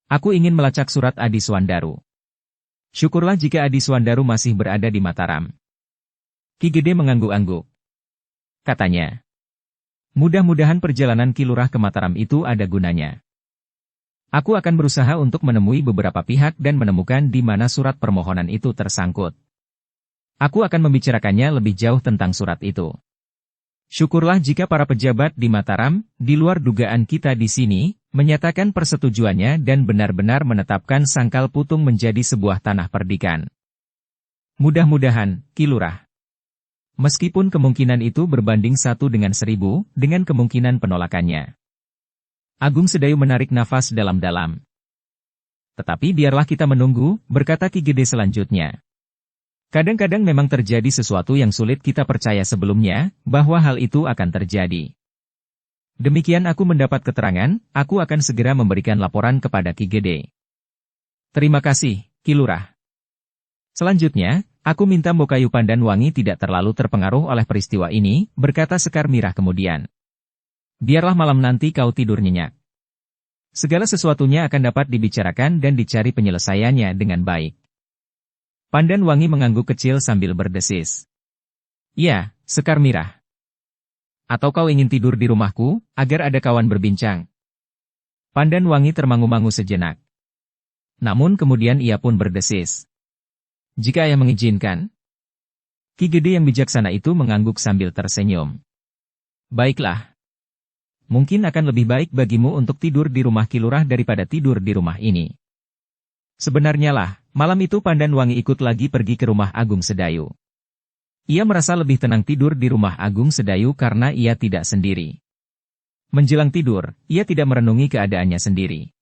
Aku ingin melacak surat Adi Suandaru. Syukurlah jika Adi Suandaru masih berada di Mataram. Ki Gede mengangguk-angguk. Katanya. Mudah-mudahan perjalanan Ki Lurah ke Mataram itu ada gunanya. Aku akan berusaha untuk menemui beberapa pihak dan menemukan di mana surat permohonan itu tersangkut. Aku akan membicarakannya lebih jauh tentang surat itu. Syukurlah jika para pejabat di Mataram, di luar dugaan kita di sini, menyatakan persetujuannya dan benar-benar menetapkan Sangkal Putung menjadi sebuah tanah perdikan. Mudah-mudahan, Ki Lurah. Meskipun kemungkinan itu berbanding 1/1000, dengan kemungkinan penolakannya. Agung Sedayu menarik nafas dalam-dalam. Tetapi biarlah kita menunggu, berkata Ki Gede selanjutnya. Kadang-kadang memang terjadi sesuatu yang sulit kita percaya sebelumnya, bahwa hal itu akan terjadi. Demikian aku mendapat keterangan, aku akan segera memberikan laporan kepada Ki Gede. Terima kasih, Ki Lurah. Selanjutnya, aku minta Mbokayu Pandan Wangi tidak terlalu terpengaruh oleh peristiwa ini, berkata Sekar Mirah kemudian. Biarlah malam nanti kau tidur nyenyak. Segala sesuatunya akan dapat dibicarakan dan dicari penyelesaiannya dengan baik. Pandan Wangi mengangguk kecil sambil berdesis. Ya, Sekar Mirah. Atau kau ingin tidur di rumahku, agar ada kawan berbincang? Pandan Wangi termangu-mangu sejenak. Namun kemudian ia pun berdesis. Jika ayah mengizinkan. Ki Gede yang bijaksana itu mengangguk sambil tersenyum. Baiklah. Mungkin akan lebih baik bagimu untuk tidur di rumah Ki Lurah daripada tidur di rumah ini. Sebenarnya lah, malam itu Pandan Wangi ikut lagi pergi ke rumah Agung Sedayu. Ia merasa lebih tenang tidur di rumah Agung Sedayu karena ia tidak sendiri. Menjelang tidur, ia tidak merenungi keadaannya sendiri.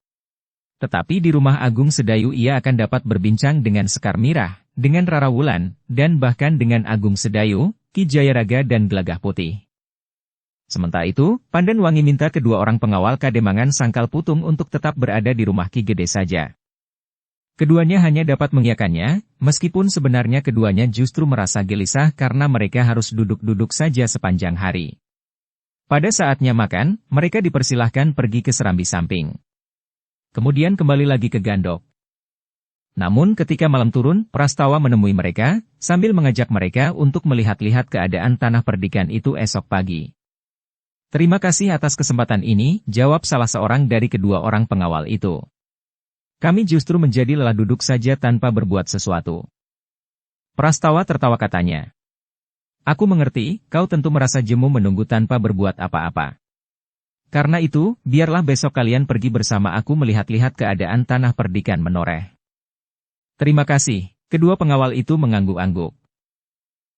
Tetapi di rumah Agung Sedayu ia akan dapat berbincang dengan Sekar Mirah, dengan Rara Wulan, dan bahkan dengan Agung Sedayu, Ki Jayaraga dan Gelagah Putih. Sementara itu, Pandan Wangi minta kedua orang pengawal Kademangan Sangkal Putung untuk tetap berada di rumah Ki Gede saja. Keduanya hanya dapat mengiyakannya, meskipun sebenarnya keduanya justru merasa gelisah karena mereka harus duduk-duduk saja sepanjang hari. Pada saatnya makan, mereka dipersilahkan pergi ke serambi samping. Kemudian kembali lagi ke Gandok. Namun ketika malam turun, Prastawa menemui mereka, sambil mengajak mereka untuk melihat-lihat keadaan tanah perdikan itu esok pagi. Terima kasih atas kesempatan ini, jawab salah seorang dari kedua orang pengawal itu. Kami justru menjadi lelah duduk saja tanpa berbuat sesuatu. Prastawa tertawa katanya. Aku mengerti, kau tentu merasa jemu menunggu tanpa berbuat apa-apa. Karena itu, biarlah besok kalian pergi bersama aku melihat-lihat keadaan tanah perdikan menoreh. Terima kasih, kedua pengawal itu mengangguk-angguk.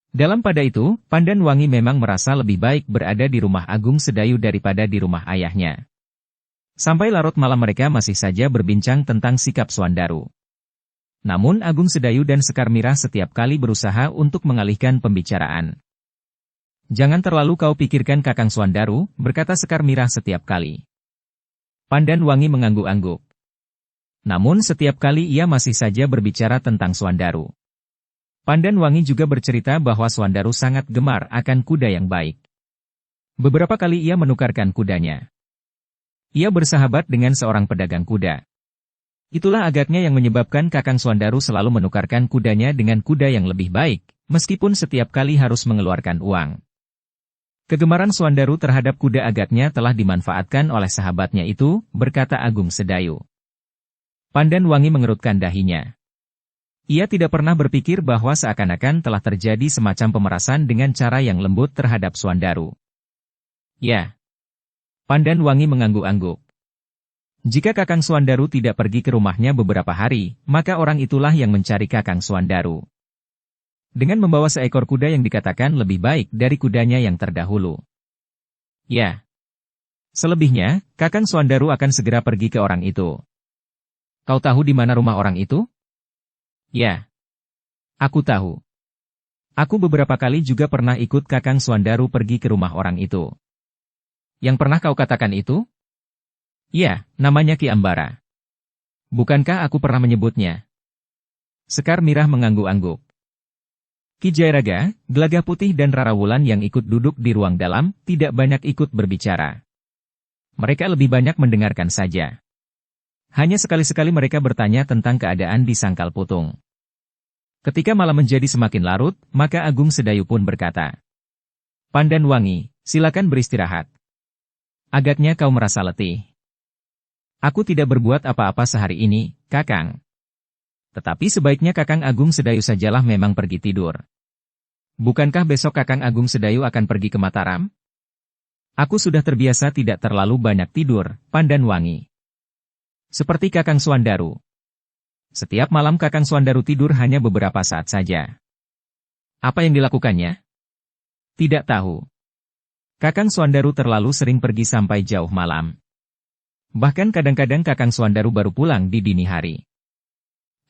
Dalam pada itu, Pandan Wangi memang merasa lebih baik berada di rumah Agung Sedayu daripada di rumah ayahnya. Sampai larut malam mereka masih saja berbincang tentang sikap Suandaru. Namun Agung Sedayu dan Sekar Mirah setiap kali berusaha untuk mengalihkan pembicaraan. Jangan terlalu kau pikirkan Kakang Suandaru, berkata Sekar Mirah setiap kali. Pandan Wangi mengangguk-angguk. Namun setiap kali ia masih saja berbicara tentang Suandaru. Pandan Wangi juga bercerita bahwa Suandaru sangat gemar akan kuda yang baik. Beberapa kali ia menukarkan kudanya. Ia bersahabat dengan seorang pedagang kuda. Itulah agaknya yang menyebabkan Kakang Swandaru selalu menukarkan kudanya dengan kuda yang lebih baik, meskipun setiap kali harus mengeluarkan uang. Kegemaran Swandaru terhadap kuda agaknya telah dimanfaatkan oleh sahabatnya itu, berkata Agung Sedayu. Pandan Wangi mengerutkan dahinya. Ia tidak pernah berpikir bahwa seakan-akan telah terjadi semacam pemerasan dengan cara yang lembut terhadap Swandaru. Ya. Pandan Wangi mengangguk-angguk. Jika Kakang Swandaru tidak pergi ke rumahnya beberapa hari, maka orang itulah yang mencari Kakang Swandaru. Dengan membawa seekor kuda yang dikatakan lebih baik dari kudanya yang terdahulu. Ya. Selebihnya, Kakang Swandaru akan segera pergi ke orang itu. Kau tahu di mana rumah orang itu? Ya. Aku tahu. Aku beberapa kali juga pernah ikut Kakang Swandaru pergi ke rumah orang itu. Yang pernah kau katakan itu? Ya, namanya Ki Ambara. Bukankah aku pernah menyebutnya? Sekar Mirah mengangguk-angguk. Ki Jayaraga, Gelagah Putih dan Rara Wulan yang ikut duduk di ruang dalam, tidak banyak ikut berbicara. Mereka lebih banyak mendengarkan saja. Hanya sekali-sekali mereka bertanya tentang keadaan di Sangkal Putung. Ketika malam menjadi semakin larut, maka Agung Sedayu pun berkata, Pandan Wangi, silakan beristirahat. Agaknya kau merasa letih. Aku tidak berbuat apa-apa sehari ini, Kakang. Tetapi sebaiknya Kakang Agung Sedayu sajalah memang pergi tidur. Bukankah besok Kakang Agung Sedayu akan pergi ke Mataram? Aku sudah terbiasa tidak terlalu banyak tidur, Pandan Wangi. Seperti Kakang Swandaru. Setiap malam Kakang Swandaru tidur hanya beberapa saat saja. Apa yang dilakukannya? Tidak tahu. Kakang Swandaru terlalu sering pergi sampai jauh malam. Bahkan kadang-kadang Kakang Swandaru baru pulang di dini hari.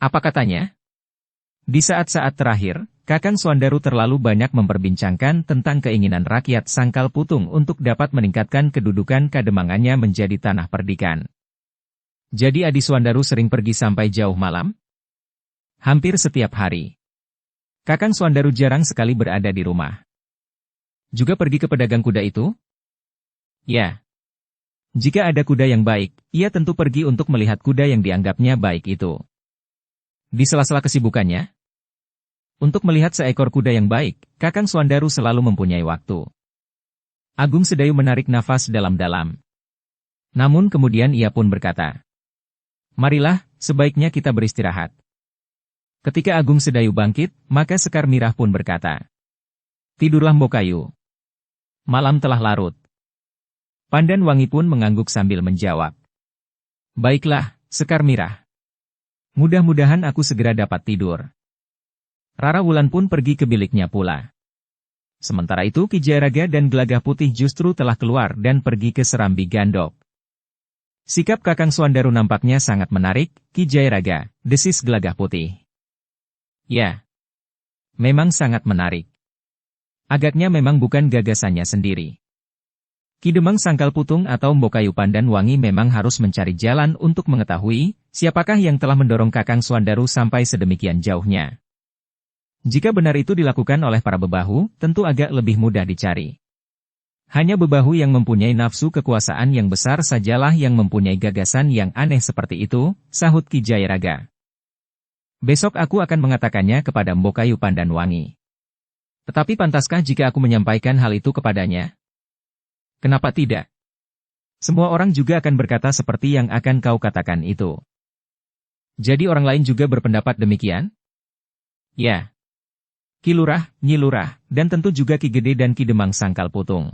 Apa katanya? Di saat-saat terakhir, Kakang Swandaru terlalu banyak memperbincangkan tentang keinginan rakyat Sangkal Putung untuk dapat meningkatkan kedudukan Kademangannya menjadi tanah perdikan. Jadi Adi Swandaru sering pergi sampai jauh malam? Hampir setiap hari. Kakang Swandaru jarang sekali berada di rumah. Juga pergi ke pedagang kuda itu? Ya. Jika ada kuda yang baik, ia tentu pergi untuk melihat kuda yang dianggapnya baik itu. Di sela-sela kesibukannya, untuk melihat seekor kuda yang baik, Kakang Swandaru selalu mempunyai waktu. Agung Sedayu menarik nafas dalam-dalam. Namun kemudian ia pun berkata, Marilah, sebaiknya kita beristirahat. Ketika Agung Sedayu bangkit, maka Sekar Mirah pun berkata, Tidurlah Mbokayu. Malam telah larut. Pandan Wangi pun mengangguk sambil menjawab. Baiklah, Sekar Mirah. Mudah-mudahan aku segera dapat tidur. Rara Wulan pun pergi ke biliknya pula. Sementara itu Ki Jayaraga dan Gelagah Putih justru telah keluar dan pergi ke Serambi Gandok. Sikap Kakang Swandaru nampaknya sangat menarik, Ki Jayaraga, desis Gelagah Putih. Ya. Memang sangat menarik. Agaknya memang bukan gagasannya sendiri. Ki Demang Sangkal Putung atau Mbokayu Pandan Wangi memang harus mencari jalan untuk mengetahui siapakah yang telah mendorong Kakang Swandaru sampai sedemikian jauhnya. Jika benar itu dilakukan oleh para bebahu, tentu agak lebih mudah dicari. Hanya bebahu yang mempunyai nafsu kekuasaan yang besar sajalah yang mempunyai gagasan yang aneh seperti itu, sahut Ki Jayaraga. Besok aku akan mengatakannya kepada Mbokayu Pandan Wangi. Tetapi pantaskah jika aku menyampaikan hal itu kepadanya? Kenapa tidak? Semua orang juga akan berkata seperti yang akan kau katakan itu. Jadi orang lain juga berpendapat demikian? Ya. Ki Lurah, Nyi Lurah, dan tentu juga Ki Gede dan Ki Demang Sangkal Putung.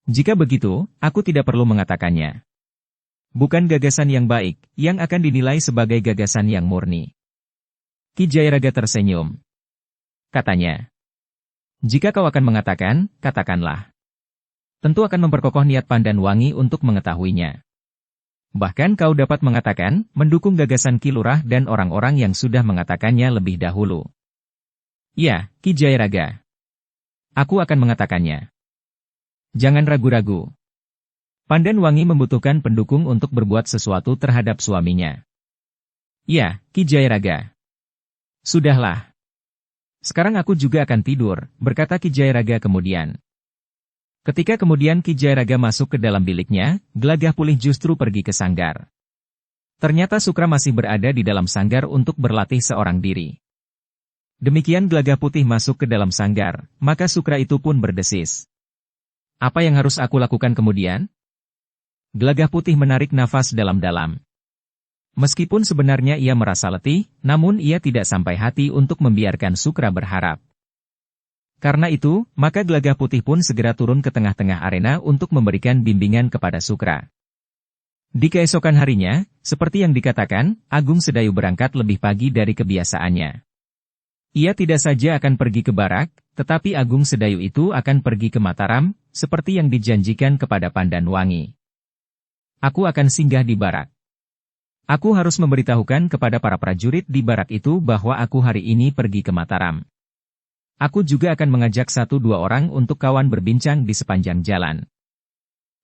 Jika begitu, aku tidak perlu mengatakannya. Bukan gagasan yang baik, yang akan dinilai sebagai gagasan yang murni. Ki Jayaraga tersenyum. Katanya. Jika kau akan mengatakan, katakanlah. Tentu akan memperkokoh niat Pandan Wangi untuk mengetahuinya. Bahkan kau dapat mengatakan, mendukung gagasan Ki Lurah dan orang-orang yang sudah mengatakannya lebih dahulu. Ya, Ki Jayaraga. Aku akan mengatakannya. Jangan ragu-ragu. Pandan Wangi membutuhkan pendukung untuk berbuat sesuatu terhadap suaminya. Ya, Ki Jayaraga. Sudahlah. Sekarang aku juga akan tidur, berkata Ki Jayaraga kemudian. Ketika kemudian Ki Jayaraga masuk ke dalam biliknya, Gelagah Pulih justru pergi ke sanggar. Ternyata Sukra masih berada di dalam sanggar untuk berlatih seorang diri. Demikian Gelagah Putih masuk ke dalam sanggar, maka Sukra itu pun berdesis. Apa yang harus aku lakukan kemudian? Gelagah Putih menarik nafas dalam-dalam. Meskipun sebenarnya ia merasa letih, namun ia tidak sampai hati untuk membiarkan Sukra berharap. Karena itu, maka Gelagah Putih pun segera turun ke tengah-tengah arena untuk memberikan bimbingan kepada Sukra. Di keesokan harinya, seperti yang dikatakan, Agung Sedayu berangkat lebih pagi dari kebiasaannya. Ia tidak saja akan pergi ke Barak, tetapi Agung Sedayu itu akan pergi ke Mataram, seperti yang dijanjikan kepada Pandan Wangi. Aku akan singgah di Barak. Aku harus memberitahukan kepada para prajurit di Barak itu bahwa aku hari ini pergi ke Mataram. Aku juga akan mengajak 1-2 orang untuk kawan berbincang di sepanjang jalan.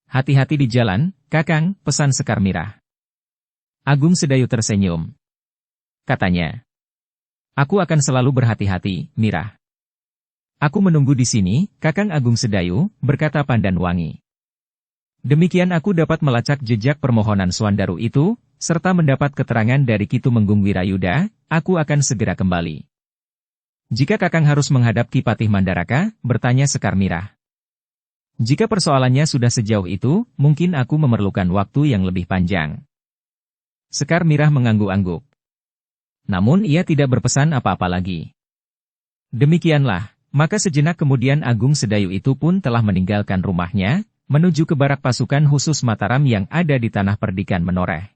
Hati-hati di jalan, Kakang, pesan Sekar Mirah. Agung Sedayu tersenyum. Katanya, aku akan selalu berhati-hati, Mirah. Aku menunggu di sini, Kakang Agung Sedayu, berkata Pandan Wangi. Demikian aku dapat melacak jejak permohonan Swandaru itu, serta mendapat keterangan dari Ki Tumenggung Wirayuda, aku akan segera kembali. Jika Kakang harus menghadap Ki Patih Mandaraka, bertanya Sekar Mirah. Jika persoalannya sudah sejauh itu, mungkin aku memerlukan waktu yang lebih panjang. Sekar Mirah mengangguk-angguk. Namun ia tidak berpesan apa-apa lagi. Demikianlah, maka sejenak kemudian Agung Sedayu itu pun telah meninggalkan rumahnya, menuju ke barak pasukan khusus Mataram yang ada di Tanah Perdikan Menoreh.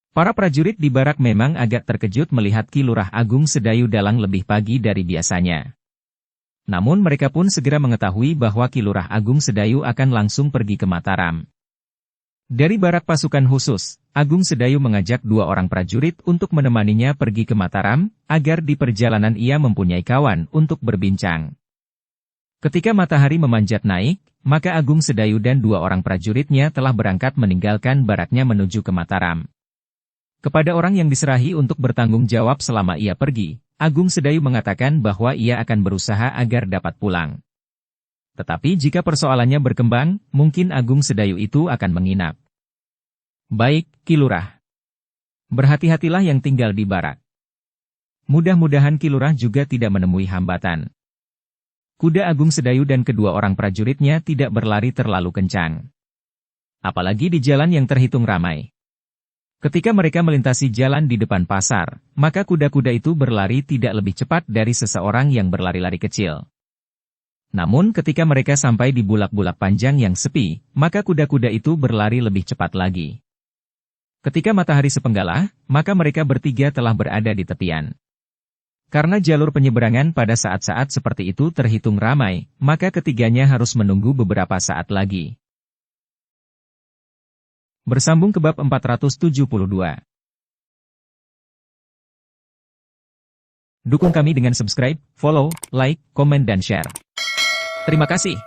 Para prajurit di barak memang agak terkejut melihat Ki Lurah Agung Sedayu dalang lebih pagi dari biasanya. Namun mereka pun segera mengetahui bahwa Ki Lurah Agung Sedayu akan langsung pergi ke Mataram. Dari barak pasukan khusus, Agung Sedayu mengajak 2 orang prajurit untuk menemaninya pergi ke Mataram, agar di perjalanan ia mempunyai kawan untuk berbincang. Ketika matahari memanjat naik, maka Agung Sedayu dan 2 orang prajuritnya telah berangkat meninggalkan baraknya menuju ke Mataram. Kepada orang yang diserahi untuk bertanggung jawab selama ia pergi, Agung Sedayu mengatakan bahwa ia akan berusaha agar dapat pulang. Tetapi jika persoalannya berkembang, mungkin Agung Sedayu itu akan menginap. Baik, Ki Lurah. Berhati-hatilah yang tinggal di barak. Mudah-mudahan Ki Lurah juga tidak menemui hambatan. Kuda Agung Sedayu dan kedua orang prajuritnya tidak berlari terlalu kencang. Apalagi di jalan yang terhitung ramai. Ketika mereka melintasi jalan di depan pasar, maka kuda-kuda itu berlari tidak lebih cepat dari seseorang yang berlari-lari kecil. Namun ketika mereka sampai di bulak-bulak panjang yang sepi, maka kuda-kuda itu berlari lebih cepat lagi. Ketika matahari sepenggalah, maka mereka bertiga telah berada di tepian. Karena jalur penyeberangan pada saat-saat seperti itu terhitung ramai, maka ketiganya harus menunggu beberapa saat lagi. Bersambung ke bab 472. Dukung kami dengan subscribe, follow, like, komen dan share. Terima kasih.